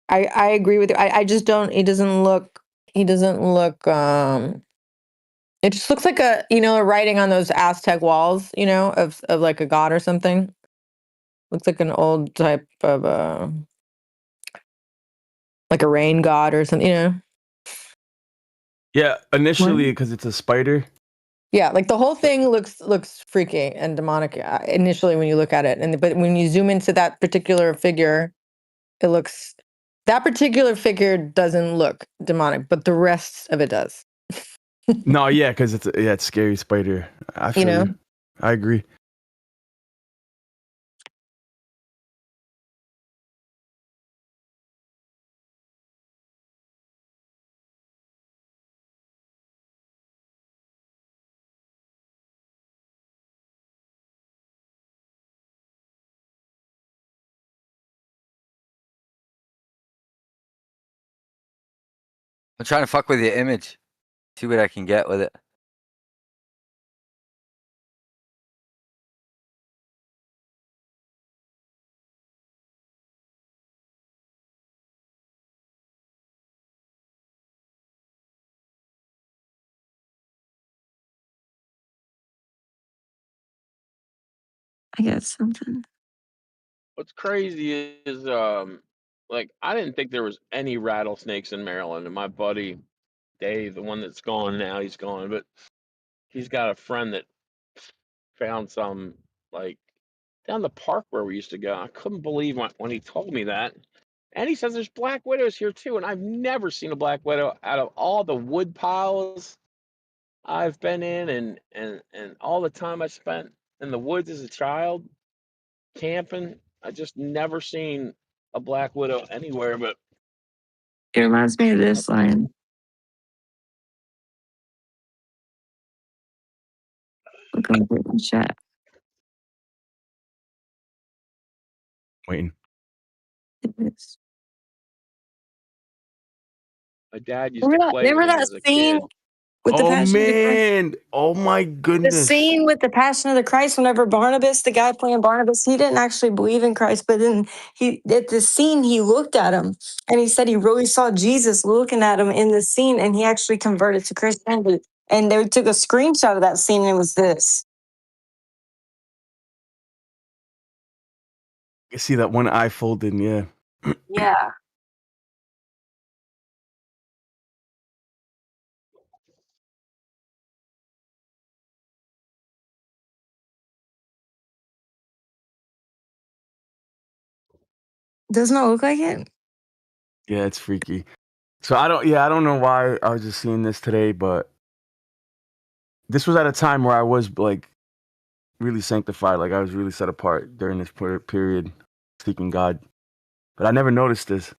I agree with you. I just don't. He doesn't look. He doesn't look. It just looks like a writing on those Aztec walls, of like a god or something. Looks like an old type of like a rain god or something. Yeah, initially because it's a spider. Yeah, like the whole thing looks freaky and demonic initially when you look at it, but when you zoom into that particular figure, that particular figure doesn't look demonic, but the rest of it does. No, yeah, because it's scary spider. I feel you. I agree. I'm trying to fuck with your image. See what I can get with it. I got something. What's crazy is like I didn't think there was any rattlesnakes in Maryland, and my buddy Dave, the one that's gone now, he's gone, but he's got a friend that found some like down the park where we used to go. I couldn't believe when he told me that. And he says there's black widows here too, and I've never seen a black widow out of all the wood piles I've been in and all the time I spent in the woods as a child camping. I just never seen a black widow anywhere but It reminds me of this line. Look on the chat. Waiting. It is. my dad used to play with Remember them that as a scene kid. with the Oh Passion of the Christ? man! Oh my The goodness! scene with the Passion of the Christ, whenever Barnabas, the guy playing Barnabas, he didn't actually believe in Christ, but then at the scene, he looked at him and he said he really saw Jesus looking at him in the scene, and he actually converted to Christianity. And they took a screenshot of that scene, and it was this. I see that one eye folded. Yeah. Yeah. Doesn't it look like it? Yeah, it's freaky. So I don't know why I was just seeing this today, but this was at a time where I was like really sanctified, like I was really set apart during this period, seeking God. But I never noticed this.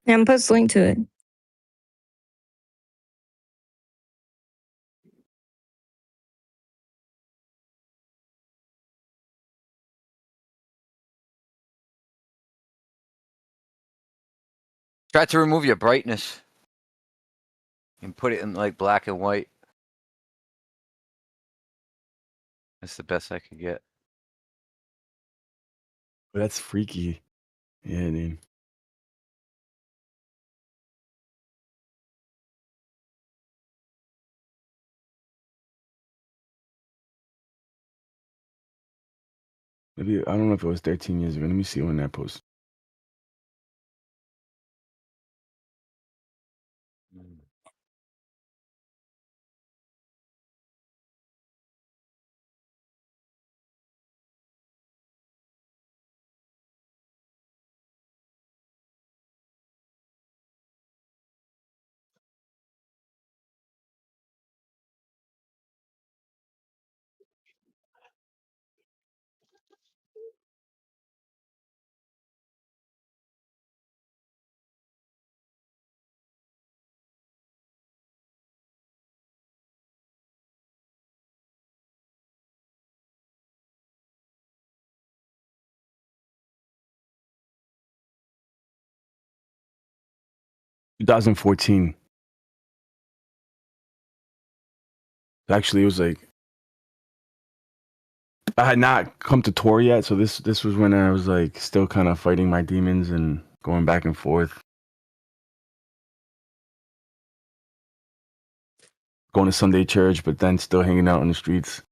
Yeah, I'm post a link to it. Try to remove your brightness and put it in like black and white. That's the best I could get. But that's freaky. Yeah, dude. Maybe I don't know if it was 13 years ago. Let me see when that post. 2014. Actually, it was like I had not come to tour yet, so this was when I was like still kind of fighting my demons and going back and forth, going to Sunday church, but then still hanging out on the streets.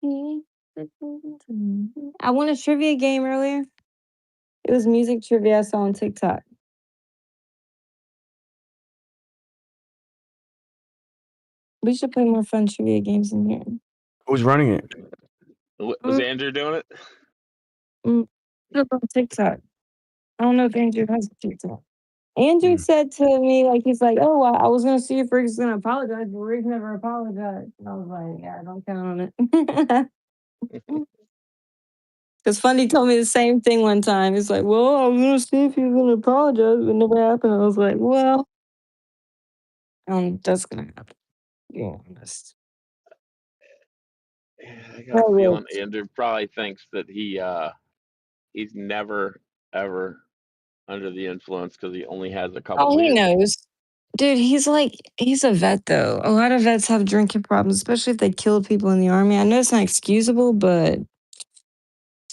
I won a trivia game earlier. It was music trivia I saw on TikTok. We should play more fun trivia games in here. Who's running it? Was Andrew doing it? Look on TikTok. I don't know if Andrew has a TikTok. Andrew said to me, like, he's like, oh, I was going to see if Rick's going to apologize, but Rick never apologized. And I was like, yeah, I don't count on it. Because Fundy told me the same thing one time. He's like, well, I was going to see if he was going to apologize, but it never happened. I was like, well, that's going to happen. Yeah, honest. I got a feeling Andrew probably thinks that he's never ever under the influence because he only has a couple Oh, he beers. knows. Dude, he's a vet though. A lot of vets have drinking problems, especially if they killed people in the army. I know it's not excusable, but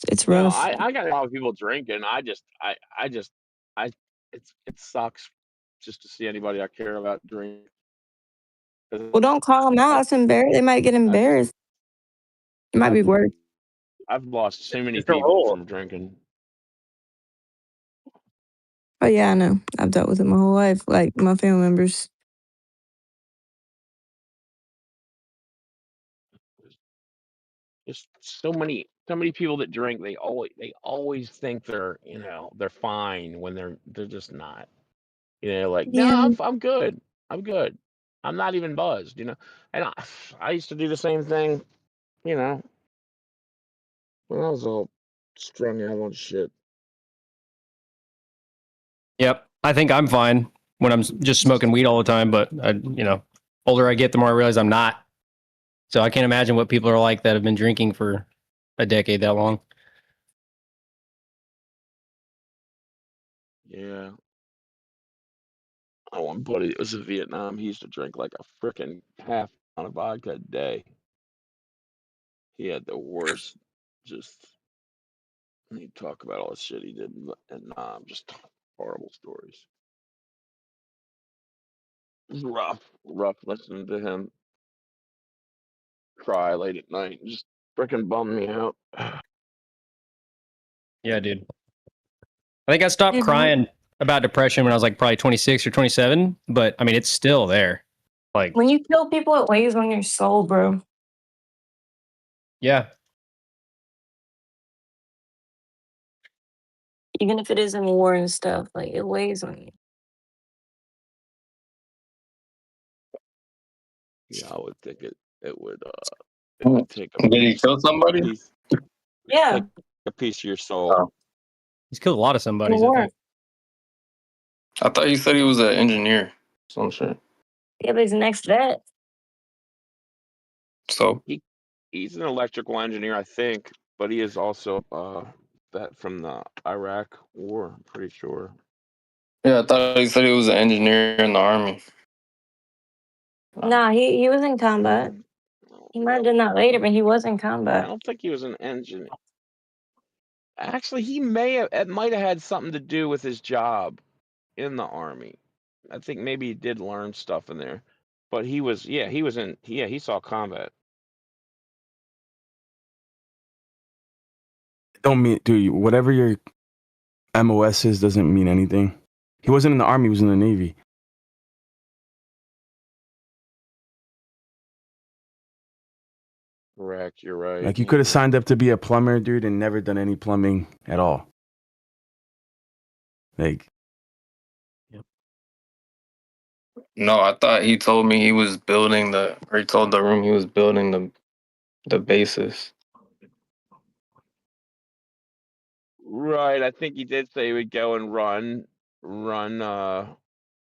it's No, rough. I got a lot of people drinking. It sucks just to see anybody I care about drink. Well, don't call them out. That's embarrassing. They might get embarrassed. It might be worse. I've lost so many It's a people rule. from drinking. Oh yeah, I know. I've dealt with it my whole life, like my family members. Just so many people that drink. They always think they're fine when they're just not. Like, no, Yeah. I'm good. I'm good. I'm not even buzzed. And I used to do the same thing. When I was all strung out on shit. Yep. I think I'm fine when I'm just smoking weed all the time, but older I get, the more I realize I'm not. So I can't imagine what people are like that have been drinking for a decade that long. Yeah. One buddy that was in Vietnam, he used to drink like a freaking half on of vodka a day. He had the worst, just, he'd talk about all the shit he did in Vietnam, just horrible stories. It was rough listening to him cry late at night. Just freaking bummed me out. Yeah, dude. I think I stopped Yeah. crying about depression when I was like probably 26 or 27, but I mean, it's still there. Like, When you kill people, it weighs on your soul, bro. yeah. Even if it is in war and stuff, like it weighs on you. Yeah, I would think it would take Did he kill somebody? piece, Yeah, take a piece of your soul. He's killed a lot of in somebody's, I war. think. I thought you said he was an engineer. Some shit. Yeah, but he's an ex-vet. So He's an electrical engineer, I think, but he is also that from the Iraq War. I'm pretty sure. yeah, I thought he said he was an engineer in the army. Nah, he was in combat. He might have done that later, but he was in I combat. don't think he was an engineer. Actually, he may have. It might have had something to do with his job in the army. I think maybe he did learn stuff in there, but he was. Yeah, he was in. Yeah, he saw combat. Don't mean, dude. Whatever your MOS is doesn't mean anything. He wasn't in the army. He was in the Navy. Correct. You're right. Like you could have signed up to be a plumber, dude, and never done any plumbing at all. Like, No, I thought he told me he was building or he told the room he was building the basis. Right. I think he did say he would go and run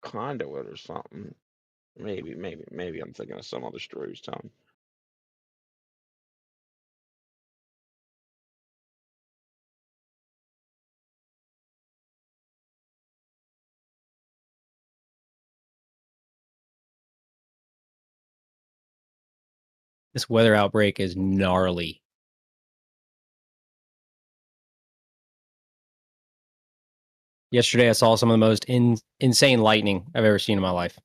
conduit or something. Maybe I'm thinking of some other story he was telling. This weather outbreak is gnarly. Yesterday, I saw some of the most insane lightning I've ever seen in my life.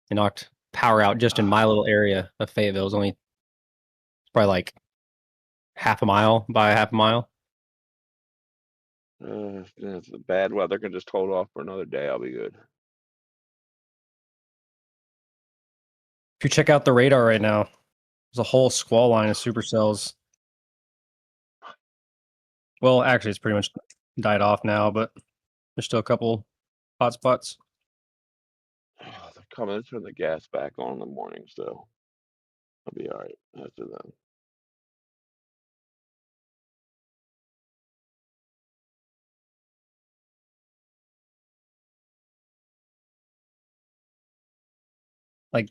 It knocked power out just in my little area of Fayetteville. It was only probably like half a mile by half a mile. If the bad weather can just hold off for another day, I'll be good. If you check out the radar right now, there's a whole squall line of supercells. Well, actually, it's pretty much died off now, but there's still a couple hot spots. They're coming to turn the gas back on in the morning, so I'll be all right after that. Like,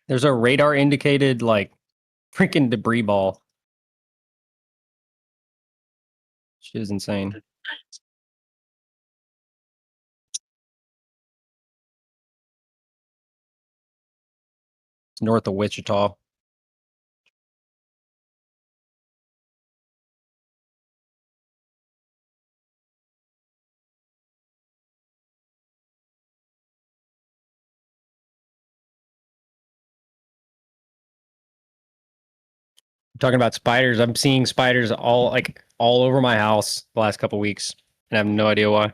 there's a radar indicated like freaking debris ball. Shit is insane. It's north of Wichita. Talking about spiders, I'm seeing spiders all over my house the last couple weeks, and I have no idea why.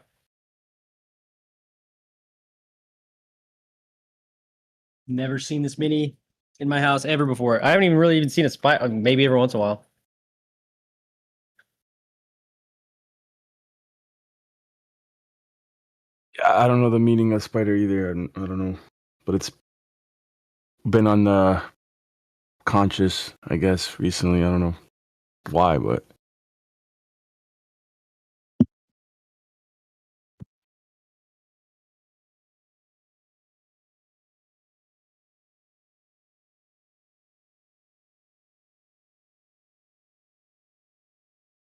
Never seen this many in my house ever before. I haven't even really seen a spider. Maybe every once in a while. I don't know the meaning of spider either. I don't know, but it's been on the conscious, I guess, recently. I don't know why, but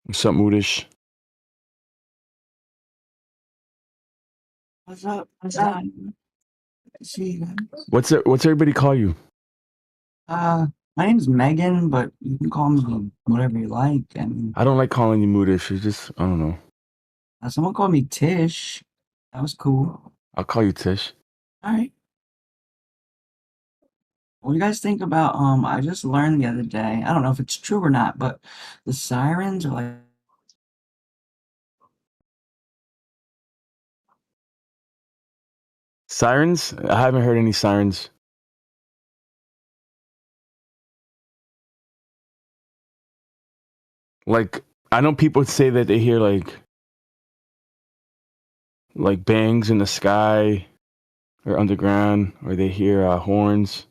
what's up, Moodish? What's up? What's up? See, What's everybody call you? my name's Megan, but you can call me whatever you like. And I don't like calling you Moodish. It's just, I don't know. someone called me Tish. That was cool. I'll call you Tish. All right. What do you guys think about? I just learned the other day. I don't know if it's true or not, but the sirens are like Sirens? I haven't heard any sirens. Like, I know people say that they hear like bangs in the sky or underground, or they hear horns.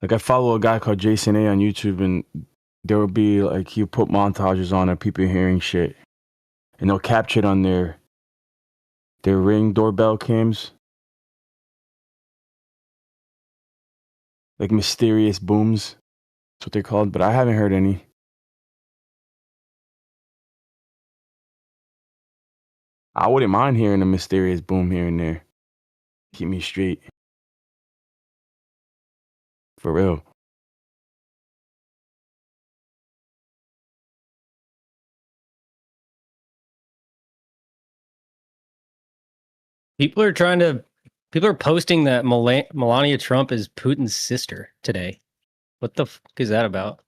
Like, I follow a guy called Jason A on YouTube, and there will be like, he'll put montages on of people hearing shit, and they'll capture it on their Ring doorbell cams, like mysterious booms. That's what they're called, but I haven't heard any. I wouldn't mind hearing a mysterious boom here and there. Keep me straight. For real. People are posting that Melania Trump is Putin's sister today. What the fuck is that about?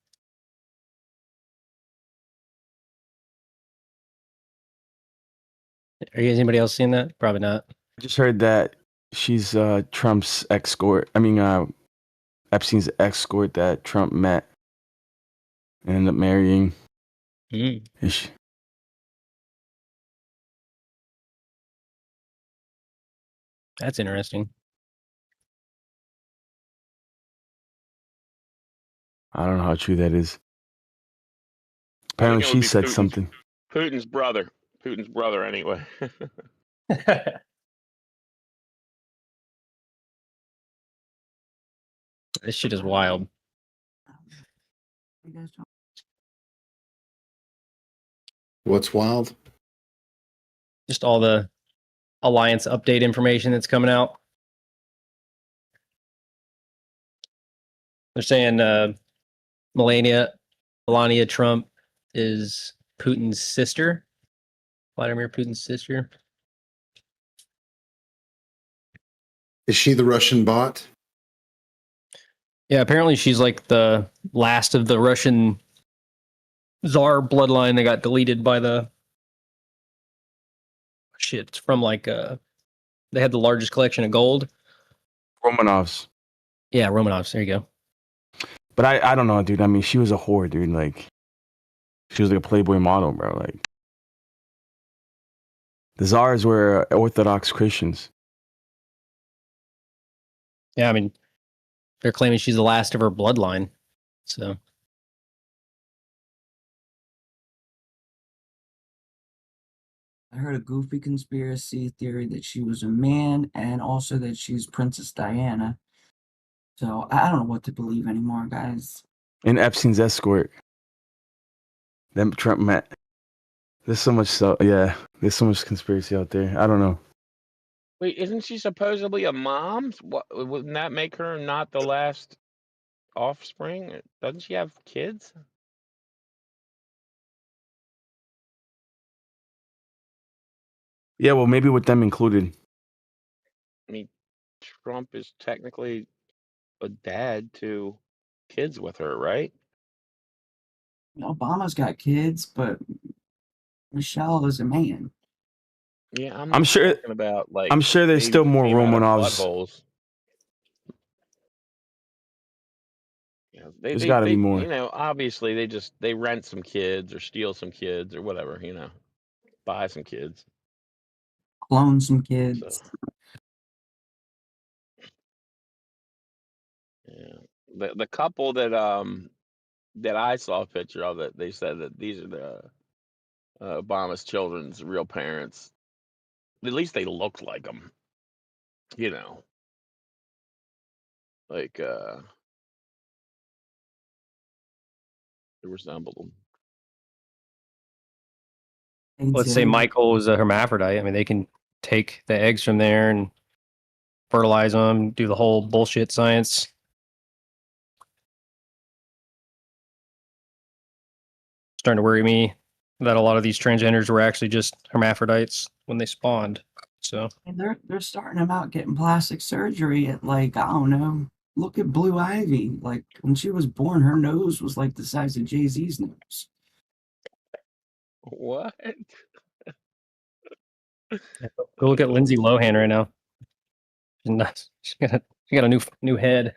Are you guys, anybody else seeing that? Probably not. I just heard that she's Trump's escort. I mean, Epstein's escort that Trump met and ended up marrying. Ish. That's interesting. I don't know how true that is. I think Apparently, it would she be said something. Putin's brother. Putin's brother, anyway. This shit is wild. What's wild? Just all the alliance update information that's coming out. They're saying Melania Trump is Putin's sister. Vladimir Putin's sister. Is she the Russian bot? Yeah, apparently she's like the last of the Russian Tsar bloodline that got deleted by the shit. It's from like they had the largest collection of gold. Romanovs. Yeah, Romanovs. There you go. But I don't know, dude. I mean, she was a whore, dude. Like, she was like a Playboy model, bro. Like, the Tsars were Orthodox Christians. Yeah, I mean, they're claiming she's the last of her bloodline. So I heard a goofy conspiracy theory that she was a man and also that she's Princess Diana. So I don't know what to believe anymore, guys. And Epstein's escort. Then Trump met. There's so much yeah. There's so much conspiracy out there. I don't know. Wait, isn't she supposedly a mom? What, wouldn't that make her not the last offspring? Doesn't she have kids? Yeah, well, maybe with them included. I mean, Trump is technically a dad to kids with her, right? Obama's got kids, but Michelle is a man. Yeah, I'm I'm not sure. talking about like I'm sure there's babies still that more came out of Romanovs. buttholes. Yeah, There's got to be more. you know, obviously they rent some kids or steal some kids or whatever, you know, buy some kids. Clone some kids. So, yeah, the couple that I saw a picture of it, they said that these are the Obama's children's real parents. At least they looked like them, you know, like they resembled them. let's say Michael was a hermaphrodite. I mean, they can take the eggs from there and fertilize them, do the whole bullshit science. starting to worry me that a lot of these transgenders were actually just hermaphrodites when they spawned. So And they're starting them out getting plastic surgery at like, I don't know. Look at Blue Ivy. Like when she was born, her nose was like the size of Jay-Z's nose. What? go look at Lindsay Lohan right now. She's nuts. She got a new head.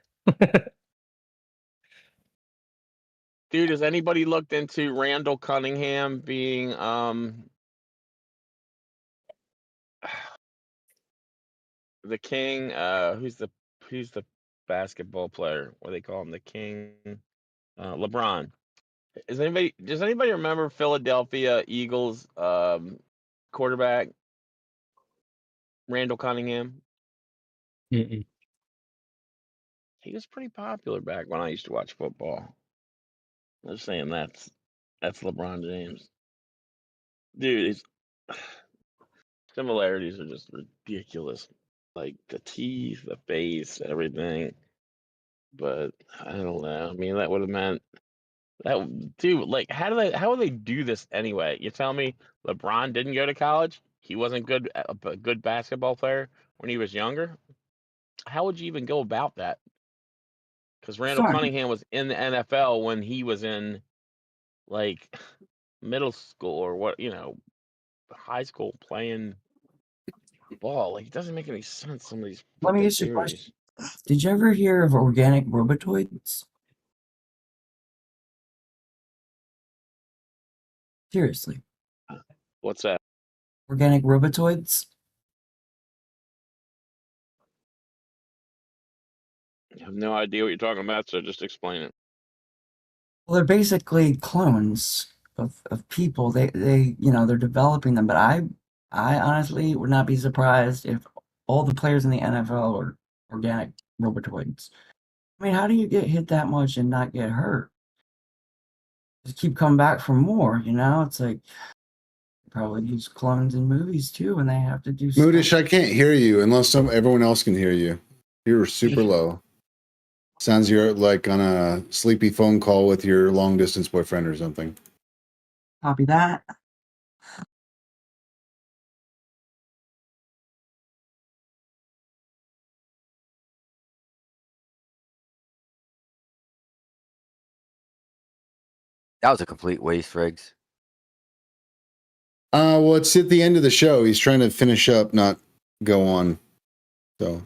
Dude, has anybody looked into Randall Cunningham being the king? Who's the basketball player? What do they call him? The king? LeBron. Does anybody remember Philadelphia Eagles quarterback Randall Cunningham? Mm-mm. He was pretty popular back when I used to watch football. I'm just saying that's LeBron James. Dude, his similarities are just ridiculous. Like the teeth, the face, everything. But I don't know. I mean, that would have meant that, dude. Like, how would they do this anyway? You tell me LeBron didn't go to college. He wasn't a good basketball player when he was younger. How would you even go about that? Because Randall Sorry. Cunningham was in the NFL when he was in like middle school or high school playing ball. Like, it doesn't make any sense. Some of these Let me freaking ask you a question. theories. Did you ever hear of organic robotoids? Seriously. What's that? Organic robotoids? I have no idea what you're talking about, so just explain it. Well, they're basically clones of people. They they're developing them, but I honestly would not be surprised if all the players in the NFL are organic robotoids. I mean, how do you get hit that much and not get hurt? Just keep coming back for more, It's like probably use clones in movies too when they have to do stuff. Moodish, I can't hear you unless everyone else can hear you. You're super low. Sounds you're like on a sleepy phone call with your long distance boyfriend or something. Copy that. That was a complete waste, Riggs. Well, it's at the end of the show. He's trying to finish up, not go on. So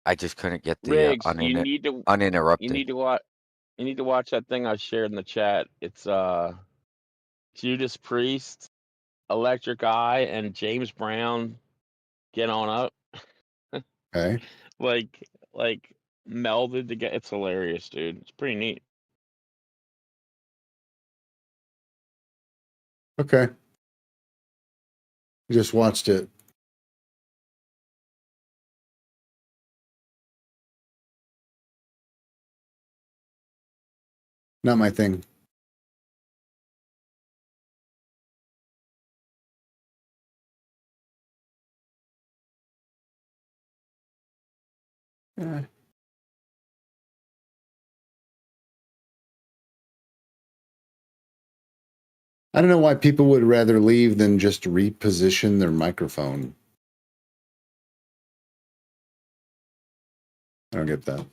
I just couldn't get the Riggs, you need uninterrupted. to watch that thing I shared in the chat. It's Judas Priest, Electric Eye, and James Brown get on up. Okay. like melded together. It's hilarious, dude. It's pretty neat. Okay. Just watched it. Not my thing. Yeah. I don't know why people would rather leave than just reposition their microphone. I don't get that.